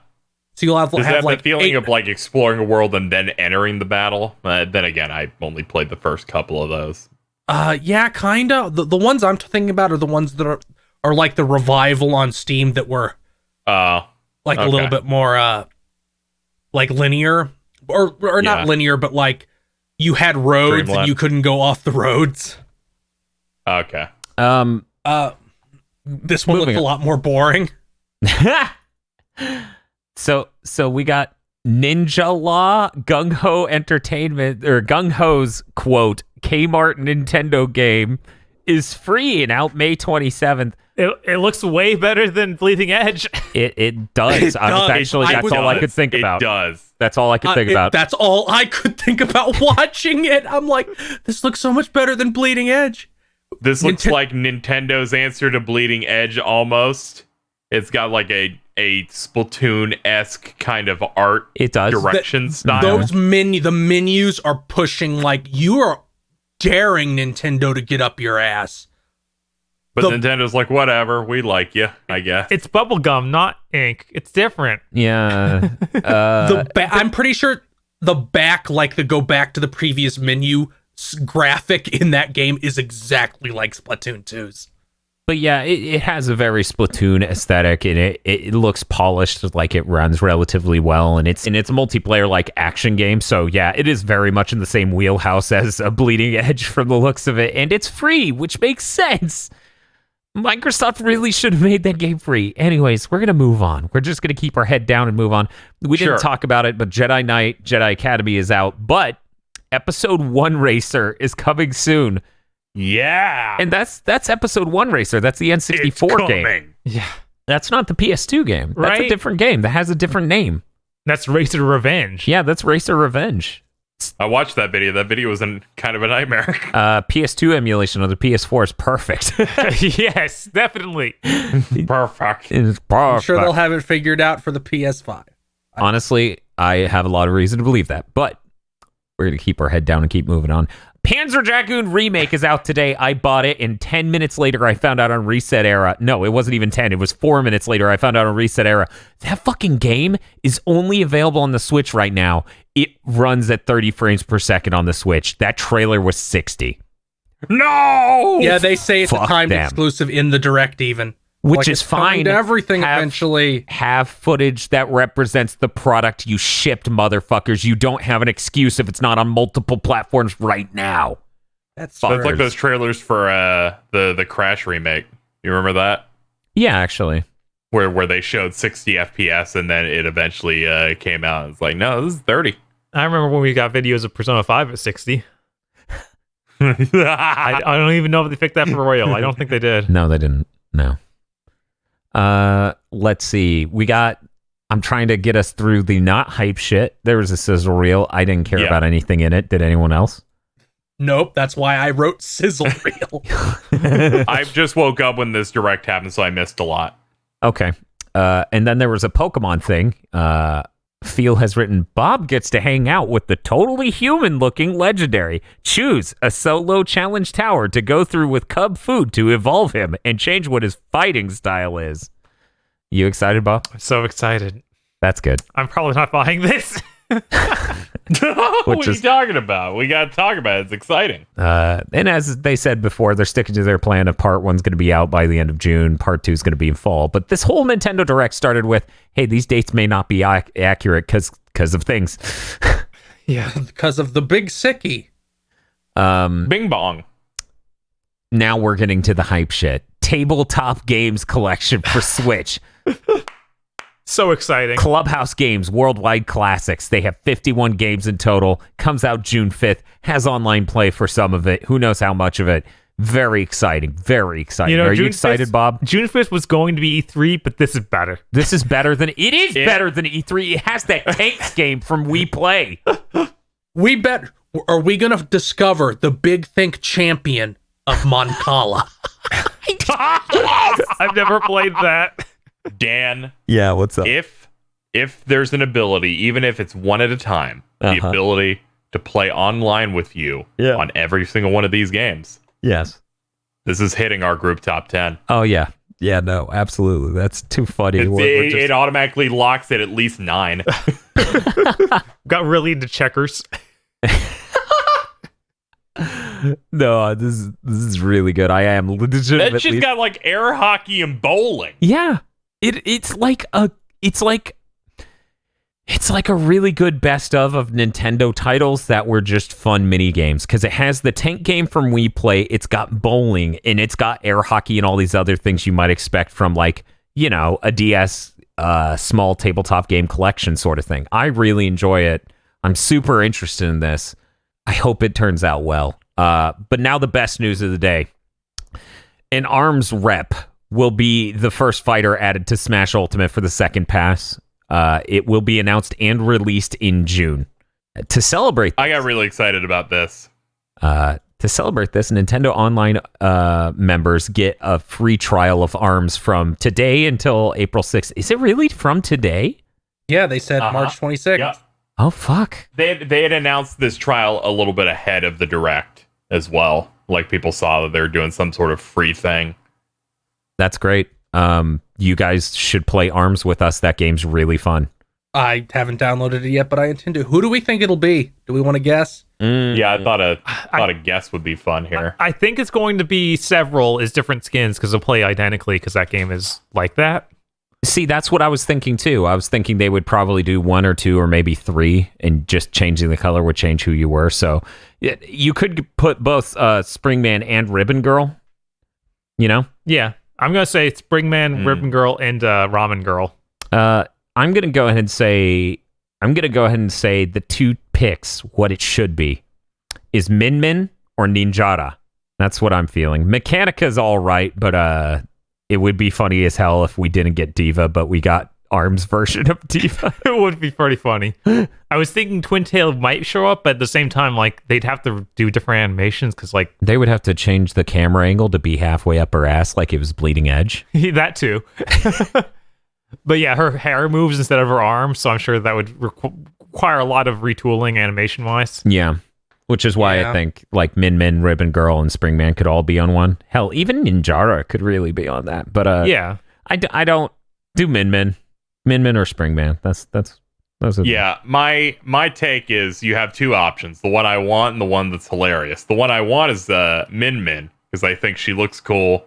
So you'll have, Does that like the feeling 8 of like exploring a world and then entering the battle? Then again, I only played the first couple of those. Yeah, kind of. The ones I'm thinking about are the ones that are like the revival on Steam that were a little bit more like linear or not linear, but like you had roads Dreamland. and you couldn't go off the roads. Okay. This one looked Moving a lot more boring. So we got Ninja Law, Gung Ho Entertainment, or Gung Ho's quote, Kmart Nintendo game is free and out May 27th. It looks way better than Bleeding Edge. It does. That's all I could think about. It does. That's all I could think about. That's all I could think about watching it. I'm like, this looks so much better than Bleeding Edge. This looks like Nintendo's answer to Bleeding Edge almost. It's got like a Splatoon-esque kind of art It does. direction style. The menus are pushing like you are daring Nintendo to get up your ass. But Nintendo's like, whatever, we like you, I guess. It's bubblegum, not ink. It's different. Yeah. I'm pretty sure the go back to the previous menu graphic in that game is exactly like Splatoon 2's. But yeah, it has a very Splatoon aesthetic, and it looks polished, like it runs relatively well, and it's a multiplayer like action game. So yeah, it is very much in the same wheelhouse as a Bleeding Edge from the looks of it, and it's free, which makes sense. Microsoft really should have made that game free. Anyways, we're gonna move on. We're just gonna keep our head down and move on. We didn't talk about it, but Jedi Knight, Jedi Academy is out, but Episode 1 Racer is coming soon. Yeah. And that's Episode 1 Racer. That's the N64 game. Yeah. That's not the PS2 game. That's Right? a different game that has a different name. That's Racer Revenge. Yeah, that's Racer Revenge. I watched that video. That video was kind of a nightmare. PS2 emulation of the PS4 is perfect. Yes, definitely. Perfect. It's perfect. I'm sure they'll have it figured out for the PS5. Honestly, I have a lot of reason to believe that, but we're going to keep our head down and keep moving on. Panzer Dragoon Remake is out today. I bought it, and 10 minutes later, I found out on Reset Era. No, it wasn't even 10. It was 4 minutes later, I found out on Reset Era. That fucking game is only available on the Switch right now. It runs at 30 frames per second on the Switch. That trailer was 60. No! Yeah, they say it's a Fuck timed them. exclusive in the Direct even. Which Like, is it's coming fine. to everything eventually. Have footage that represents the product you shipped, motherfuckers. You don't have an excuse if it's not on multiple platforms right now. That's It's like those trailers for the Crash remake. You remember that? Yeah, actually. Where they showed 60 FPS and then it eventually came out. It's like, no, this is 30. I remember when we got videos of Persona 5 at 60. I don't even know if they picked that for Royal. I don't think they did. No, they didn't. No. Let's see. I'm trying to get us through the not hype shit. There was a sizzle reel. I didn't care about anything in it. Did anyone else? Nope, that's why I wrote sizzle reel. I just woke up when this direct happened, so I missed a lot. Okay. And then there was a Pokemon thing. Phil has written, Bob gets to hang out with the totally human-looking legendary. Choose a solo challenge tower to go through with Cub Food to evolve him and change what his fighting style is. You excited, Bob? I'm so excited. That's good. I'm probably not buying this. What are you talking about? We got to talk about it. It's exciting. And as they said before, they're sticking to their plan of part 1's going to be out by the end of June, part 2's going to be in fall. But this whole Nintendo Direct started with, hey, these dates may not be accurate because of things. Yeah. Because of the big sickie. Bing bong. Now we're getting to the hype shit. Tabletop games collection for Switch. So exciting. Clubhouse Games Worldwide Classics. They have 51 games in total. Comes out June 5th. Has online play for some of it. Who knows how much of it. Very exciting. Very exciting. You know, Are you June excited, 5th Bob? June 5th was going to be E3, but this is better. This is better than... It is better than E3. It has that Tanks game from We Play. We bet... Are we going to discover the Big Think champion of Moncala? I've never played that. Dan, Yeah, what's up? if there's an ability, even if it's one at a time, the ability to play online with you on every single one of these games, Yes. this is hitting our group top 10. Oh, yeah. Yeah, no, absolutely. That's too funny. It automatically locks it at least 9. Got really into checkers. No, this is really good. I am legitimately... That shit's got like air hockey and bowling. Yeah. It's like a really good best of Nintendo titles that were just fun mini games, because it has the tank game from Wii Play, it's got bowling, and it's got air hockey and all these other things you might expect from, like, you know, a DS small tabletop game collection sort of thing. I really enjoy it. I'm super interested in this. I hope it turns out well. But now the best news of the day. An ARMS rep will be the first fighter added to Smash Ultimate for the second pass. It will be announced and released in June. To celebrate I got really excited about this. Nintendo Online members get a free trial of ARMS from today until April 6th. Is it really from today? Yeah, they said March 26th. Yeah. Oh, fuck. They had announced this trial a little bit ahead of the Direct as well. Like, people saw that they were doing some sort of free thing. That's great. You guys should play ARMS with us. That game's really fun. I haven't downloaded it yet, but I intend to. Who do we think it'll be? Do we want to guess? Yeah, I thought a guess would be fun here. I think it's going to be several as different skins because they'll play identically because that game is like that. See, that's what I was thinking too. I was thinking they would probably do 1 or 2 or maybe 3, and just changing the color would change who you were. So you could put both Springman and Ribbon Girl, you know? Yeah. I'm going to say Springman, Ribbon Girl, and Ramen Girl. I'm going to go ahead and say the 2 picks, what it should be, is Min Min or Ninjara. That's what I'm feeling. Mechanica's all right, but it would be funny as hell if we didn't get Diva, but we got ARMS version of Diva. It would be pretty funny. I was thinking Twin Tail might show up, but at the same time, like, they'd have to do different animations because, like... They would have to change the camera angle to be halfway up her ass like it was Bleeding Edge. That too. But yeah, her hair moves instead of her arms, so I'm sure that would require a lot of retooling animation-wise. Yeah. which is why I think like Min Min, Ribbon Girl, and Springman could all be on one. Hell, even Ninjara could really be on that. But I don't do Min Min or Springman. That's yeah. My take is you have two options: the one I want and the one that's hilarious. The one I want is Min Min because I think she looks cool,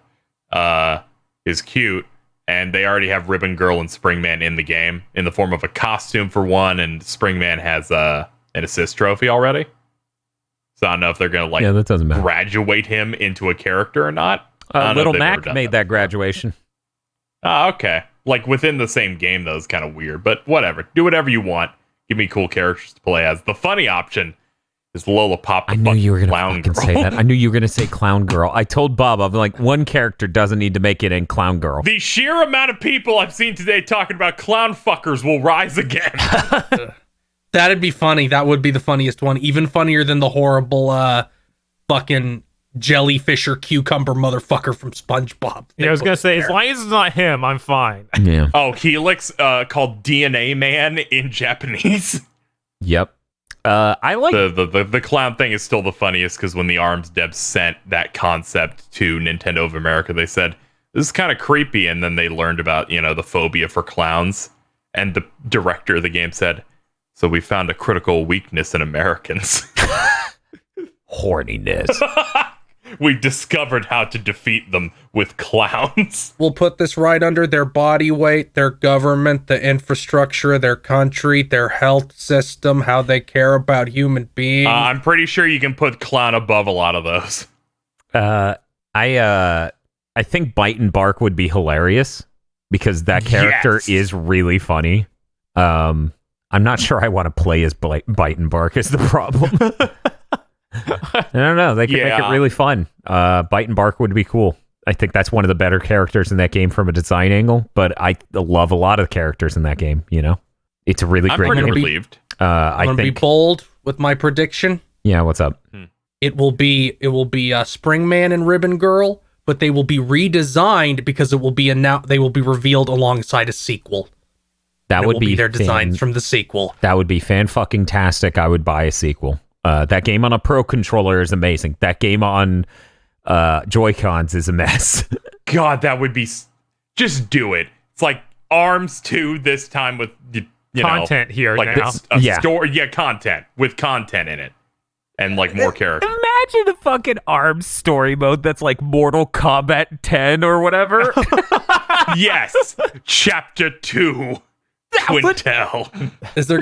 is cute, and they already have Ribbon Girl and Springman in the game in the form of a costume for one, and Springman has an assist trophy already. So I don't know if they're gonna that doesn't matter. Graduate him into a character or not. Little Mac made that graduation. Oh, okay. Like within the same game, though, is kind of weird. But whatever. Do whatever you want. Give me cool characters to play as. The funny option is Lola Pop. I knew you were going to say that. I knew you were going to say Clown Girl. I told Bob, I'm like, one character doesn't need to make it in Clown Girl. The sheer amount of people I've seen today talking about clown fuckers will rise again. That'd be funny. That would be the funniest one. Even funnier than the horrible fucking jellyfish or cucumber motherfucker from SpongeBob. Yeah, I was going to say, as long as it's not him, I'm fine. Yeah. Oh, Helix, called DNA Man in Japanese. Yep. I like the clown thing is still the funniest because when the ARMS devs sent that concept to Nintendo of America, they said this is kind of creepy, and then they learned about the phobia for clowns, and the director of the game said, "So we found a critical weakness in Americans." Horniness. We discovered how to defeat them with clowns. We'll put this right under their body weight, their government, the infrastructure of their country, their health system, how they care about human beings. I'm pretty sure you can put clown above a lot of those. I think Bite and Bark would be hilarious because that character is really funny. I'm not sure I want to play as Bite and Bark is the problem. I don't know. They could make it really fun. Bite and Bark would be cool. I think that's one of the better characters in that game from a design angle, but I love a lot of characters in that game, It's a really great game. I'm pretty relieved. I'm going to be bold with my prediction. Yeah, what's up? It will be Springman and Ribbon Girl, but they will be redesigned because they will be revealed alongside a sequel. That would be their designs from the sequel. That would be fan-fucking-tastic. I would buy a sequel. That game on a Pro controller is amazing. That game on Joy-Cons is a mess. God, that would be... Just do it. It's like ARMS 2 this time with, content here like now. Content. With content in it. And, like, more characters. Imagine a fucking ARMS story mode that's like Mortal Kombat 10 or whatever. Yes! Chapter 2. Quintel. Is there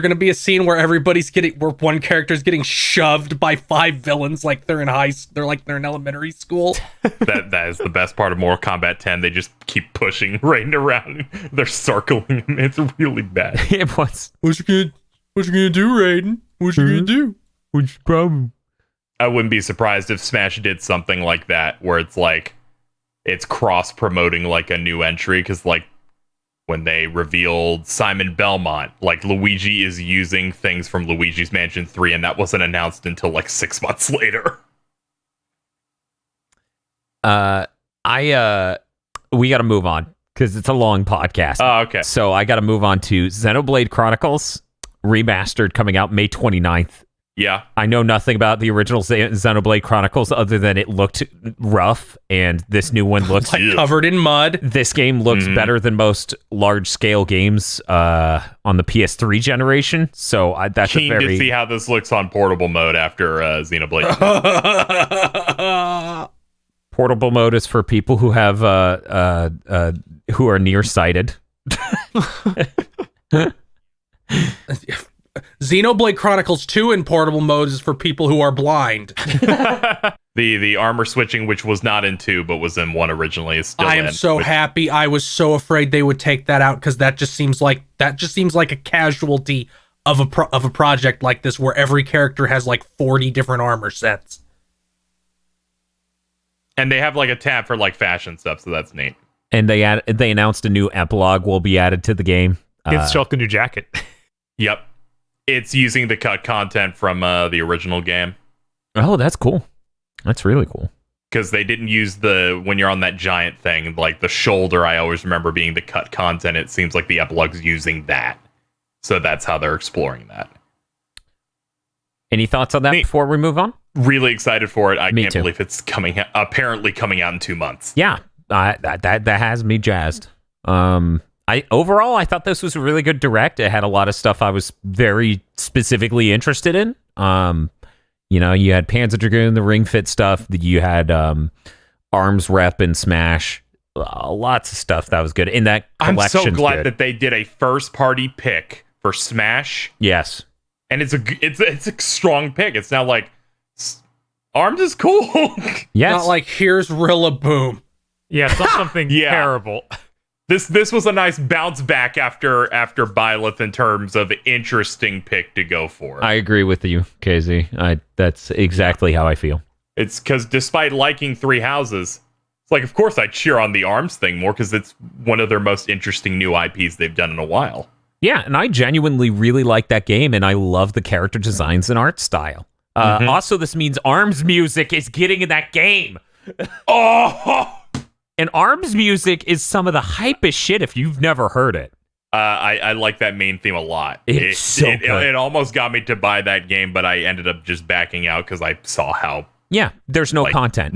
gonna be a scene where where one character's getting shoved by 5 villains like they're in elementary school? That is the best part of Mortal Kombat 10. They just keep pushing Raiden around. They're circling him. It's really bad. It was. What you gonna do, Raiden? What you gonna do? What's your problem? I wouldn't be surprised if Smash did something like that, where it's like it's cross promoting like a new entry, because like when they revealed Simon Belmont, like Luigi is using things from Luigi's Mansion 3, and that wasn't announced until like 6 months later. We got to move on because it's a long podcast. Oh, okay. So I got to move on to Xenoblade Chronicles Remastered coming out May 29th. Yeah. I know nothing about the original Xenoblade Chronicles other than it looked rough, and this new one looks like covered in mud. This game looks better than most large-scale games on the PS3 generation, so that's keen to see how this looks on portable mode after Xenoblade. Portable mode is for people who have who are nearsighted. Xenoblade Chronicles 2 in portable mode is for people who are blind. The armor switching, which was not in 2 but was in 1 originally, is still in. I am so happy. I was so afraid they would take that out because that just seems like a casualty of a project like this where every character has like 40 different armor sets. And they have like a tab for like fashion stuff, so that's neat. And they announced a new epilogue will be added to the game. It's Shulk a new jacket. Yep. It's using the cut content from the original game. Oh, that's cool. That's really cool. Because they didn't use when you're on that giant thing, like the shoulder, I always remember being the cut content. It seems like the epilogue's using that. So that's how they're exploring that. Any thoughts on that Me- before we move on? Really excited for it. I Me can't too. believe it's apparently coming out in 2 months. Yeah, that has me jazzed. I thought this was a really good direct. It had a lot of stuff I was very specifically interested in. You know, you had Panzer Dragoon, the Ring Fit stuff. You had Arms Rep and Smash. Lots of stuff that was good. In that collection, I'm so glad that they did a first party pick for Smash. Yes, And it's a strong pick. It's now like Arms is cool. yes. Not like here's Rillaboom. Yeah, it's not something Yeah. terrible. This was a nice bounce back after Byleth in terms of interesting pick to go for. I agree with you, KZ. That's exactly how I feel. It's because despite liking Three Houses, it's like, of course I cheer on the Arms thing more because it's one of their most interesting new IPs they've done in a while. Yeah, and I genuinely really like that game, and I love the character designs and art style. Also, this means Arms music is getting in that game. Oh! And Arms music is some of the hypest shit if you've never heard it. I like that main theme a lot. It's so good. It almost got me to buy that game, but I ended up just backing out because I saw how Yeah, there's no content.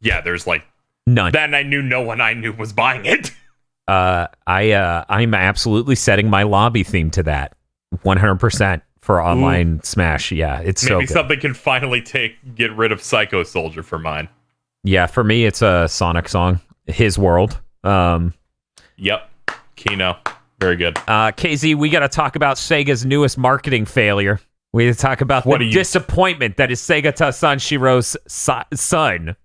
there's like None. that, and I knew no one I knew was buying it. I'm absolutely setting my lobby theme to that 100% for online Smash. Yeah, it's so Maybe good. something can finally get rid of Psycho Soldier for mine. Yeah, for me, it's a Sonic song, His World. Yep, Kino, very good. KZ, we got to talk about Sega's newest marketing failure. We got to talk about the disappointment that is Sega Sanjiro's son,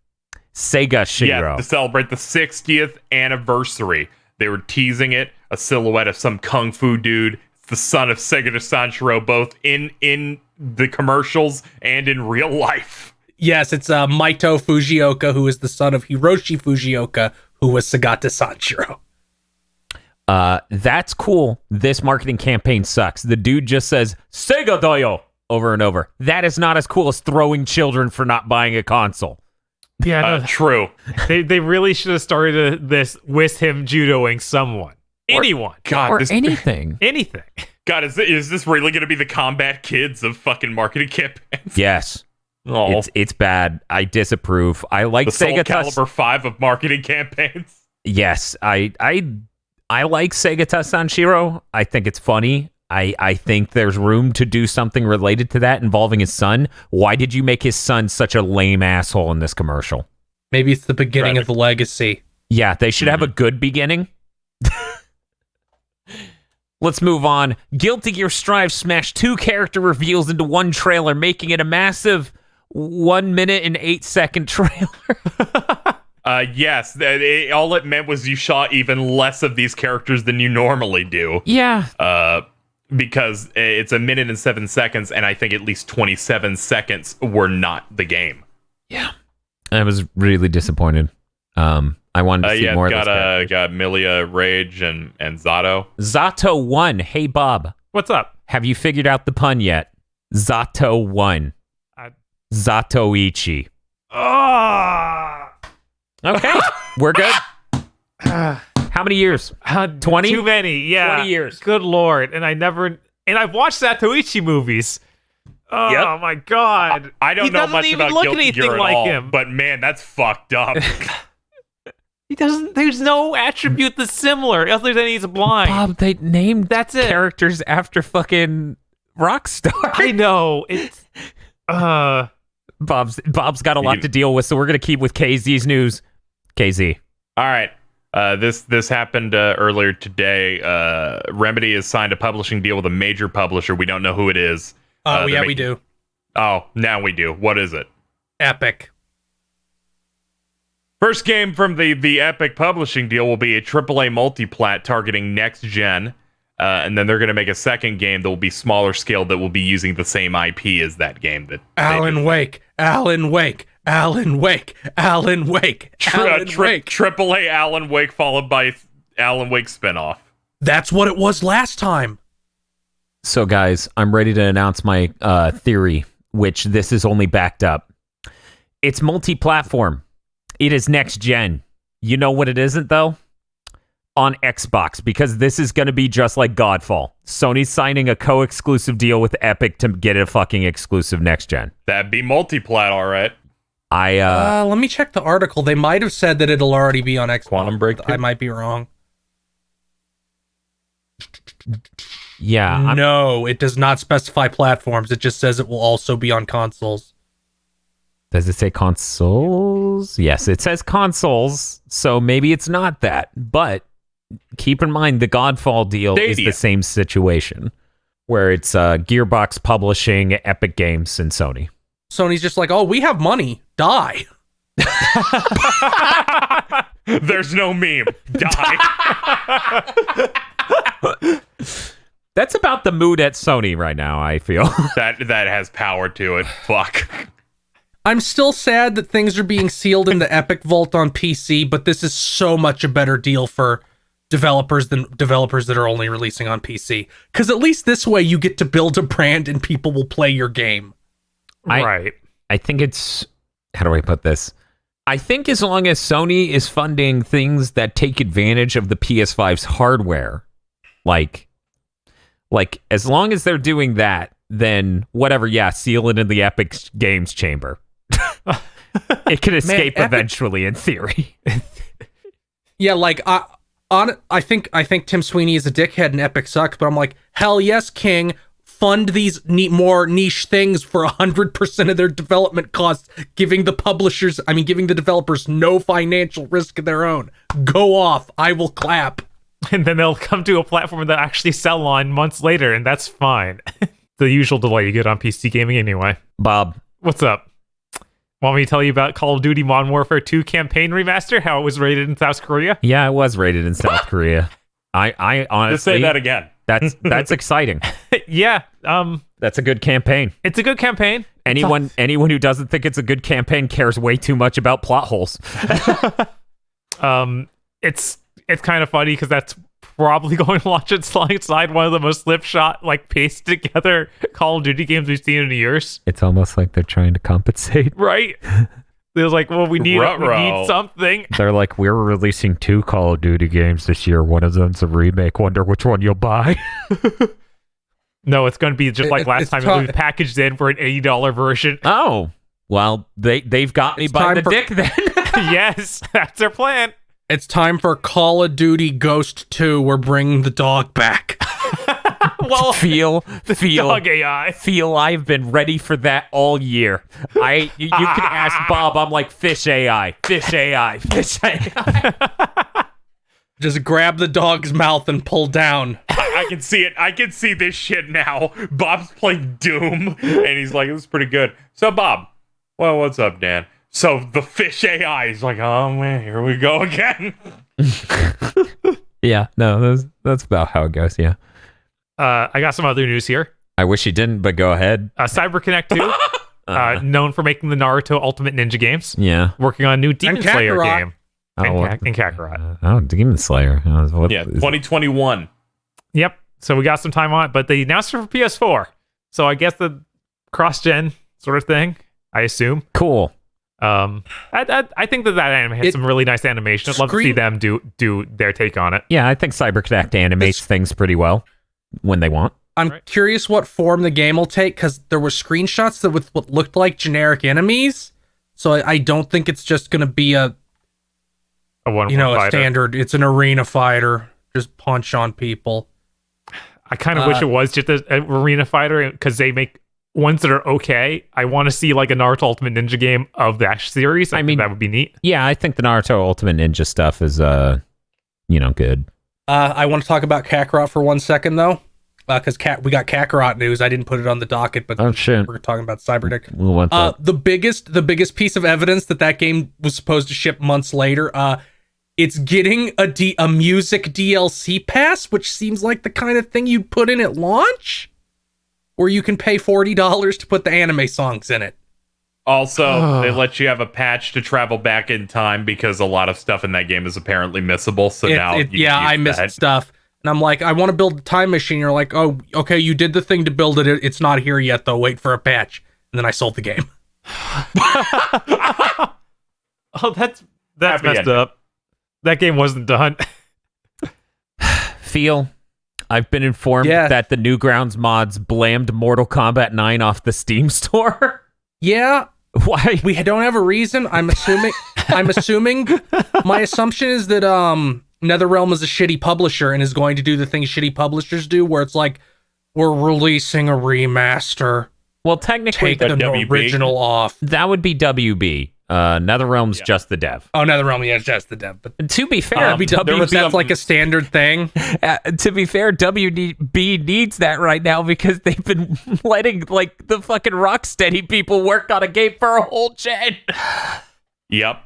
Sega Shiro. Yeah, to celebrate the 60th anniversary, they were teasing it, a silhouette of some kung fu dude. It's the son of Sega Sanjiro, both in the commercials and in real life. Yes, it's Maito Fujioka, who is the son of Hiroshi Fujioka, who was Sagata Sanjiro. That's cool. This marketing campaign sucks. The dude just says Sega Doyo over and over. That is not as cool as throwing children for not buying a console. Yeah, no, True. they really should have started this with him judoing someone. Anyone. God, Or anything. Anything. God, is this really going to be the combat kids of fucking marketing campaigns? Yes. Oh, It's bad. I disapprove. I like the Soul Sega Calibur 5 of marketing campaigns. Yes, I like Sega Sanjiro. I think it's funny. I think there's room to do something related to that involving his son. Why did you make his son such a lame asshole in this commercial? Maybe it's the beginning of the legacy. Yeah, they should have a good beginning. Let's move on. Guilty Gear Strive smashed 2 character reveals into one trailer, making it a massive 1 minute and 8 second trailer. Yes, all it meant was you shot even less of these characters than you normally do. Yeah. Because it's 1 minute and 7 seconds, and I think at least 27 seconds were not the game. Yeah. I was really disappointed. I wanted to see more of this. Got Milia, Rage, and Zato. Zato 1. Hey, Bob. What's up? Have you figured out the pun yet? Zato 1. Zatoichi. Okay. We're good. How many years? 20? Too many, yeah. 20 years. Good lord. And I've watched Satoichi movies. Oh Yep. my god. I don't know much about Guilty Gear at like all, him. but man, that's fucked up. He doesn't. There's no attribute that's similar other than he's blind. Bob, they named That's it. characters after fucking Rockstar. I know. It's Bob's got a lot to deal with, so we're gonna keep with KZ's news. KZ. All right. This happened earlier today. Remedy has signed a publishing deal with a major publisher. We don't know who it is. We do. Oh, now we do. What is it? Epic. First game from the Epic publishing deal will be a AAA multiplat targeting next gen, and then they're going to make a second game that will be smaller scale that will be using the same IP as that game. Alan Wake. Alan Wake. Alan Wake. Alan Wake. Alan Wake. AAA Alan Wake followed by Alan Wake spinoff. That's what it was last time. So, guys, I'm ready to announce my theory, which this is only backed up. It's multi-platform. It is next gen. You know what it isn't, though? on Xbox, because this is going to be just like Godfall. Sony's signing a co-exclusive deal with Epic to get a fucking exclusive next gen. That'd be multi-plat, all right. Let me check the article. They might have said that it'll already be on Xbox. Quantum Break 2? I might be wrong. Yeah. No, it does not specify platforms. It just says it will also be on consoles. Does it say consoles? Yes, it says consoles. So maybe it's not that. But keep in mind, the Godfall deal is the same situation, where it's Gearbox Publishing, Epic Games, and Sony. Sony's just like, oh, we have money. Die. There's no meme. Die. That's about the mood at Sony right now, I feel. That has power to it. Fuck. I'm still sad that things are being sealed in the Epic Vault on PC, but this is so much a better deal for developers than developers that are only releasing on PC. Because at least this way you get to build a brand and people will play your game. Right. I think it's... How do I put this? I think as long as Sony is funding things that take advantage of the PS5's hardware, like as long as they're doing that, then whatever, seal it in the Epic Games chamber. It can escape eventually, in theory. Yeah, like I think Tim Sweeney is a dickhead and Epic sucks, but I'm like, hell yes, King. Fund these more niche things for 100% of their development costs, giving the developers no financial risk of their own. Go off. I will clap. And then they'll come to a platform that actually sell on months later, and that's fine. The usual delay you get on PC gaming anyway. Bob. What's up? Want me to tell you about Call of Duty Modern Warfare 2 campaign remaster, how it was rated in South Korea? Yeah, it was rated in South Korea. I honestly... Just say that again. That's exciting. Yeah. That's a good campaign. It's a good campaign. Anyone who doesn't think it's a good campaign cares way too much about plot holes. It's kind of funny because that's probably going to launch it alongside one of the most slipshot, pasted together Call of Duty games we've seen in years. It's almost like they're trying to compensate. Right. They was like, well, we need something. They're like, we're releasing 2 Call of Duty games this year. One of them's a remake. Wonder which one you'll buy. No, it's going to be just like last time. It was packaged in for an $80 version. Oh, well, they've got me by the dick then. Yes, that's their plan. It's time for Call of Duty Ghost 2. We're bringing the dog back. Well, feel dog AI. Feel I've been ready for that all year. You can ask Bob. I'm like fish AI. Just grab the dog's mouth and pull down. I can see it. I can see this shit now. Bob's playing Doom, and he's like, "This is pretty good." So, Bob, well, what's up, Dan? So the fish AI is like, "Oh man, here we go again." Yeah, no, that's about how it goes. Yeah. I got some other news here. I wish you didn't, but go ahead. CyberConnect 2, known for making the Naruto Ultimate Ninja games. Yeah. Working on a new Demon Slayer game. And Kakarot. Demon Slayer. 2021. Yep. So we got some time on it, but they announced it for PS4. So I guess the cross-gen sort of thing, I assume. Cool. I think that anime had some really nice animation. I'd love to see them do their take on it. Yeah, I think CyberConnect animates things pretty well when they want. I'm curious what form the game will take, because there were screenshots that with what looked like generic enemies. So I don't think it's just going to be a standard. It's an arena fighter. Just punch on people. I kind of wish it was just an arena fighter, because they make ones that are okay. I want to see like a Naruto Ultimate Ninja game of that series. I mean, that would be neat. Yeah, I think the Naruto Ultimate Ninja stuff is good. I want to talk about Kakarot for 1 second though, because we got Kakarot news. I didn't put it on the docket, but we're talking about CyberDick. The biggest piece of evidence that game was supposed to ship months later. It's getting a music DLC pass, which seems like the kind of thing you'd put in at launch, where you can pay $40 to put the anime songs in it. Also, they let you have a patch to travel back in time, because a lot of stuff in that game is apparently missable. So I missed stuff. And I'm like, I want to build a time machine. You're like, oh, okay, you did the thing to build it. It's not here yet, though. Wait for a patch. And then I sold the game. Oh, that's messed up. That game wasn't done. Feel, I've been informed that the Newgrounds mods blamed Mortal Kombat 9 off the Steam store. Yeah. Why? We don't have a reason. I'm assuming. My assumption is that NetherRealm is a shitty publisher and is going to do the things shitty publishers do, where it's like, we're releasing a remaster. Well, technically, Take the original off. That would be WB. NetherRealm's just the dev. Oh, NetherRealm, yeah, just the dev. But to be fair, that's like a standard thing. To be fair, WB needs that right now because they've been letting like the fucking Rocksteady people work on a game for a whole gen. Yep.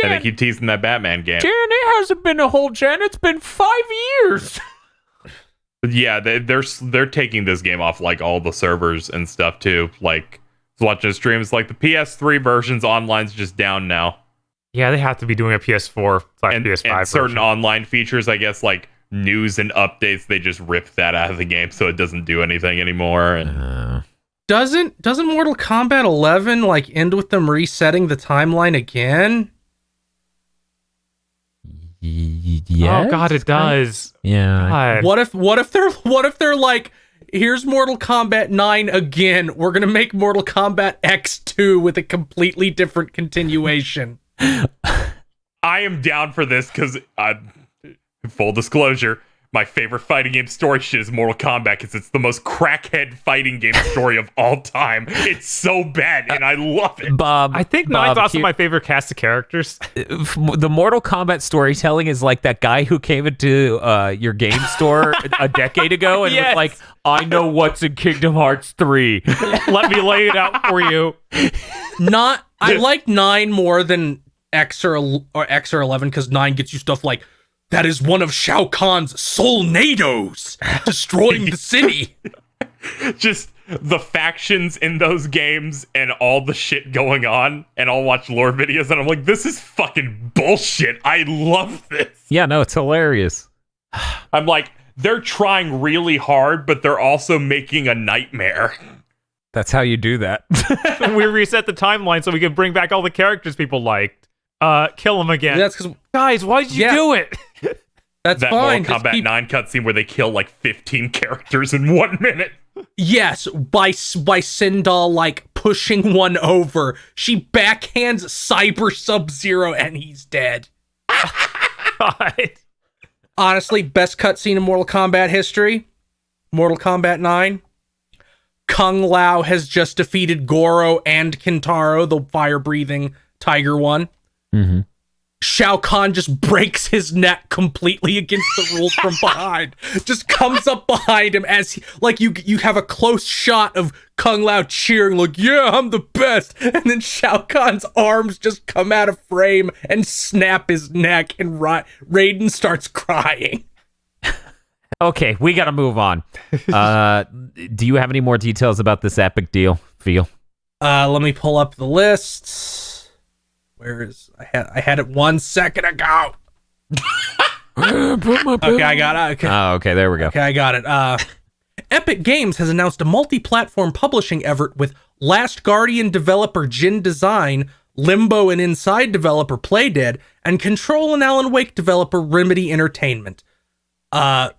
And they keep teasing that Batman game. Jen, it hasn't been a whole gen. It's been 5 years. Yeah, they're taking this game off like all the servers and stuff too. Like watching streams, like the PS3 version's online's just down now. Yeah, they have to be doing a PS4 and PS5 and certain version. online features, I guess, like news and updates, they just rip that out of the game so it doesn't do anything anymore. And doesn't Mortal Kombat 11 like end with them resetting the timeline again? Yeah. Oh god, it does. Yeah. God. What if they're like, here's Mortal Kombat 9 again. We're gonna make Mortal Kombat X2 with a completely different continuation. I am down for this because, full disclosure, my favorite fighting game story shit is Mortal Kombat because it's the most crackhead fighting game story of all time. It's so bad, and I love it. Bob, I think Nine's also my favorite cast of characters. The Mortal Kombat storytelling is like that guy who came into your game store a decade ago and was like, I know what's in Kingdom Hearts 3. Let me lay it out for you. I like 9 more than X or 11 because 9 gets you stuff like, that is one of Shao Kahn's Soulnados destroying the city. Just the factions in those games and all the shit going on, and I'll watch lore videos and I'm like, this is fucking bullshit. I love this. Yeah, no, it's hilarious. I'm like, they're trying really hard, but they're also making a nightmare. That's how you do that. We reset the timeline so we can bring back all the characters people liked. Kill them again. That's because, guys, why did you do it? That's that fine. Mortal Kombat 9 cutscene where they kill like 15 characters in 1 minute. Yes, by Sindal like pushing one over, she backhands Cyber Sub-Zero and he's dead. God. Honestly, best cutscene in Mortal Kombat history, Mortal Kombat 9. Kung Lao has just defeated Goro and Kintaro, the fire-breathing tiger one. Mm-hmm. Shao Kahn just breaks his neck completely against the rules from behind. Just comes up behind him as he, like you have a close shot of Kung Lao cheering, like, yeah, I'm the best. And then Shao Kahn's arms just come out of frame and snap his neck, and Raiden starts crying. Okay, we gotta move on. Do you have any more details about this epic deal, Feel? Let me pull up the lists. Where is I had it 1 second ago. Okay, I got it. Okay. Oh, okay, there we go. Okay, I got it. Epic Games has announced a multi-platform publishing effort with Last Guardian developer Jin Design, Limbo and Inside developer Playdead, and Control and Alan Wake developer Remedy Entertainment. Blah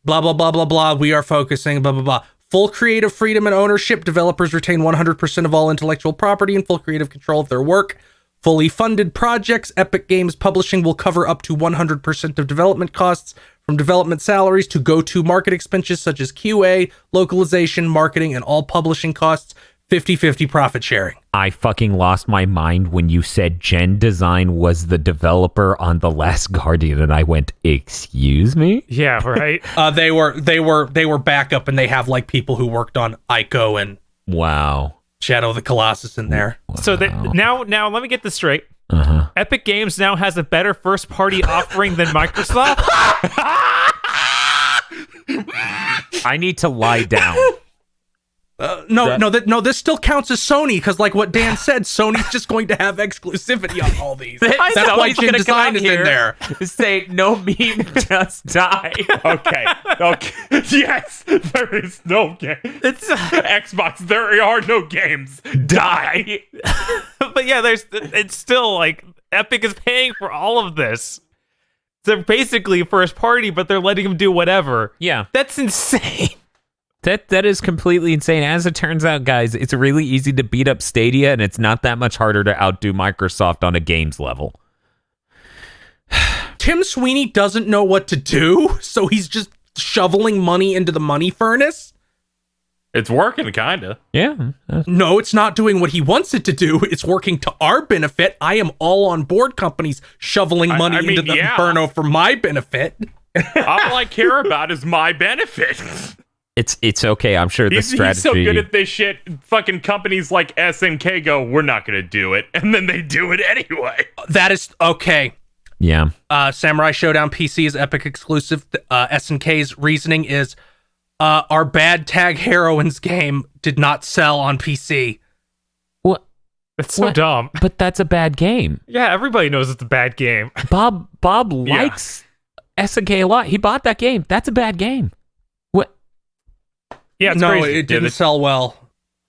blah blah blah blah. We are focusing blah blah blah. Full creative freedom and ownership. Developers retain 100% of all intellectual property and full creative control of their work. Fully funded projects. Epic Games Publishing will cover up to 100% of development costs, from development salaries to go-to-market expenses such as QA, localization, marketing, and all publishing costs. 50-50 profit sharing. I fucking lost my mind when you said Gen Design was the developer on The Last Guardian, and I went, excuse me? Yeah, right. They were backup, and they have like people who worked on Ico and Wow. Shadow of the Colossus in there. So now let me get this straight. Uh-huh. Epic Games now has a better first-party offering than Microsoft. I need to lie down. No, this still counts as Sony, because like what Dan said, Sony's just going to have exclusivity on all these. That's why Jin Design is in there. Say no meme, just die. Okay. Yes, there is no game. It's Xbox, there are no games. Die. but yeah, it's still like Epic is paying for all of this. they're basically first party, but they're letting them do whatever. Yeah. That's insane. That is completely insane. As it turns out, guys, it's really easy to beat up Stadia, and it's not that much harder to outdo Microsoft on a games level. Tim Sweeney doesn't know what to do, so he's just shoveling money into the money furnace. It's working, kind of. Yeah. No, it's not doing what he wants it to do. It's working to our benefit. I am all on board companies shoveling money into the inferno for my benefit. All I care about is my benefit. It's okay. I'm sure the strategy. He's so good at this shit. Fucking companies like SNK go, we're not going to do it. And then they do it anyway. That is okay. Yeah. Samurai Showdown PC is Epic exclusive. SNK's reasoning is our Bad Tag Heroines game did not sell on PC. What? It's so dumb. But that's a bad game. Yeah, everybody knows it's a bad game. Bob likes SNK a lot. He bought that game. That's a bad game. What? Yeah, it's no, crazy. it didn't sell well.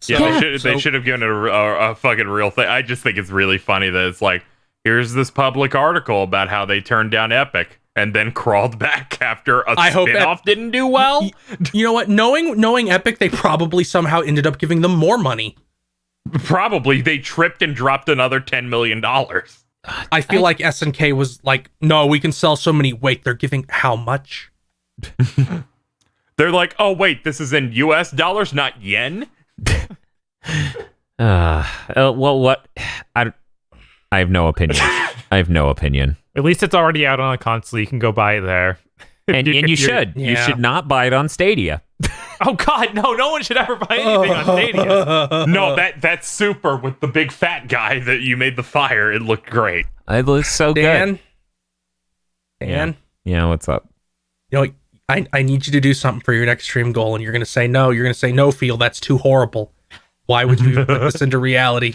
Yeah, they should have given it a fucking real thing. I just think it's really funny that it's like, here's this public article about how they turned down Epic and then crawled back after a spin-off didn't do well. You know what? Knowing Epic, they probably somehow ended up giving them more money. Probably. They tripped and dropped another $10 million. I feel like SNK was like, no, we can sell so many. Wait, they're giving how much? They're like, oh, wait, this is in US dollars, not yen? Well, what? I have no opinion. I have no opinion. At least it's already out on a console. You can go buy it there. And you should. Yeah. You should not buy it on Stadia. Oh, God, no one should ever buy anything on Stadia. No, that's super with the big fat guy that you made the fire. It looked great. It looks so Dan? good. Yeah, what's up? You know, I need you to do something for your next stream goal, and you're going to say no. You're going to say, no, Phil, that's too horrible. Why would you even put this into reality?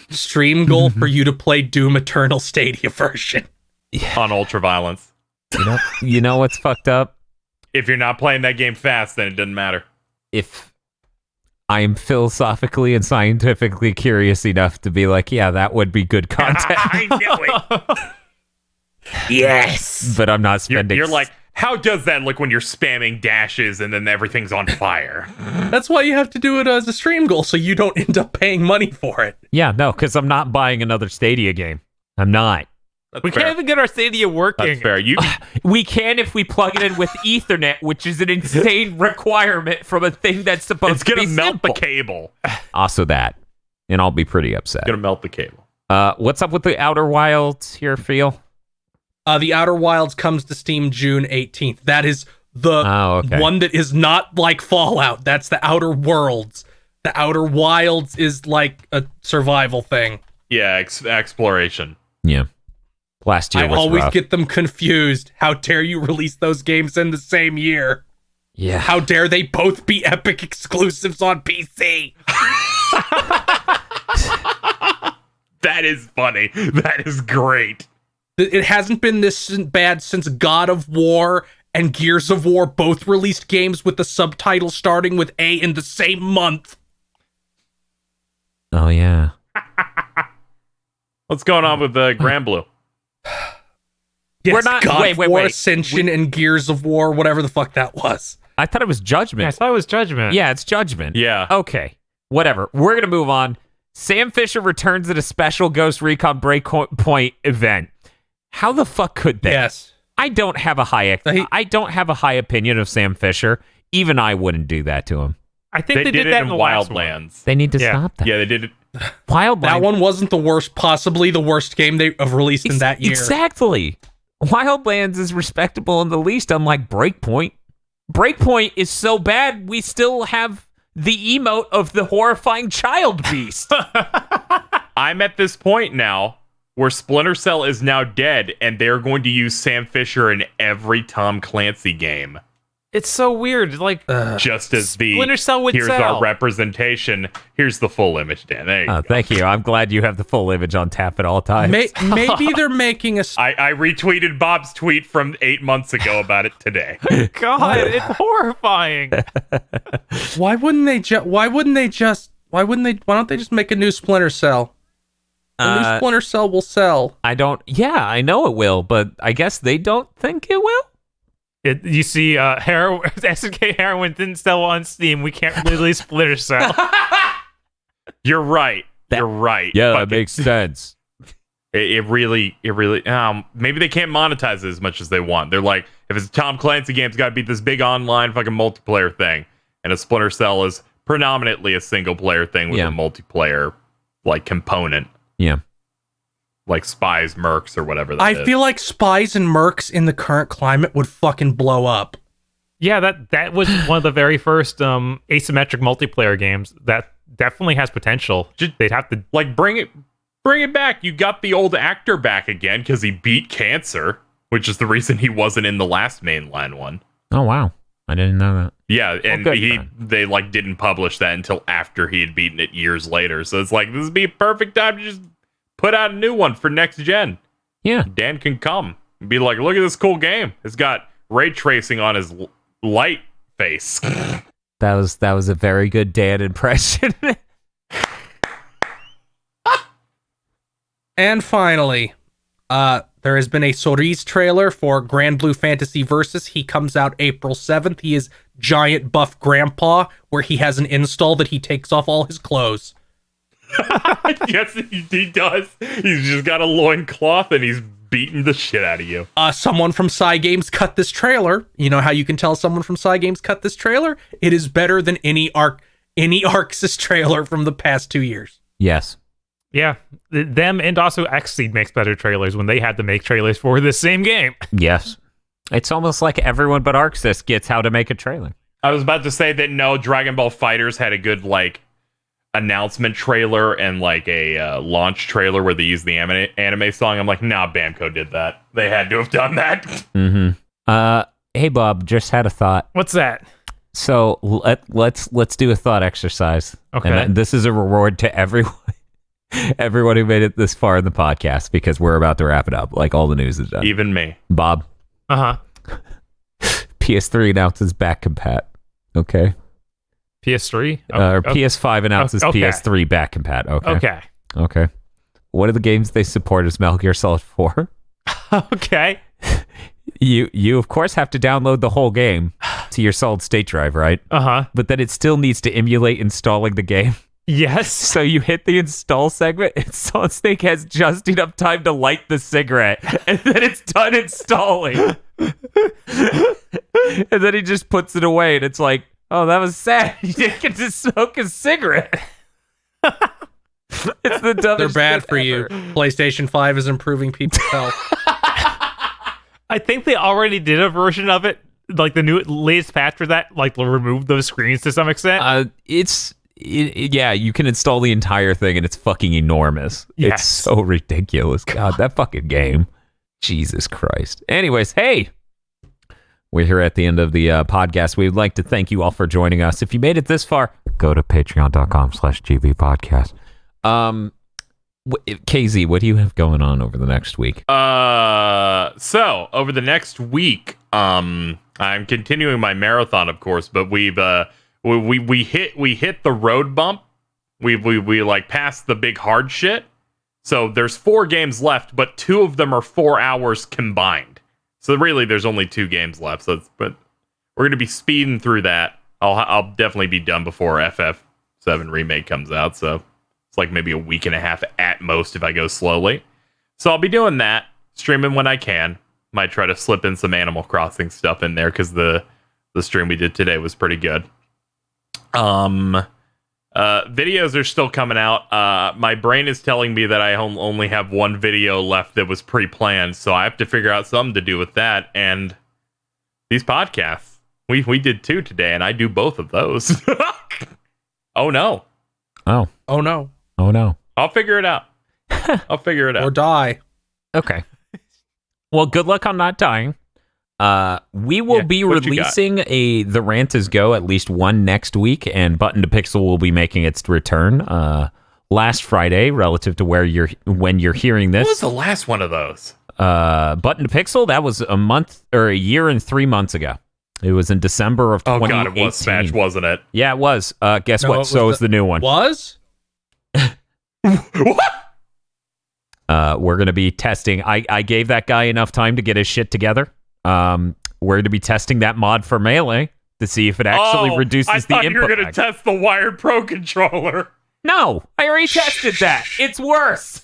Stream goal for you to play Doom Eternal Stadia version. On ultraviolence. You know what's fucked up? If you're not playing that game fast, then it doesn't matter. If I'm philosophically and scientifically curious enough to be like, yeah, that would be good content. I knew it. Yes. But I'm not spending... You're like, how does that look when you're spamming dashes and then everything's on fire? That's why you have to do it as a stream goal, so you don't end up paying money for it. Yeah, no, because I'm not buying another Stadia game. I'm not. We can't even get our Stadia working. That's fair. We can if we plug it in with Ethernet, which is an insane requirement from a thing that's supposed to be It's gonna melt simple. the cable. Also that. And I'll be pretty upset. It's gonna melt the cable. What's up with the Outer Wilds here, Phil? The Outer Wilds comes to Steam June 18th. That is the one that is not like Fallout. That's the Outer Worlds. The Outer Wilds is like a survival thing. Yeah, exploration. Yeah. Last year I was always rough. get them confused. How dare you release those games in the same year? Yeah. How dare they both be Epic exclusives on PC? That is funny. That is great. It hasn't been this bad since God of War and Gears of War both released games with the subtitle starting with A in the same month. Oh, yeah. What's going on with Grand Blue? Yes, We're not- God wait, of War, wait. Ascension, and Gears of War, whatever the fuck that was. I thought it was Judgment. Yeah, I thought it was Judgment. Yeah, it's Judgment. Yeah. Okay. Whatever. We're going to move on. Sam Fisher returns at a special Ghost Recon Breakpoint event. How the fuck could they? Yes. I don't have a high opinion of Sam Fisher. Even I wouldn't do that to him. I think they did it that in the last one. Wildlands. They need to Yeah. stop that. Yeah, they did it. Wildlands. That one wasn't the worst, possibly the worst game they have released in that year. Exactly. Wildlands is respectable in the least, unlike Breakpoint. Breakpoint is so bad, we still have the emote of the horrifying child beast. I'm at this point now where Splinter Cell is now dead, and they're going to use Sam Fisher in every Tom Clancy game. It's so weird. Like, Just as the Splinter Cell would here's sell. our representation. Here's the full image, Dan. There you go. Thank you. I'm glad you have the full image on tap at all times. Maybe they're making a... I retweeted Bob's tweet from 8 months ago about it today. God, it's horrifying. Why don't they just make a new Splinter Cell? A new Splinter Cell will sell. I know it will, but I guess they don't think it will. You see, SNK Heroin didn't sell on Steam. We can't release Splinter Cell. You're right. You're right. Yeah, Fucking- that makes sense. It really, maybe they can't monetize it as much as they want. They're like, if it's a Tom Clancy game, it's got to beat this big online fucking multiplayer thing. And a Splinter Cell is predominantly a single player thing with a multiplayer like component. Yeah. Like Spies, Mercs, or whatever that I is. feel like Spies and Mercs in the current climate would fucking blow up. Yeah, that was one of the very first asymmetric multiplayer games that definitely has potential. They'd have to like bring it back. You got the old actor back again because he beat cancer, which is the reason he wasn't in the last mainline one. Oh wow, I didn't know that. Yeah, and good, they like didn't publish that until after he had beaten it years later. So it's like this would be a perfect time to just put out a new one for next gen. Yeah, Dan can come and be like, look at this cool game. It's got ray tracing on his light face. that was a very good Dan impression. And finally, there has been a Cerise trailer for Grand Blue Fantasy Versus. He comes out April 7th. He is giant buff grandpa, where he has an install that he takes off all his clothes. Yes, he does. He's just got a loincloth and he's beating the shit out of you. Someone from Cygames cut this trailer. You know how you can tell someone from Cygames cut this trailer? It is better than any Arxis trailer from the past 2 years. Yes. Yeah, them and also Xseed makes better trailers when they had to make trailers for the same game. Yes. It's almost like everyone but Arxis gets how to make a trailer. I was about to say that no, Dragon Ball Fighters had a good like announcement trailer and like a launch trailer where they used the anime song. I'm like, nah, Bamco did that. They had to have done that. Mm-hmm. Hey Bob, just had a thought. What's that? So let's do a thought exercise. Okay. And this is a reward to everyone. Everyone who made it this far in the podcast, because we're about to wrap it up. Like all the news is done. Even me. Bob. PS3 announces back-compat. Okay. PS3? Or PS5 announces okay. PS3 back-compat. Okay. Okay. One of the games they support is Metal Gear Solid 4. Okay. You of course have to download the whole game to your solid state drive, right? But then it still needs to emulate installing the game. Yes. So you hit the install segment, and Solid Snake has just enough time to light the cigarette, and then it's done installing. And then he just puts it away, and it's like, oh, that was sad. You didn't get to smoke a cigarette. It's the dumbest. They're bad shit for ever. you. PlayStation 5 is improving people's health. I think they already did a version of it, like the latest patch for that, like remove those screens to some extent. Yeah, you can install the entire thing, and it's fucking enormous. Yes. It's so ridiculous. God, that fucking game. Jesus Christ. Anyways, hey, we're here at the end of the podcast. We'd like to thank you all for joining us. If you made it this far, go to patreon.com/gbpodcast. KZ, what do you have going on over the next week? So over the next week, I'm continuing my marathon, of course, but we hit the road bump. We like passed the big hard shit. So there's 4 games left, but 2 of them are 4 hours combined. So really, there's only 2 games left. But we're gonna be speeding through that. I'll definitely be done before FF7 remake comes out. So it's like maybe a week and a half at most if I go slowly. So I'll be doing that, streaming when I can. Might try to slip in some Animal Crossing stuff in there because the stream we did today was pretty good. Videos are still coming out. My brain is telling me that I only have 1 video left that was pre-planned, so I have to figure out something to do with that. And these podcasts, we did 2 today, and I do both of those. Oh no! Oh no! I'll figure it out. Or die. Okay. Well, good luck on not dying. We will be what you got? releasing The Rant Is Go, at least one next week, and Button to Pixel will be making its return last Friday, relative to when you're hearing this. What was the last one of those? Button to Pixel, that was a year and 3 months ago. It was in December of 2018. Oh god, it was Smash, wasn't it? Yeah, it was. Guess No, what? So is the new one. Was? What? We're going to be testing. I gave that guy enough time to get his shit together. We're going to be testing that mod for Melee to see if it actually reduces the input. I thought you were going to test the Wired Pro controller. No, I already tested that. It's worse.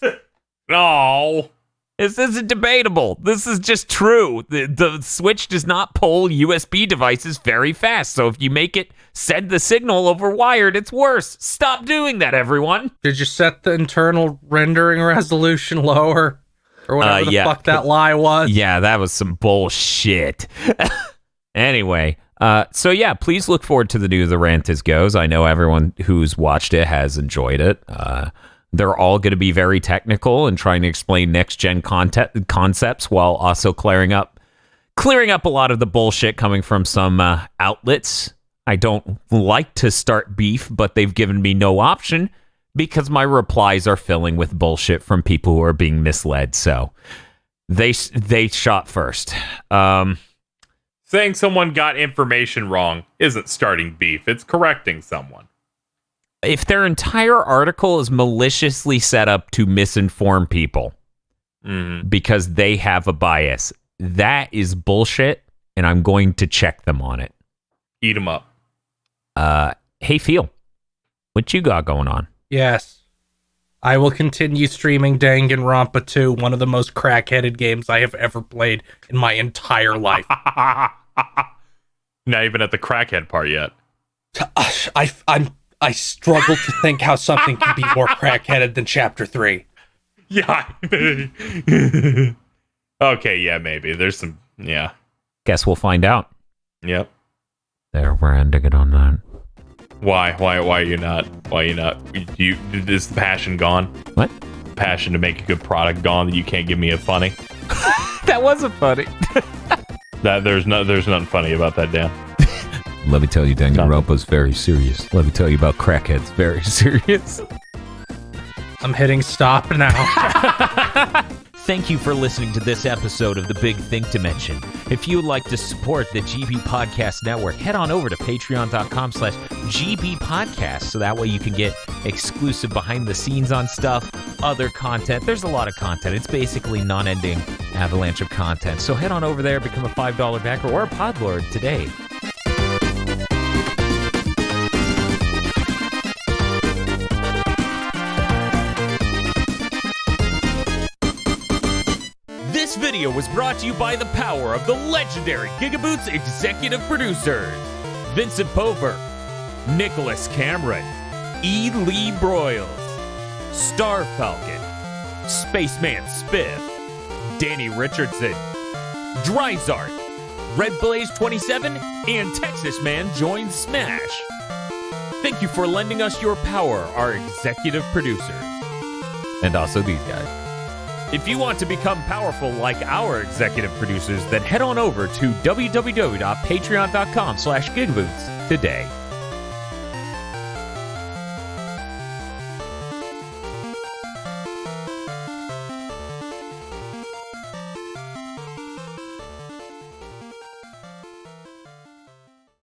No. This isn't debatable. This is just true. The Switch does not pull USB devices very fast. So if you make it send the signal over wired, it's worse. Stop doing that, everyone. Did you set the internal rendering resolution lower? Or whatever the fuck that lie was? Yeah, that was some bullshit. Anyway, so yeah, please look forward to the new The Rant Is Goes. I know everyone who's watched it has enjoyed it. They're all going to be very technical and trying to explain next-gen concepts while also clearing up a lot of the bullshit coming from some outlets. I don't like to start beef, but they've given me no option because my replies are filling with bullshit from people who are being misled. So they shot first. Saying someone got information wrong isn't starting beef. It's correcting someone. If their entire article is maliciously set up to misinform people because they have a bias, that is bullshit, and I'm going to check them on it. Eat them up. Hey, Phil, what you got going on? Yes. I will continue streaming Danganronpa 2, one of the most crackheaded games I have ever played in my entire life. Not even at the crackhead part yet. I struggle to think how something can be more crackheaded than Chapter 3. Yeah. Okay, yeah, maybe. There's some, yeah. Guess we'll find out. Yep. There, we're ending it on that. Why are you not? Is the passion gone? What? Passion to make a good product gone that you can't give me a funny? That wasn't funny. There's nothing funny about that, Dan. Let me tell you, Danganronpa's very serious. Let me tell you about crackheads, very serious. I'm hitting stop now. Thank you for listening to this episode of The Big Think Dimension. If you would like to support the GB Podcast Network, head on over to patreon.com/GB Podcast so that way you can get exclusive behind the scenes on stuff, other content. There's a lot of content. It's basically non-ending avalanche of content. So head on over there, become a $5 backer or a Podlord today. This video was brought to you by the power of the legendary GigaBoots executive producers: Vincent Pover, Nicholas Cameron, E. Lee Broyles, Star Falcon, Spaceman Spiff, Danny Richardson, Dryzart, Red Blaze 27, and Texas Man joins Smash. Thank you for lending us your power, our executive producers. And also these guys. If you want to become powerful like our executive producers, then head on over to www.patreon.com/GigaBoots today.